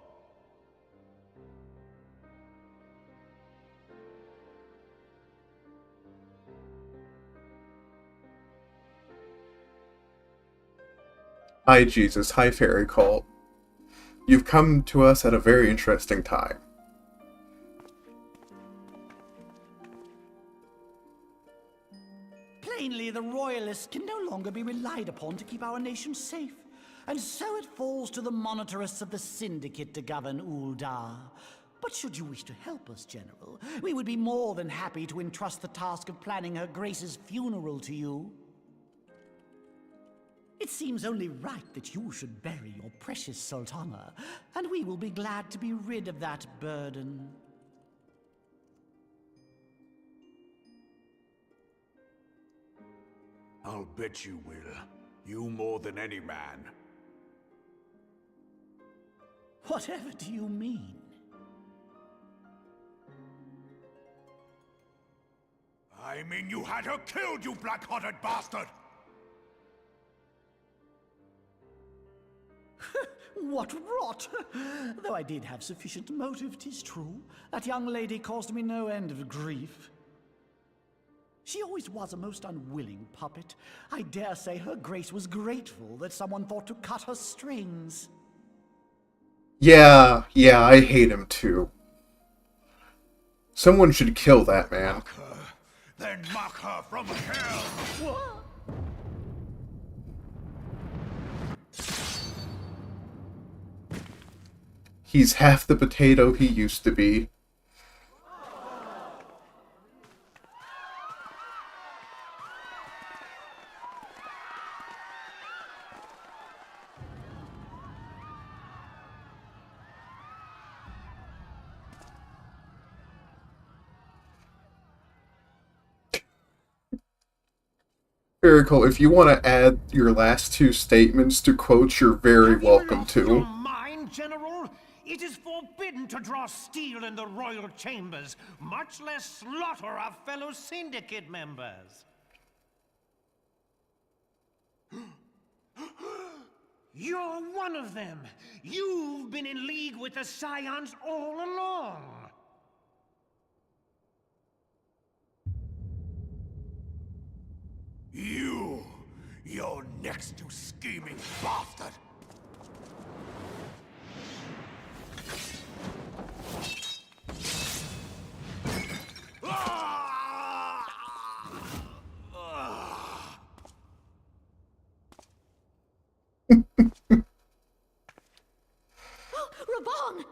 Hi Jesus, hi Fairy Cult. You've come to us at a very interesting time. Plainly, the Royalists can no longer be relied upon to keep our nation safe. And so it falls to the monitorists of the Syndicate to govern Uldar. But should you wish to help us, General, we would be more than happy to entrust the task of planning Her Grace's funeral to you. It seems only right that you should bury your precious Sultana, and we will be glad to be rid of that burden. I'll bet you will. You more than any man. Whatever do you mean? I mean you had her killed, you black-hearted bastard! What rot! Though I did have sufficient motive, 'tis true. That young lady caused me no end of grief. She always was a most unwilling puppet. I dare say Her Grace was grateful that someone thought to cut her strings. Yeah, I hate him too. Someone should kill that man. Mock her, then mock her from hell! What? He's half the potato he used to be. Very cool. If you want to add your last two statements to quotes, you're very welcome to. Mind, General? It is forbidden to draw steel in the royal chambers, much less slaughter our fellow syndicate members. You're one of them. You've been in league with the Scions all along. You're next, you scheming bastard! Reborn!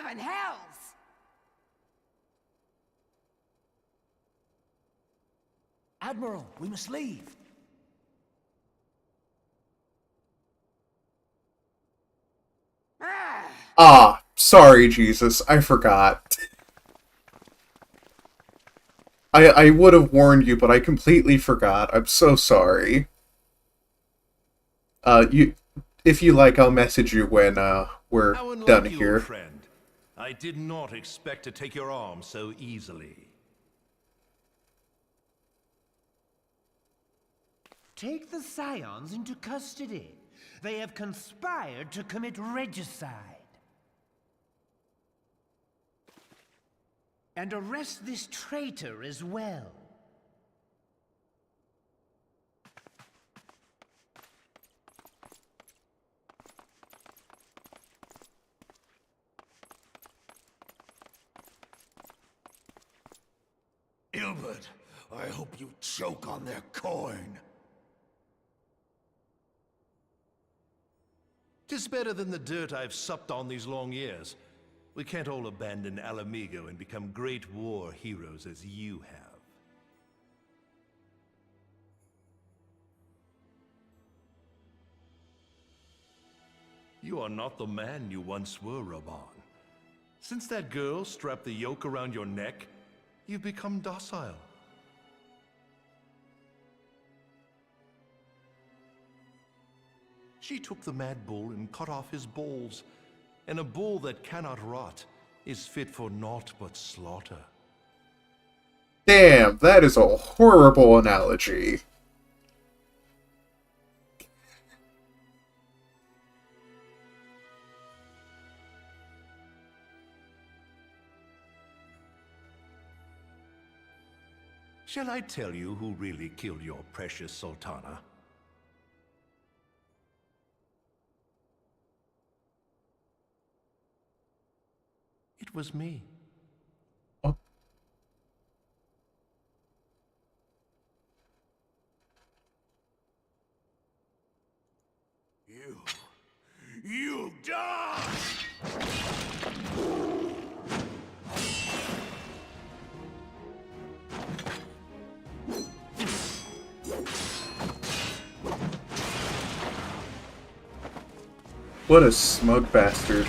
7 hells! Admiral, we must leave. Ah, sorry, Jesus, I forgot. I would have warned you, but I completely forgot. I'm so sorry. If you like, I'll message you when, we're How done unlucky, here. old friend. I did not expect to take your arm so easily. Take the Scions into custody. They have conspired to commit regicide. And arrest this traitor as well. Ilbert, I hope you choke on their coin. 'Tis better than the dirt I've supped on these long years. We can't all abandon Alamigo and become great war heroes as you have. You are not the man you once were, Reborn. Since that girl strapped the yoke around your neck, you've become docile. She took the mad bull and cut off his balls, and a bull that cannot rot is fit for naught but slaughter. Damn, that is a horrible analogy. Shall I tell you who really killed your precious Sultana? It was me. Oh. You die! What a smug bastard.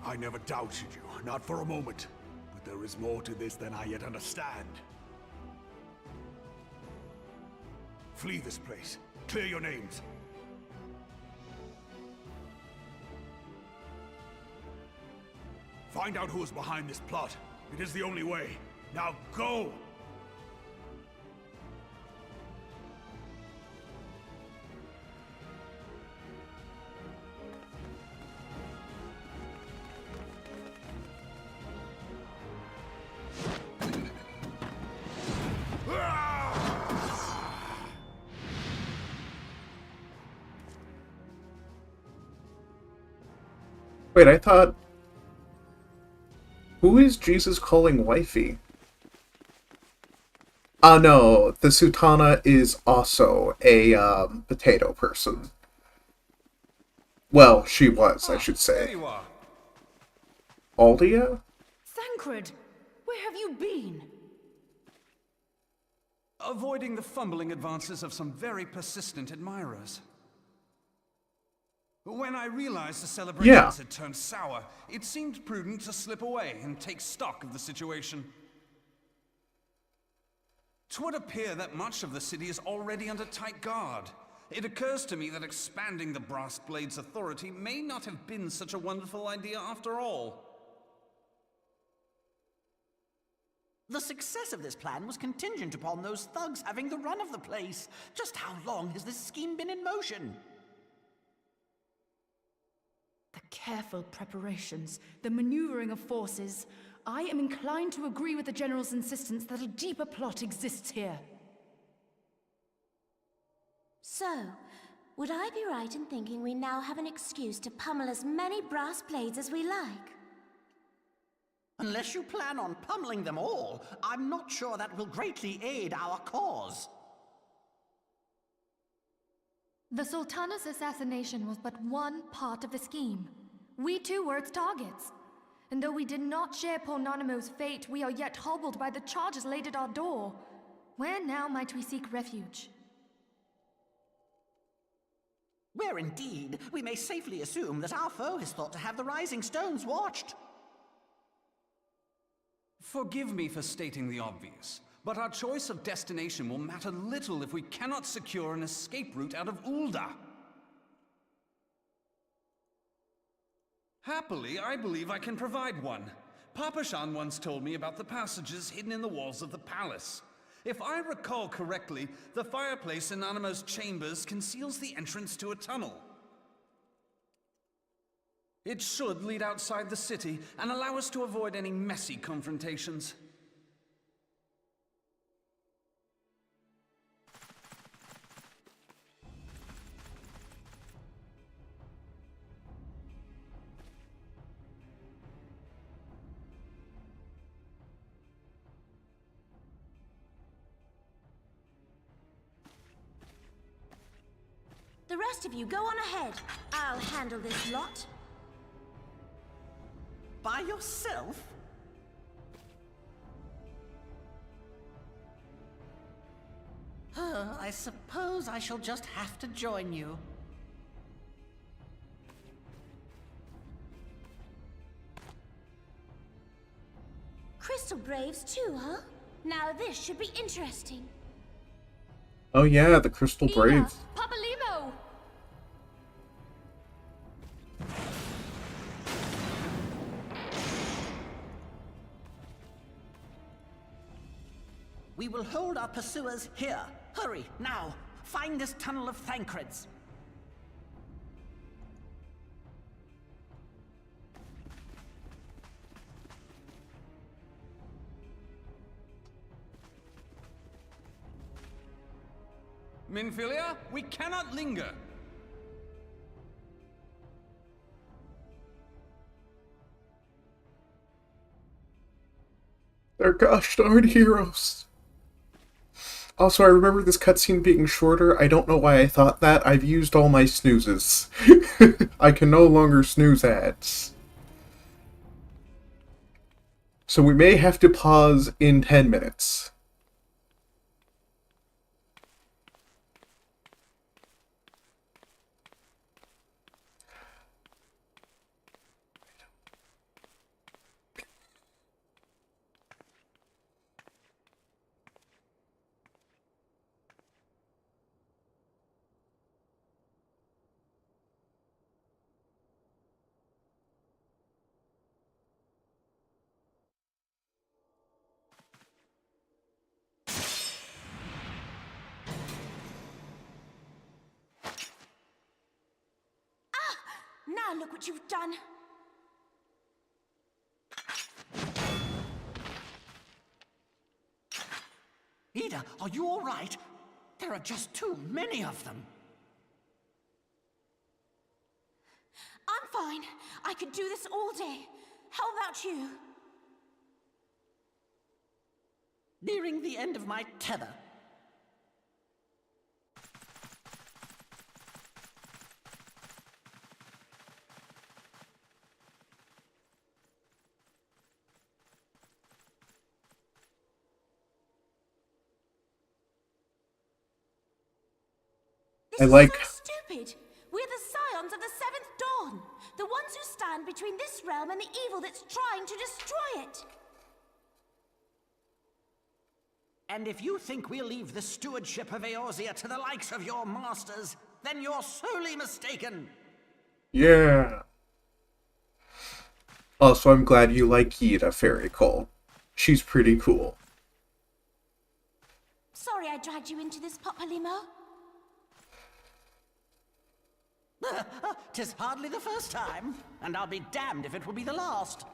I never doubted you, not for a moment. But there is more to this than I yet understand. Flee this place. Clear your names. Find out who is behind this plot. It is the only way. Now go! Wait, I thought... Who is Jesus calling wifey? Ah, no, the Sultana is also a, potato person. Well, she was, I should say. There you are. Aldia? Thancred, where have you been? Avoiding the fumbling advances of some very persistent admirers. When I realized the celebrations had turned sour, it seemed prudent to slip away and take stock of the situation. 'Twould appear that much of the city is already under tight guard. It occurs to me that expanding the Brass Blade's authority may not have been such a wonderful idea after all. The success of this plan was contingent upon those thugs having the run of the place. Just how long has this scheme been in motion? The careful preparations, the maneuvering of forces. I am inclined to agree with the General's insistence that a deeper plot exists here. So, would I be right in thinking we now have an excuse to pummel as many brass blades as we like? Unless you plan on pummeling them all, I'm not sure that will greatly aid our cause. The Sultana's assassination was but one part of the scheme. We too were its targets. And though we did not share poor Nanamo's fate, we are yet hobbled by the charges laid at our door. Where now might we seek refuge? Where indeed, we may safely assume that our foe is thought to have the Rising Stones watched. Forgive me for stating the obvious, but our choice of destination will matter little if we cannot secure an escape route out of Ulda. Happily, I believe I can provide one. Papa Shan once told me about the passages hidden in the walls of the palace. If I recall correctly, the fireplace in Nanamo's chambers conceals the entrance to a tunnel. It should lead outside the city and allow us to avoid any messy confrontations. The rest of you go on ahead. I'll handle this lot. By yourself? I suppose I shall just have to join you. Crystal Braves too, huh? Now this should be interesting. Oh yeah, the Crystal Brave. Papa Limo! We will hold our pursuers here. Hurry, now! Find this tunnel of Thancreds. Minfilia, we cannot linger. They're gosh darn heroes. Also, I remember this cutscene being shorter. I don't know why I thought that. I've used all my snoozes. I can no longer snooze ads. So we may have to pause in 10 minutes. Now look what you've done. Ida, are you all right? There are just too many of them. I'm fine. I could do this all day. How about you? Nearing the end of my tether. I like... Stupid! We're the scions of the Seventh Dawn. The ones who stand between this realm and the evil that's trying to destroy it. And if you think we'll leave the stewardship of Eorzea to the likes of your masters, then you're sorely mistaken. Yeah. Also, I'm glad you like Yida, Fairy Cole. She's pretty cool. Sorry I dragged you into this, Papa Limo. 'Tis hardly the first time, and I'll be damned if it will be the last.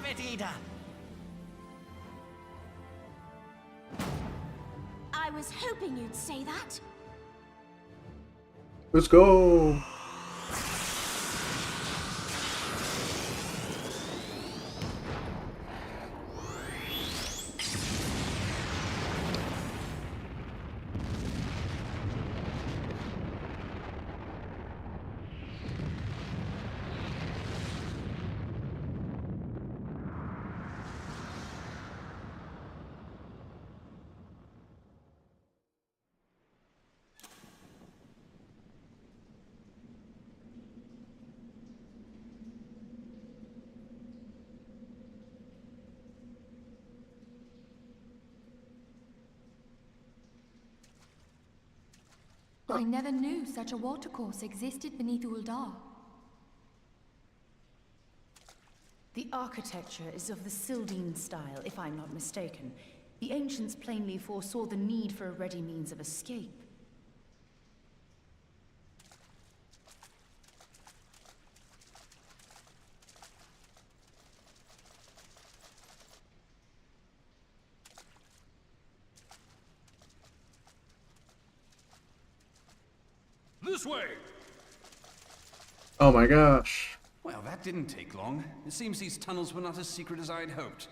it, Ida. I was hoping you'd say that. Let's go. I never knew such a watercourse existed beneath Uldar. The architecture is of the Sildine style, if I'm not mistaken. The ancients plainly foresaw the need for a ready means of escape. This way! Oh my gosh. Well, that didn't take long. It seems these tunnels were not as secret as I had hoped.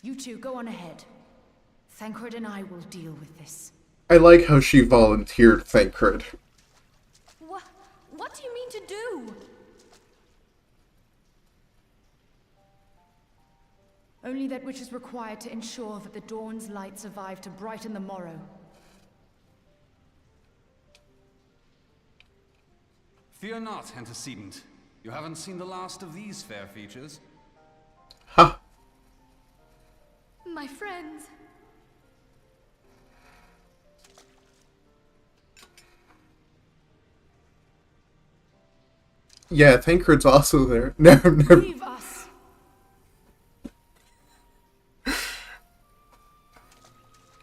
You two go on ahead. Thancred and I will deal with this. I like how she volunteered Thancred. What do you mean to do? Only that which is required to ensure that the dawn's light survive to brighten the morrow. Fear not, antecedent. You haven't seen the last of these fair features. Ha! My friends. Yeah, Thancred's also there. Never. Leave us.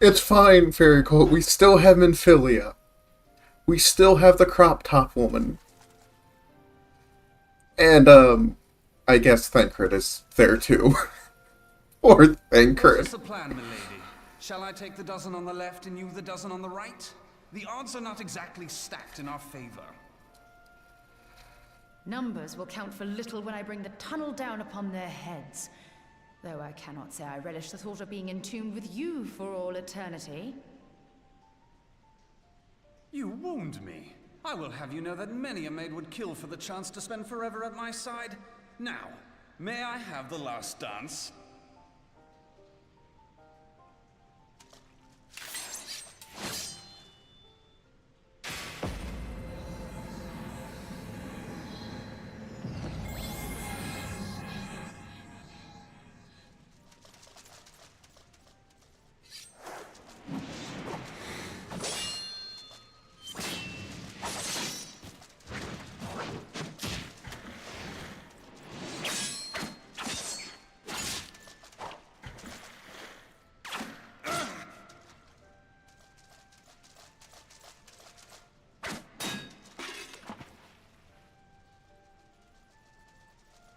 It's fine, Fairy Colt. We still have Minfilia. We still have the crop top woman. And, I guess Thancred is there too. Or Thancred. What's the plan, milady? Shall I take the dozen on the left and you the dozen on the right? The odds are not exactly stacked in our favor. Numbers will count for little when I bring the tunnel down upon their heads. Though I cannot say I relish the thought of being entombed with you for all eternity. You wound me. I will have you know that many a maid would kill for the chance to spend forever at my side. Now, may I have the last dance?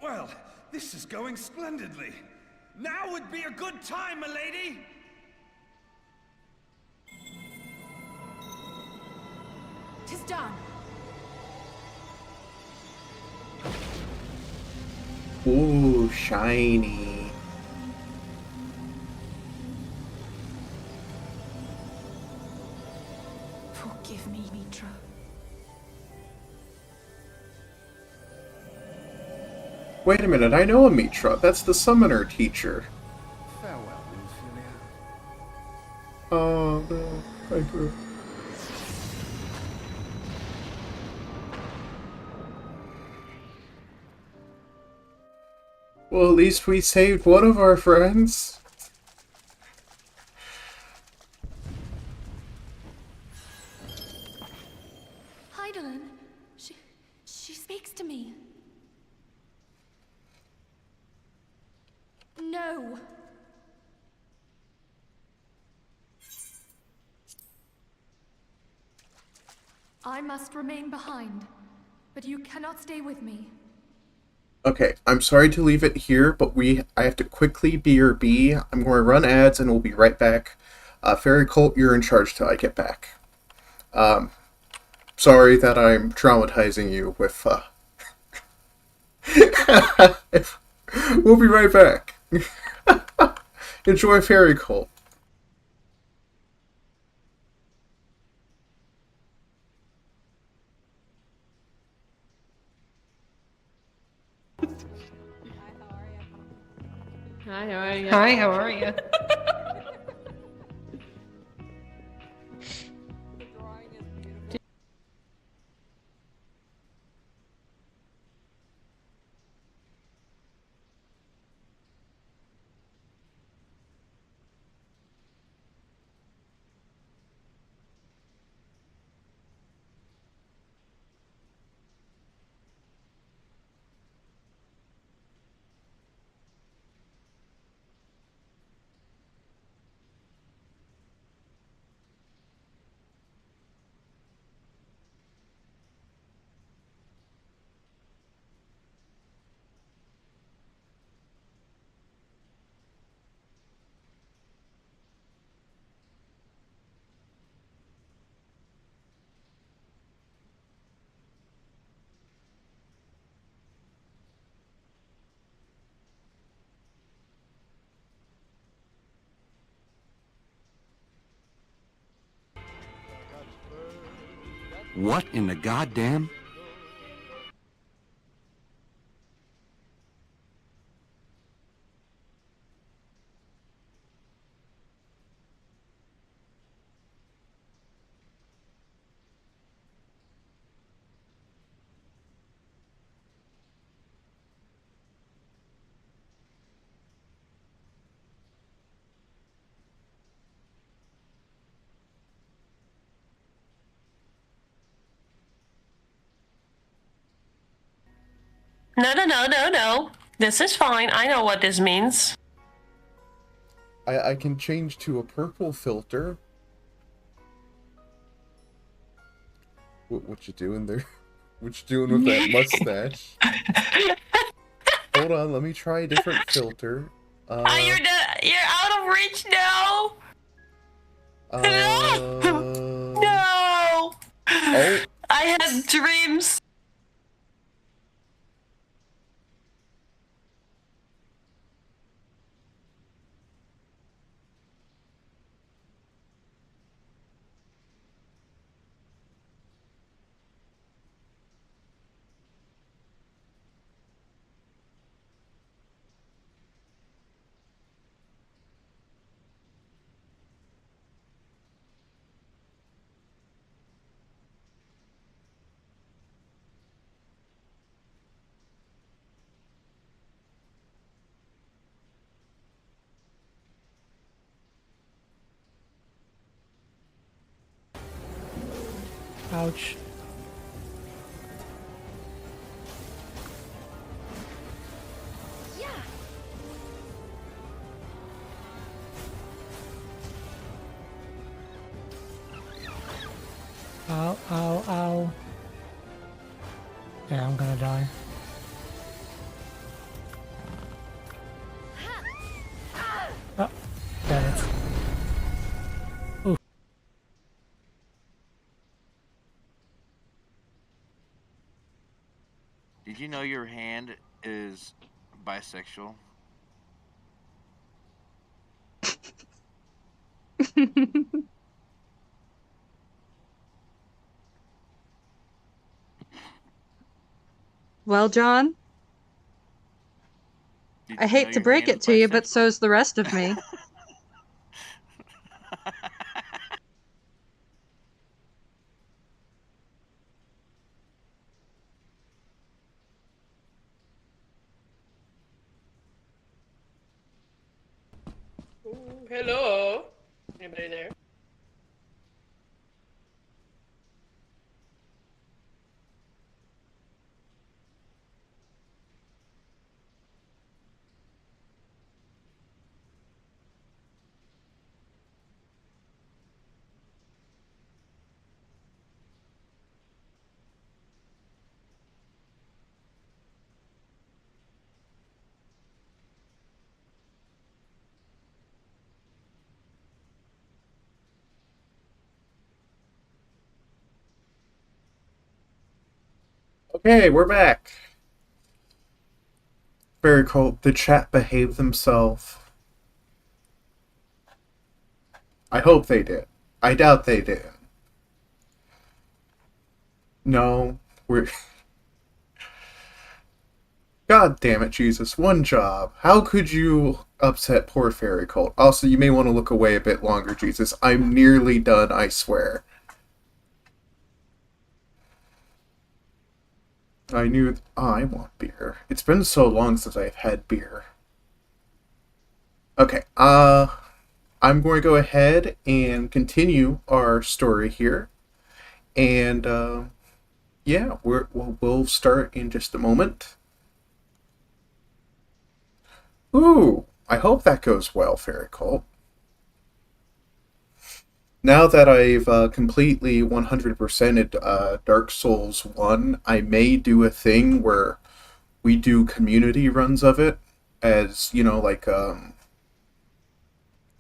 Well, this is going splendidly. Now would be a good time, milady! Tis done. Ooh, shiny. Forgive me, Mitra. Wait a minute, I know a Mitra. That's the summoner teacher. Farewell, Minfilia. Oh, no. Thancred. Well, at least we saved one of our friends. Heidelin, she speaks to me. No. I must remain behind, but you cannot stay with me. Okay, I'm sorry to leave it here, but I have to quickly BRB. I'm going to run ads and we'll be right back. Fairy Cult, you're in charge till I get back. Sorry that I'm traumatizing you with, We'll be right back. Enjoy Fairy Cult. Hi, how are you? Hi, how are you? What in the goddamn? No. This is fine. I know what this means. I can change to a purple filter. What you doing there? What you doing with that mustache? Hold on, let me try a different filter. You're out of reach now. No. Oh. I had dreams. Ouch. Ow, ow, ow. Yeah, I'm gonna die. Oh, damn it. Ooh. Did you know your hand is bisexual? Well, John, I hate to break it to you, but so's the rest of me. Ooh, hello. Anybody there? Okay, we're back. Very cool. The chat behaved themselves. I hope they did. I doubt they did. No, we're... God damn it, Jesus. One job. How could you upset poor Fairy Cult? Also, you may want to look away a bit longer, Jesus. I'm nearly done, I swear. I knew... Oh, I want beer. It's been so long since I've had beer. Okay, I'm going to go ahead and continue our story here. And, yeah, we'll start in just a moment. Ooh, I hope that goes well, Fairy Cult. Now that I've completely 100%ed Dark Souls 1, I may do a thing where we do community runs of it as, you know, like a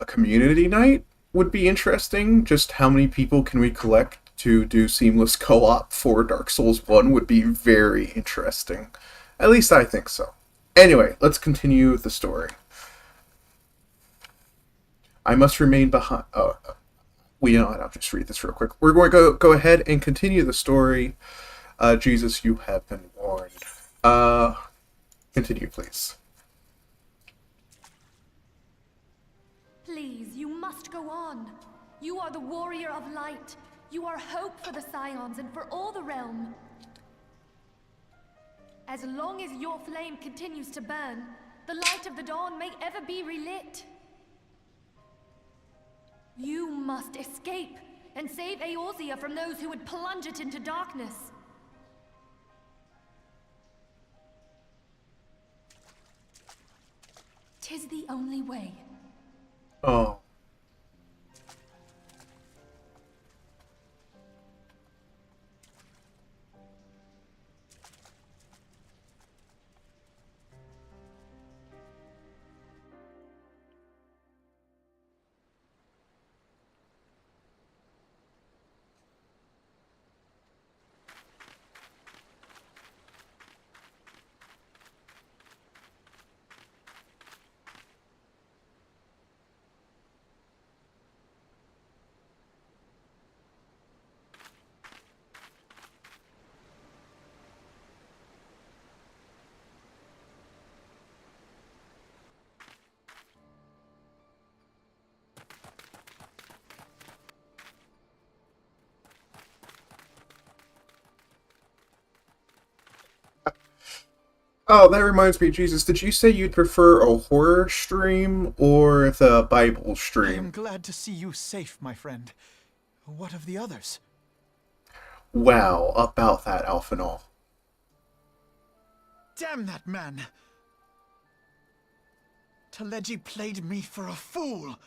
community night would be interesting. Just how many people can we collect to do seamless co-op for Dark Souls 1 would be very interesting. At least I think so. Anyway, let's continue the story. I must remain behind... Oh, well, you know what? I'll just read this real quick. We're going to go ahead and continue the story. Jesus, you have been warned. Continue, please. Please, you must go on. You are the warrior of light. You are hope for the Scions and for all the realm. As long as your flame continues to burn, the light of the dawn may ever be relit. You must escape and save Eorzea from those who would plunge it into darkness. Tis the only way. Oh. Oh, that reminds me, Jesus, did you say you'd prefer a horror stream or the Bible I stream? am glad to see you safe, my friend. What of the others? Wow, about that, Alphanol. Damn that man! Teleji played me for a fool!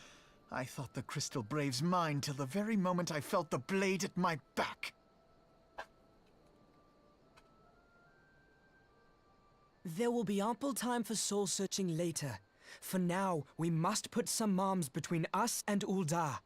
I thought the Crystal Brave's mine till the very moment I felt the blade at my back. There will be ample time for soul-searching later. For now, we must put some arms between us and Ul'dah.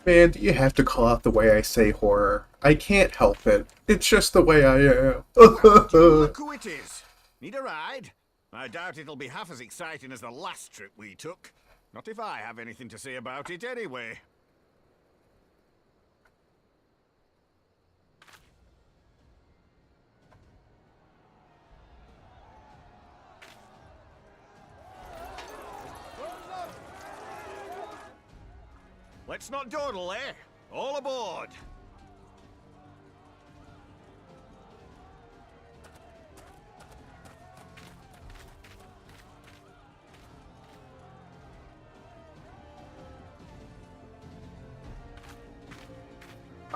Man, do you have to call out the way I say horror? I can't help it. It's just the way I am. Look who it is. Need a ride? I doubt it'll be half as exciting as the last trip we took. Not if I have anything to say about it anyway. Let's not dawdle, eh? All aboard!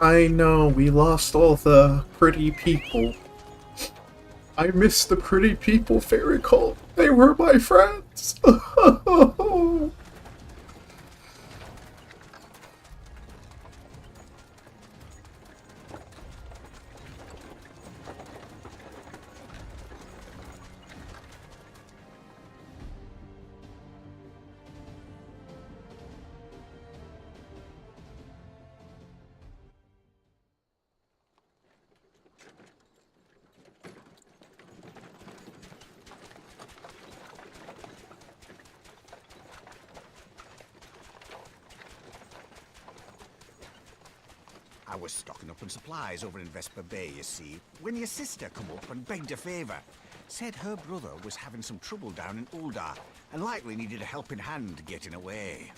I know, we lost all the pretty people. I miss the pretty people, Fairy Cult. They were my friends. I was stocking up on supplies over in Vesper Bay, you see, when your sister come up and begged a favour. Said her brother was having some trouble down in Uldar, and likely needed a helping hand getting away.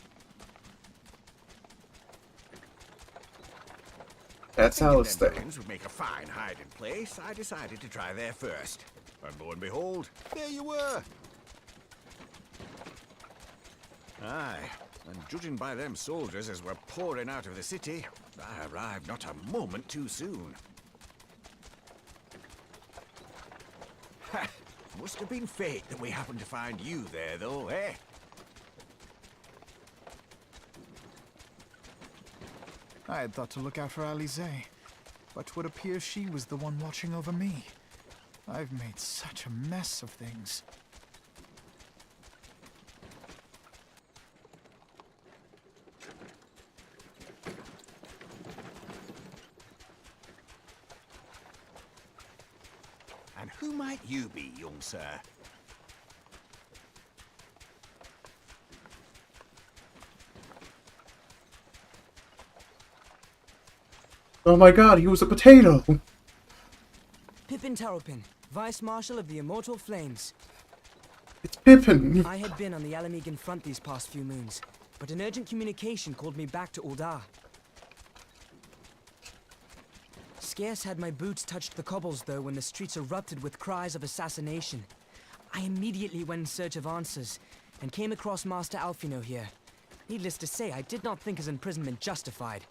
That's Alice Them thing. ruins would make a fine hiding place. I decided to try there first. And lo and behold, there you were. Aye, and judging by them soldiers as were pouring out of the city, I arrived not a moment too soon. Ha! Must have been fate that we happened to find you there, though, eh? I had thought to look out for Alize, but 'twould appear she was the one watching over me. I've made such a mess of things. And who might you be, young sir? Oh my god, he was a potato! Pippin Taropin, Vice Marshal of the Immortal Flames. It's Pippin! I had been on the Alamegan front these past few moons, but an urgent communication called me back to Uldar. Scarce had my boots touched the cobbles, though, when the streets erupted with cries of assassination. I immediately went in search of answers, and came across Master Alfino here. Needless to say, I did not think his imprisonment justified.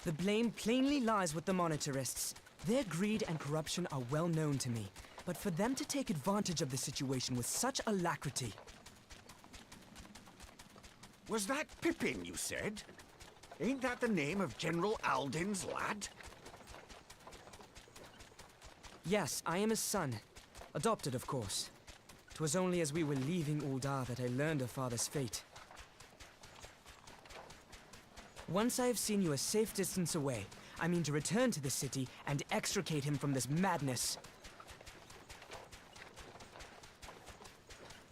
The blame plainly lies with the Monitarists. Their greed and corruption are well known to me, but for them to take advantage of the situation with such alacrity... Was that Pippin, you said? Ain't that the name of General Aldin's lad? Yes, I am his son. Adopted, of course. 'Twas only as we were leaving Uldar that I learned of father's fate. Once I have seen you a safe distance away, I mean to return to the city and extricate him from this madness.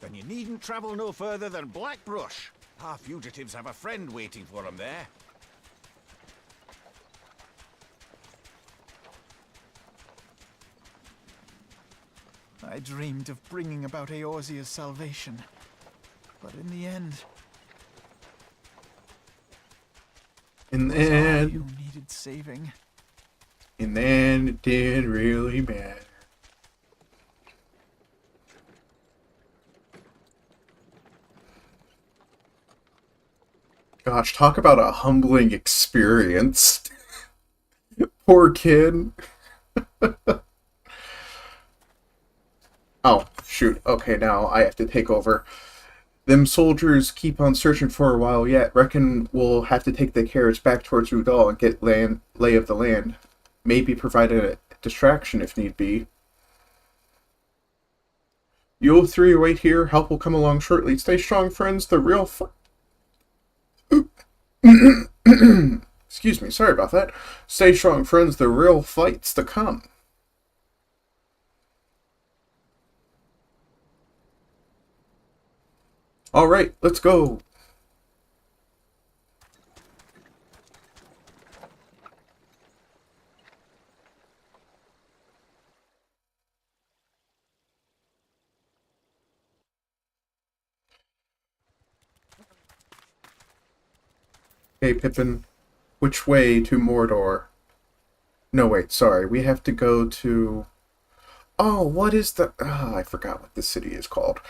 Then you needn't travel no further than Blackbrush. Our fugitives have a friend waiting for them there. I dreamed of bringing about Eorzea's salvation, but in the end... And it was I then... who needed saving. And then it didn't really matter. Gosh, talk about a humbling experience. Poor kid. Oh, shoot. Okay, now I have to take over. Them soldiers keep on searching for a while yet. Reckon we'll have to take the carriage back towards Udal and get lay of the land. Maybe provide a distraction if need be. You three wait here. Help will come along shortly. Stay strong, friends. The real Excuse me, sorry about that. Stay strong, friends. The real fight's to come. Alright, let's go. Hey, Pippin. Which way to Mordor? No, wait, sorry. We have to go to... Oh, what is the... I forgot what this city is called.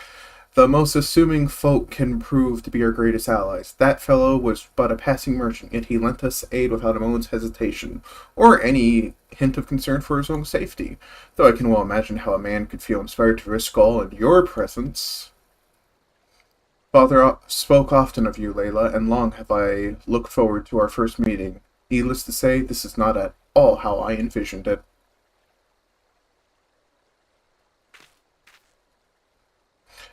The most assuming folk can prove to be our greatest allies. That fellow was but a passing merchant, yet he lent us aid without a moment's hesitation, or any hint of concern for his own safety. Though I can well imagine how a man could feel inspired to risk all in your presence. Father spoke often of you, Layla, and long have I looked forward to our first meeting. Needless to say, this is not at all how I envisioned it.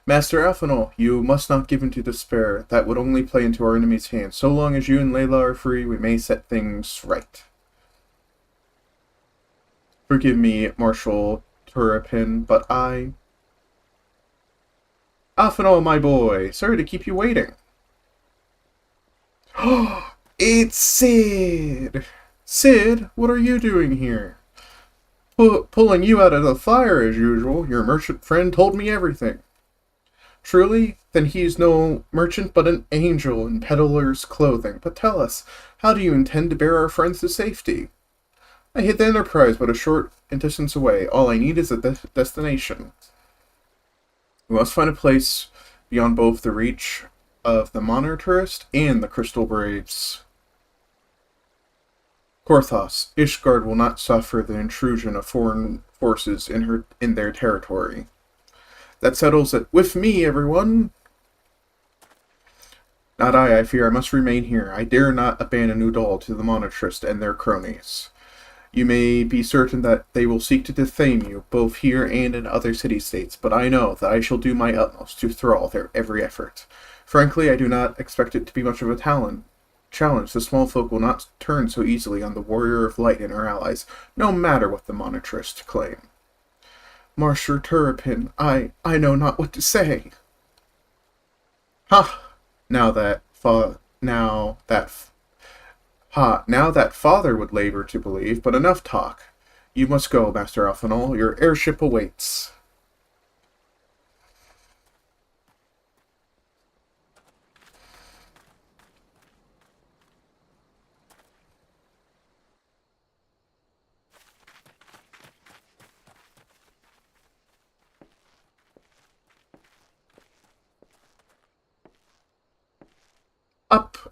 Master Alphanol, you must not give in to despair. That would only play into our enemy's hands. So long as you and Layla are free, we may set things right. Forgive me, Marshal Turripin, but I... Alphanol, my boy, sorry to keep you waiting. It's Sid! Sid, what are you doing here? Pulling you out of the fire as usual. Your merchant friend told me everything. Truly? Then he is no merchant but an angel in peddler's clothing. But tell us, how do you intend to bear our friends to safety? I hid the Enterprise but a short distance away. All I need is a destination. We must find a place beyond both the reach of the Monotourist and the Crystal Braves. Korthos, Ishgard will not suffer the intrusion of foreign forces in their territory. That settles it. With me, everyone! Not I fear I must remain here. I dare not abandon Udal to the Monotrist and their cronies. You may be certain that they will seek to defame you, both here and in other city-states, but I know that I shall do my utmost to thrall their every effort. Frankly, I do not expect it to be much of a challenge. The small folk will not turn so easily on the Warrior of Light and her allies, no matter what the Monotrist claim. Marsher Turripin, I know not what to say. Ha! Now that father would labor to believe, but enough talk. You must go, Master Alphanol. Your airship awaits.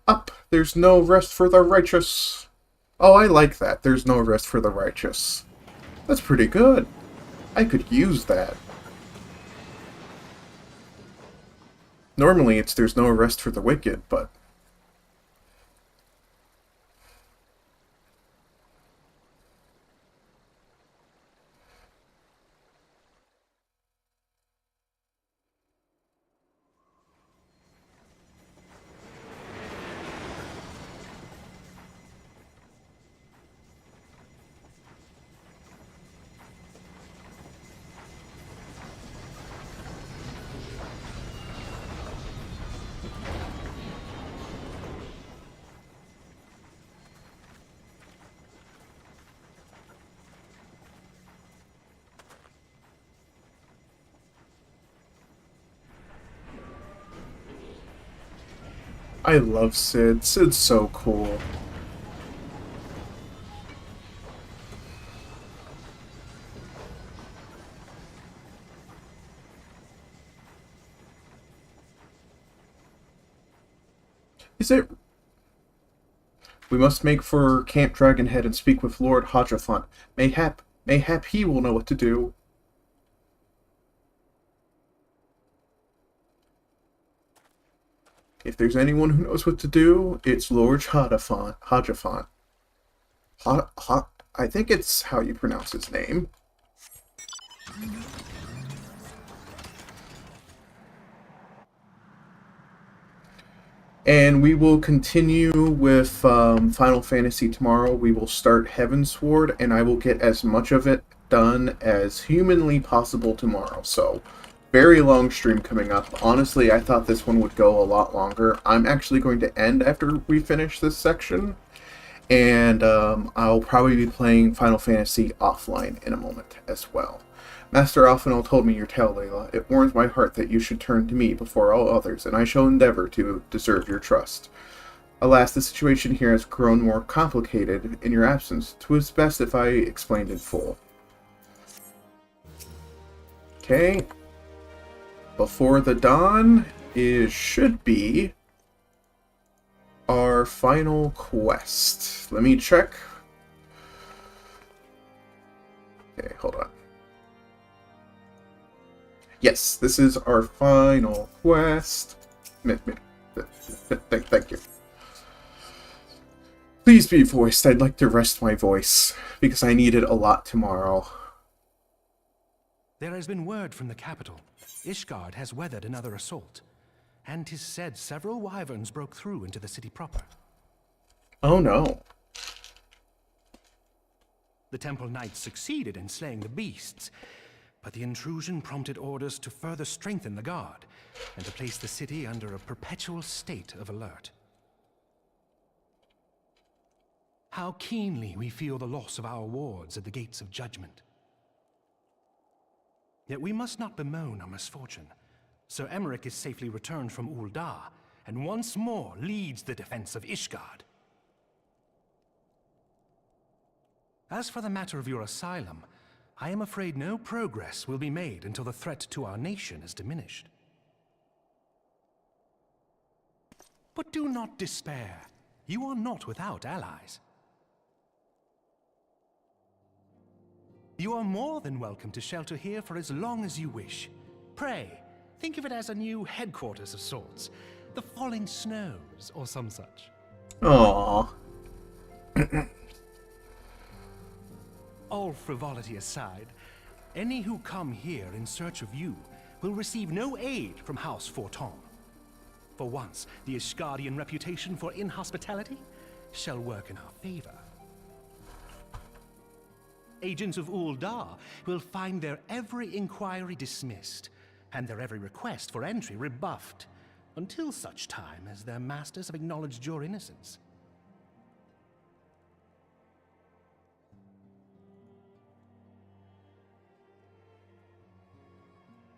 Up, there's no rest for the righteous. Oh, I like that. There's no rest for the righteous. That's pretty good. I could use that. Normally it's there's no rest for the wicked, but... I love Sid. Sid's so cool. Is it... We must make for Camp Dragonhead and speak with Lord Hodgefont. Mayhap he will know what to do. If there's anyone who knows what to do, it's Lord Hodgefont. I think it's how you pronounce his name. And we will continue with Final Fantasy tomorrow. We will start Heavensward, and I will get as much of it done as humanly possible tomorrow. So, very long stream coming up. Honestly, I thought this one would go a lot longer. I'm actually going to end after we finish this section, and I'll probably be playing Final Fantasy offline in a moment as well. Master Alphanol told me your tale, Layla. It warms my heart that you should turn to me before all others, and I shall endeavor to deserve your trust. Alas, the situation here has grown more complicated in your absence. 'Twas best if I explained in full. Okay. Before the Dawn should be our final quest. Let me check. Okay, hold on. Yes, this is our final quest. Thank you. Please be voiced. I'd like to rest my voice, because I need it a lot tomorrow. There has been word from the capital. Ishgard has weathered another assault, and 'tis said several wyverns broke through into the city proper. Oh no. The temple knights succeeded in slaying the beasts, but the intrusion prompted orders to further strengthen the guard, and to place the city under a perpetual state of alert. How keenly we feel the loss of our wards at the gates of judgment. Yet we must not bemoan our misfortune. Sir Emmerich is safely returned from Uldar, and once more leads the defense of Ishgard. As for the matter of your asylum, I am afraid no progress will be made until the threat to our nation is diminished. But do not despair. You are not without allies. You are more than welcome to shelter here for as long as you wish. Pray, think of it as a new headquarters of sorts. The falling snows, or some such. Aww. All frivolity aside, any who come here in search of you will receive no aid from House Forton. For once, the Ishgardian reputation for inhospitality shall work in our favor. Agents of Uldar will find their every inquiry dismissed, and their every request for entry rebuffed, until such time as their masters have acknowledged your innocence.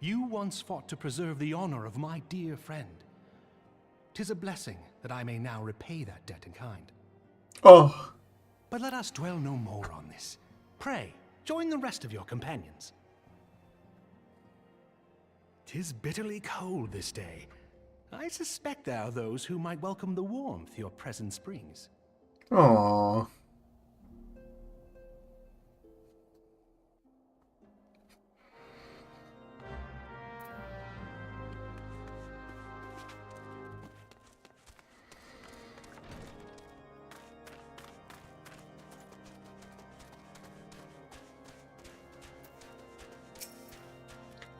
You once fought to preserve the honor of my dear friend. 'Tis a blessing that I may now repay that debt in kind. Oh. But let us dwell no more on this. Pray, join the rest of your companions. 'Tis bitterly cold this day. I suspect there are those who might welcome the warmth your presence brings. Aww.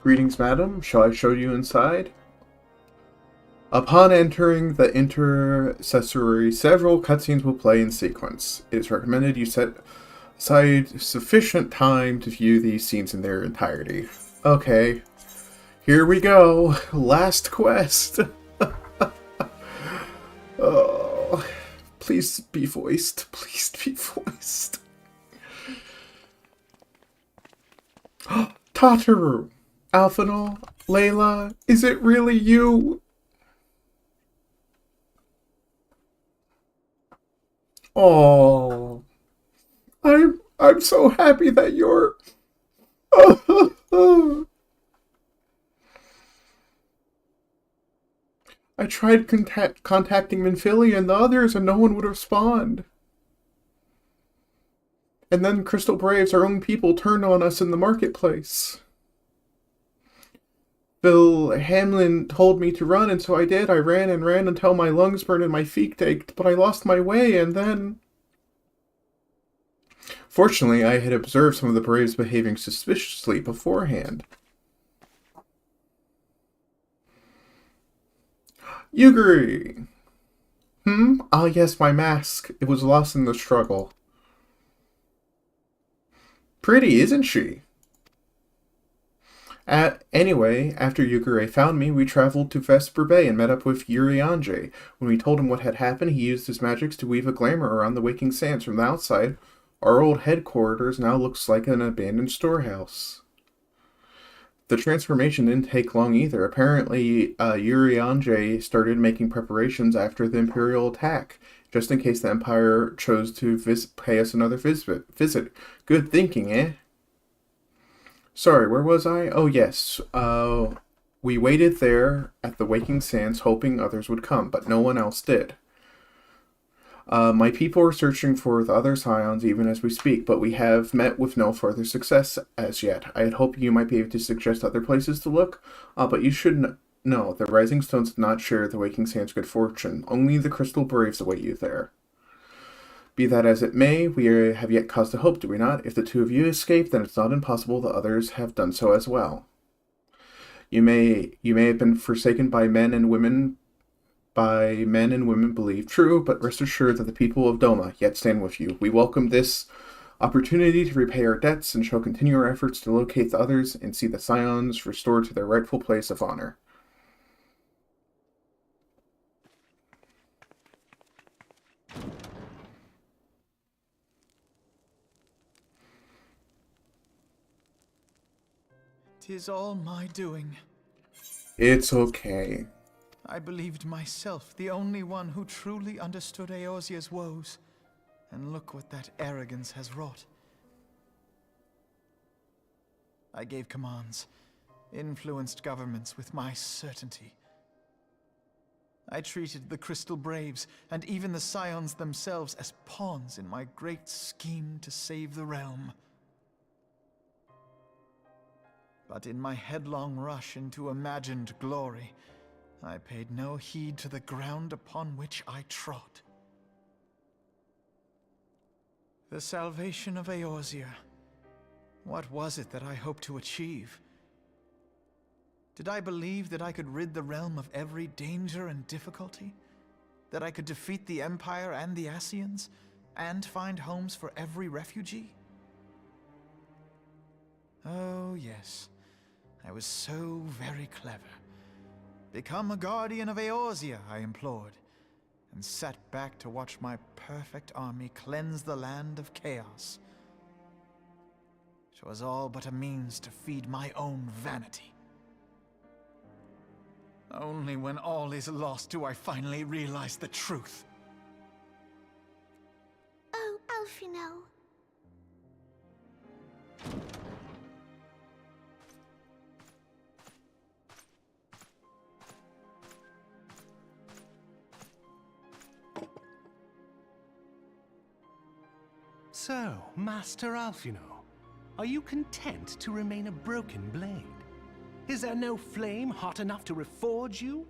Greetings, madam. Shall I show you inside? Upon entering the intercessory, several cutscenes will play in sequence. It is recommended you set aside sufficient time to view these scenes in their entirety. Okay, here we go. Last quest. Oh, please be voiced. Please be voiced. Tataru! Alphanol? Layla? Is it really you? Oh, I'm so happy that you're. I tried contacting Minfilia and the others, and no one would respond. And then Crystal Braves, our own people, turned on us in the marketplace. Bill Hamlin told me to run, and so I did. I ran and ran until my lungs burned and my feet ached, but I lost my way, and then... Fortunately, I had observed some of the Braves behaving suspiciously beforehand. Yuguri! Ah, yes, my mask. It was lost in the struggle. Pretty, isn't she? Anyway, after Yugure found me, we traveled to Vesper Bay and met up with Urianger. When we told him what had happened, he used his magics to weave a glamour around the waking sands. From the outside, our old headquarters now looks like an abandoned storehouse. The transformation didn't take long either. Apparently, Urianger started making preparations after the Imperial attack, just in case the Empire chose to pay us another visit. Good thinking, eh? Sorry, where was I? Oh, yes. We waited there at the Waking Sands hoping others would come, but no one else did. My people are searching for the other scions even as we speak, but we have met with no further success as yet. I had hoped you might be able to suggest other places to look, but you should know the Rising Stones did not share the Waking Sands' good fortune. Only the Crystal Braves await you there. Be that as it may, we have yet cause to hope, do we not? If the two of you escape, then it's not impossible the others have done so as well. You may have been forsaken by men and women believed true, but rest assured that the people of Doma yet stand with you. We welcome this opportunity to repay our debts and shall continue our efforts to locate the others and see the scions restored to their rightful place of honor. 'Tis all my doing. It's okay. I believed myself the only one who truly understood Eorzea's woes. And look what that arrogance has wrought. I gave commands, influenced governments with my certainty. I treated the Crystal Braves and even the Scions themselves as pawns in my great scheme to save the realm. But in my headlong rush into imagined glory, I paid no heed to the ground upon which I trod. The salvation of Eorzea. What was it that I hoped to achieve? Did I believe that I could rid the realm of every danger and difficulty? That I could defeat the Empire and the Ascians, and find homes for every refugee? Oh, yes. I was so very clever. Become a guardian of Eorzea, I implored, and sat back to watch my perfect army cleanse the land of chaos. It was all but a means to feed my own vanity. Only when all is lost do I finally realize the truth. Oh, Alphino. So, Master Alphino, are you content to remain a broken blade? Is there no flame hot enough to reforge you?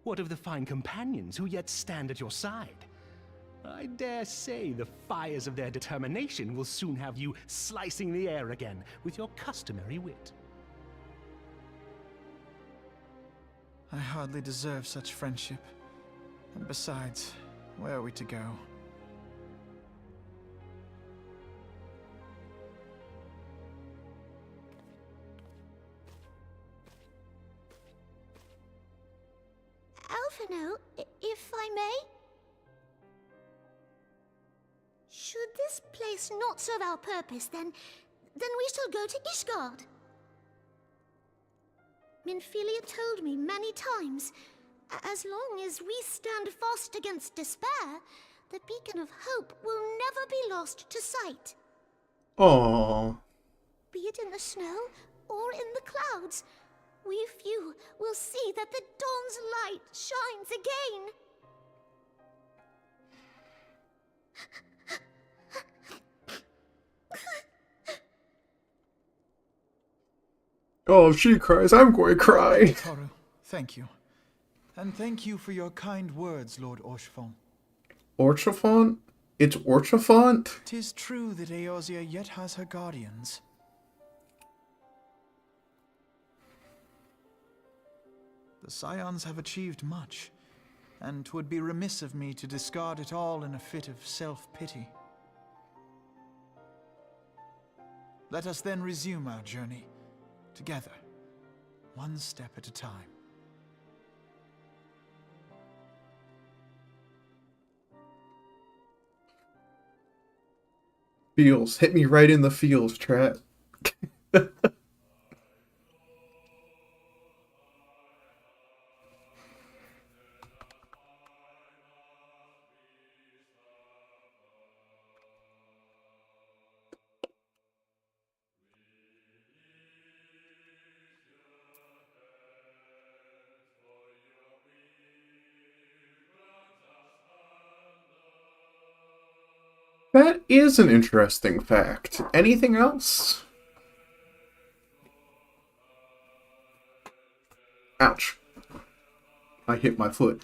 What of the fine companions who yet stand at your side? I dare say the fires of their determination will soon have you slicing the air again with your customary wit. I hardly deserve such friendship. And besides, where are we to go? Alphino, if I may? Should this place not serve our purpose, then we shall go to Ishgard. Minfilia told me many times, as long as we stand fast against despair, the beacon of hope will never be lost to sight. Aww. Be it in the snow or in the clouds, we few will see that the dawn's light shines again. Oh, if she cries, I'm going to cry. Toru, thank you. And thank you for your kind words, Lord Orchefont. Orchefont? It's Orchefont? 'Tis true that Eorzea yet has her guardians. The Scions have achieved much, and 'twould be remiss of me to discard it all in a fit of self-pity. Let us then resume our journey, together, one step at a time. Feels. Hit me right in the feels, chat. That is an interesting fact. Anything else? Ouch. I hit my foot.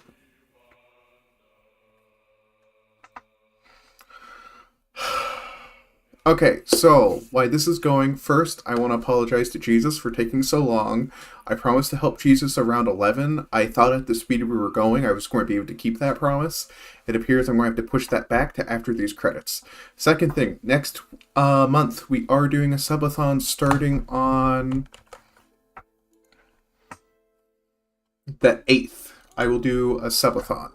Okay, so why this is going, first I want to apologize to Jesus for taking so long. I promised to help Jesus around 11. I thought at the speed we were going I was going to be able to keep that promise. It appears I'm going to have to push that back to after these credits. Second thing, next month we are doing a subathon starting on the 8th. I will do a subathon.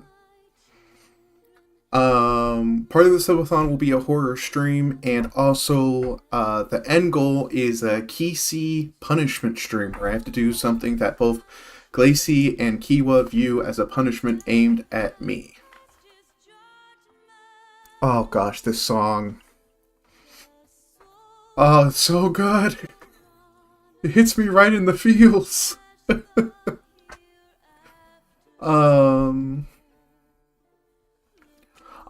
Part of the subathon will be a horror stream, and also the end goal is a Kisi punishment stream where I have to do something that both Glacy and Kiwa view as a punishment aimed at me. Oh gosh, this song. Oh, it's so good. It hits me right in the feels.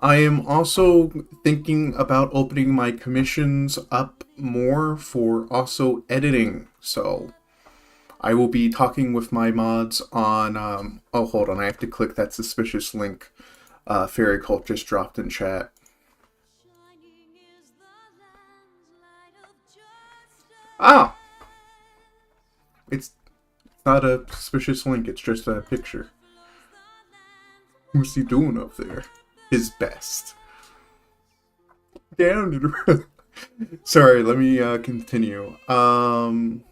I am also thinking about opening my commissions up more for also editing, so I will be talking with my mods on, oh hold on, I have to click that suspicious link Fairy Cult just dropped in chat. Ah! It's not a suspicious link, it's just a picture. What's he doing up there? His best. Down to the Sorry, let me continue. And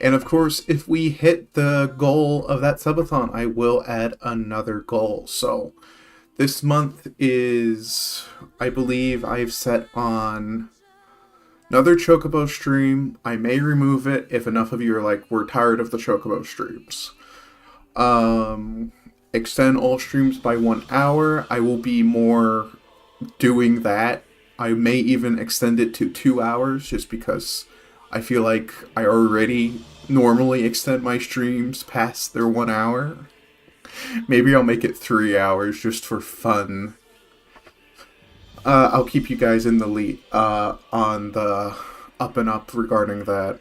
of course, if we hit the goal of that subathon, I will add another goal. So this month is, I believe I've set on another Chocobo stream. I may remove it if enough of you are like, we're tired of the Chocobo streams. Extend all streams by 1 hour. I will be more doing that. I may even extend it to 2 hours just because I feel like I already normally extend my streams past their 1 hour. Maybe I'll make it 3 hours just for fun. I'll keep you guys in the lead on the up and up regarding that.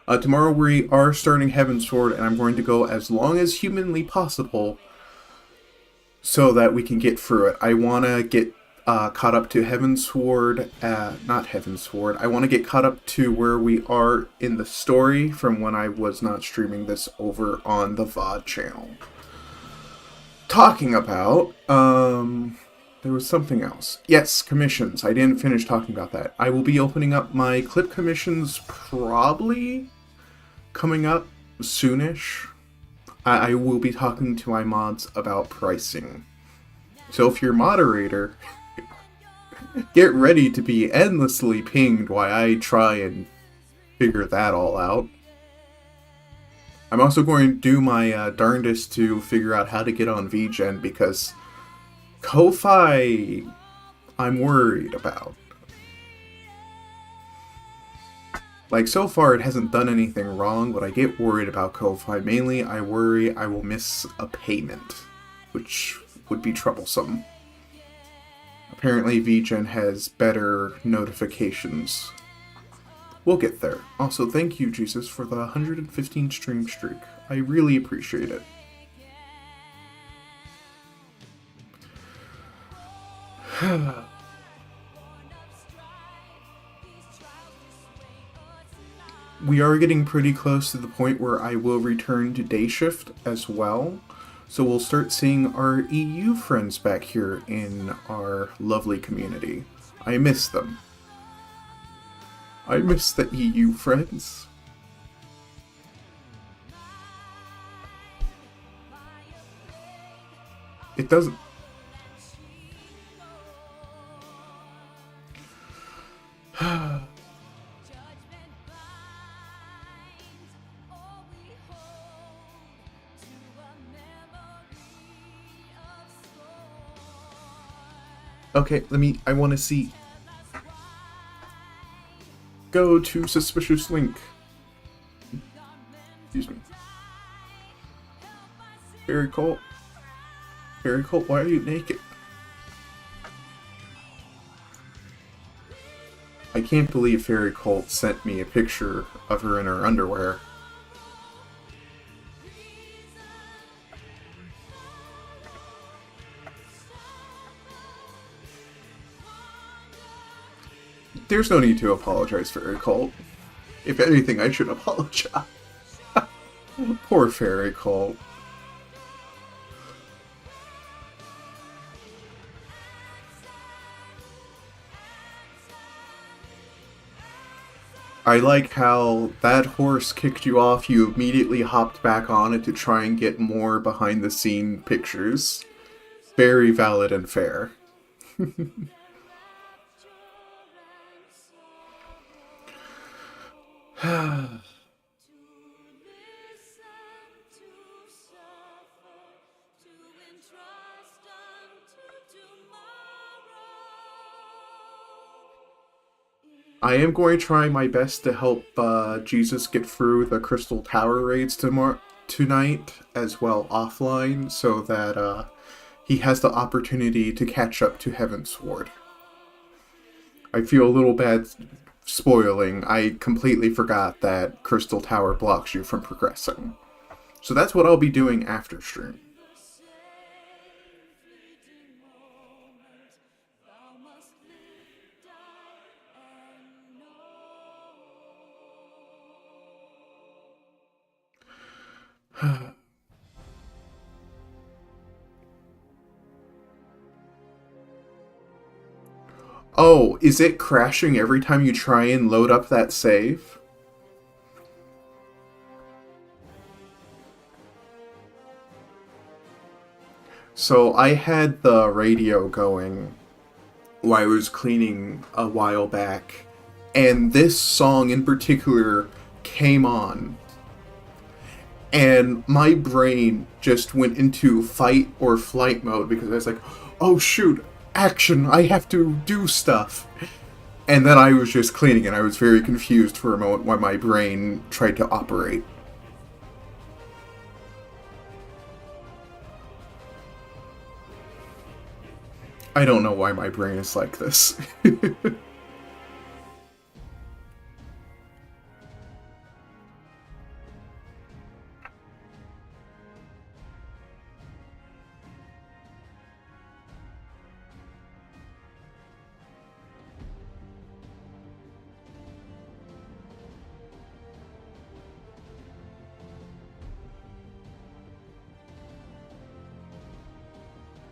Tomorrow we are starting Heavensward, and I'm going to go as long as humanly possible so that we can get through it. I want to get caught up to Heavensward, not Heavensward. I want to get caught up to where we are in the story from when I was not streaming this over on the VOD channel. Talking about, there was something else. Yes, commissions. I didn't finish talking about that. I will be opening up my clip commissions probably coming up soonish. I will be talking to my mods about pricing. So if you're moderator, get ready to be endlessly pinged while I try and figure that all out. I'm also going to do my darndest to figure out how to get on VGen because Ko-Fi I'm worried about. Like, so far it hasn't done anything wrong, but I get worried about Ko-Fi. Mainly, I worry I will miss a payment, which would be troublesome. Apparently, VGen has better notifications. We'll get there. Also, thank you, Jesus, for the 115 stream streak. I really appreciate it. We are getting pretty close to the point where I will return to day shift as well. So we'll start seeing our EU friends back here in our lovely community. I miss them. I miss the EU friends. It doesn't... Okay, I want to see. Go to suspicious link. Excuse me. Fairy Cult. Fairy Cult, why are you naked? I can't believe Fairy Cult sent me a picture of her in her underwear. There's no need to apologize, Fairy Cult. If anything, I should apologize. Poor Fairy Cult. I like how that horse kicked you off, you immediately hopped back on it to try and get more behind-the-scene pictures. Very valid and fair. I am going to try my best to help Jesus get through the Crystal Tower raids tonight, as well offline, so that he has the opportunity to catch up to Heaven's Sword. I feel a little bad spoiling. I completely forgot that Crystal Tower blocks you from progressing. So that's what I'll be doing after stream. Oh, is it crashing every time you try and load up that save? So I had the radio going while I was cleaning a while back, and this song in particular came on, and my brain just went into fight or flight mode because I was like, oh shoot, action, I have to do stuff. And then I was just cleaning and I was very confused for a moment why my brain tried to operate. I don't know why my brain is like this.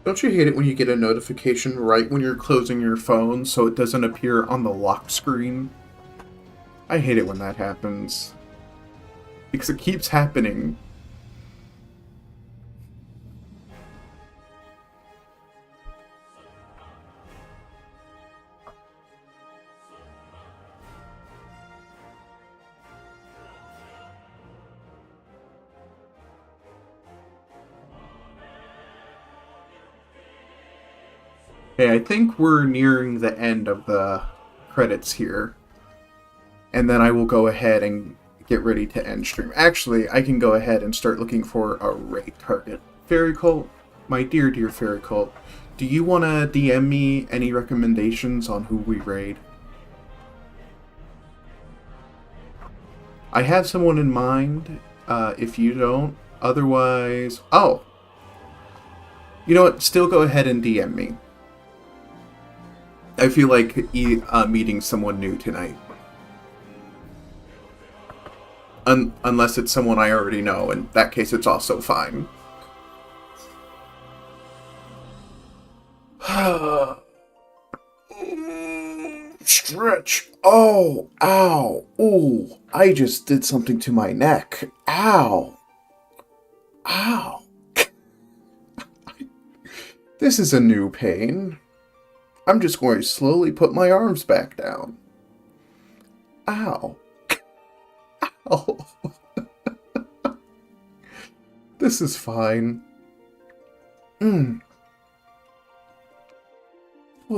Don't you hate it when you get a notification right when you're closing your phone so it doesn't appear on the lock screen? I hate it when that happens. Because it keeps happening. Okay, I think we're nearing the end of the credits here. And then I will go ahead and get ready to end stream. Actually, I can go ahead and start looking for a raid target. Fairy Cult, my dear Fairy Cult, do you want to DM me any recommendations on who we raid? I have someone in mind, if you don't. Otherwise... Oh! You know what? Still go ahead and DM me. I feel like meeting someone new tonight. Unless it's someone I already know. In that case, it's also fine. Stretch. Oh, ow. Ooh, I just did something to my neck. Ow. Ow. This is a new pain. I'm just going to slowly put my arms back down. Ow. Ow. This is fine. Well,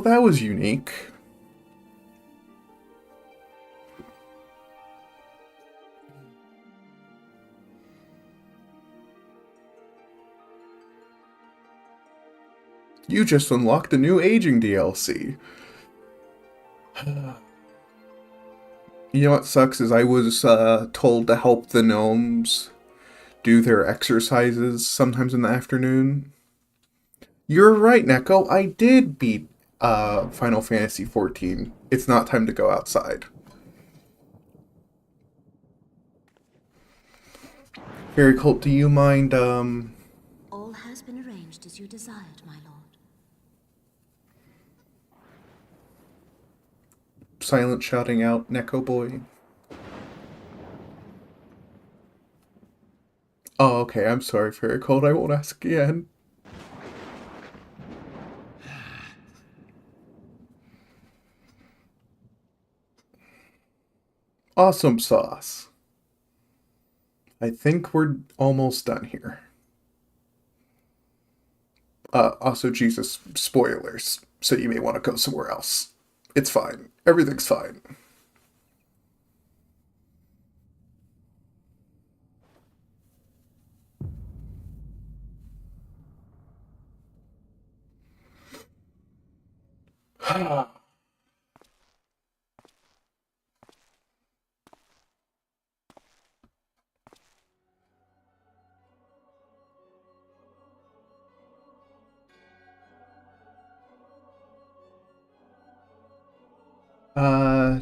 that was unique. You just unlocked a new aging DLC. You know what sucks is I was told to help the gnomes do their exercises sometimes in the afternoon. You're right, Neko. I did beat Final Fantasy XIV. It's not time to go outside. Fairy Cult, do you mind, All has been arranged as you desired, my lord. silent shouting out, Neko boy? Oh, okay, I'm sorry, Fairy Cold. I won't ask again. Awesome sauce. I think we're almost done here. Also, Jesus, spoilers, so you may want to go somewhere else. It's fine. Everything's fine.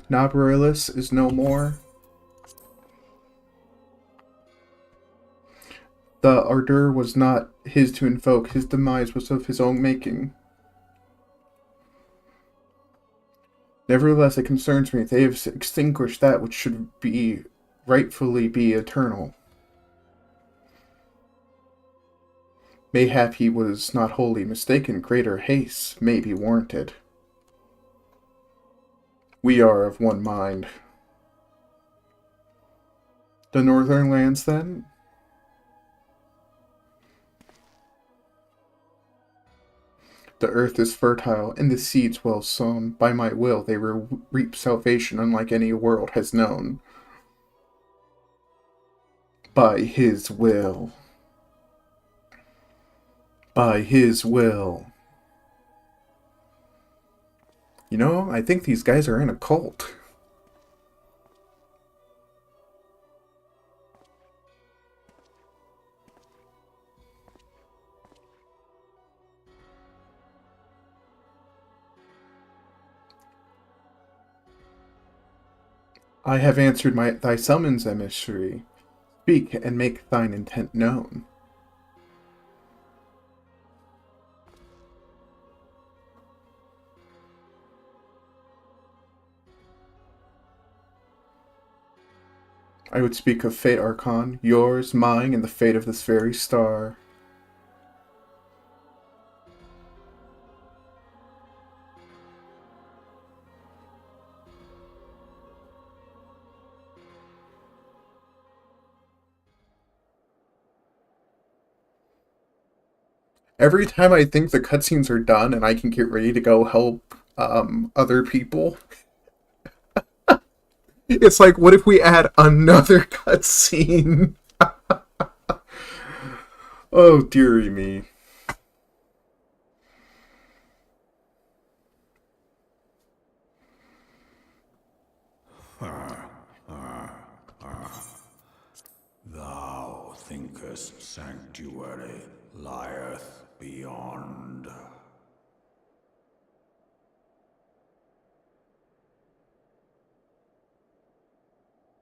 Nobrilis is no more. The ardor was not his to invoke, his demise was of his own making. Nevertheless, it concerns me, they have extinguished that which should be rightfully be eternal. Mayhap he was not wholly mistaken, greater haste may be warranted. We are of one mind. The northern lands, then? The earth is fertile, and the seeds well sown. By my will they reap salvation unlike any world has known. By his will. By his will. You know, I think these guys are in a cult. I have answered thy summons, emissary. Speak and make thine intent known. I would speak of fate, Archon, yours, mine, and the fate of this very star. Every time I think the cutscenes are done and I can get ready to go help other people, it's like, what if we add another cutscene? Oh, dearie me. Thou thinkest sanctuary lieth beyond.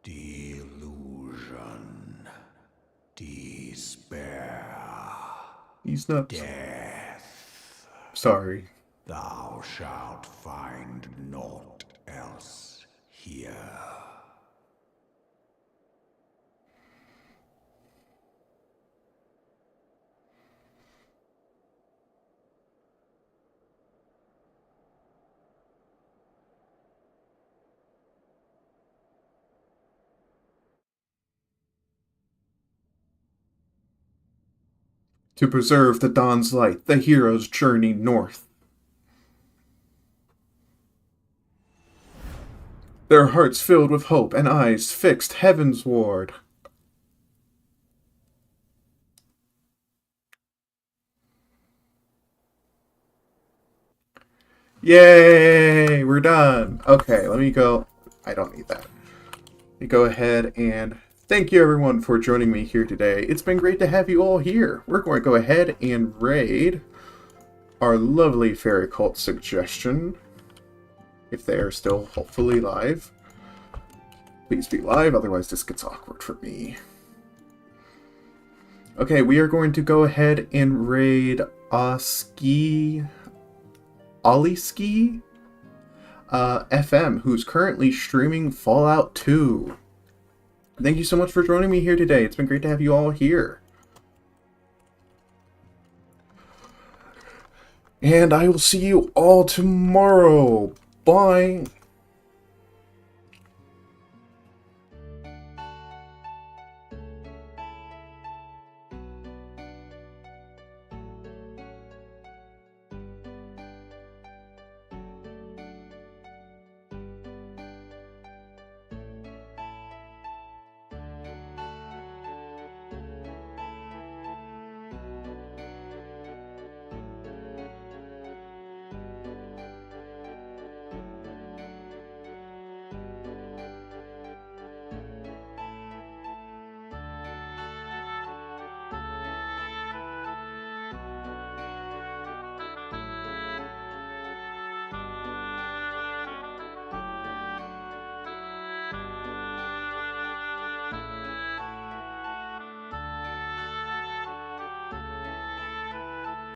Delusion, despair, He's not. death. Sorry. Thou shalt find naught else here. To preserve the dawn's light, the heroes journey north. Their hearts filled with hope and eyes fixed heavensward. Yay! We're done. Okay, let me go. I don't need that. Let me go ahead and thank you everyone for joining me here today. It's been great to have you all here. We're going to go ahead and raid our lovely fairy cult suggestion. If they are still hopefully live. Please be live, otherwise this gets awkward for me. Okay, we are going to go ahead and raid Oliski FM, who's currently streaming Fallout 2. Thank you so much for joining me here today. It's been great to have you all here. And I will see you all tomorrow. Bye.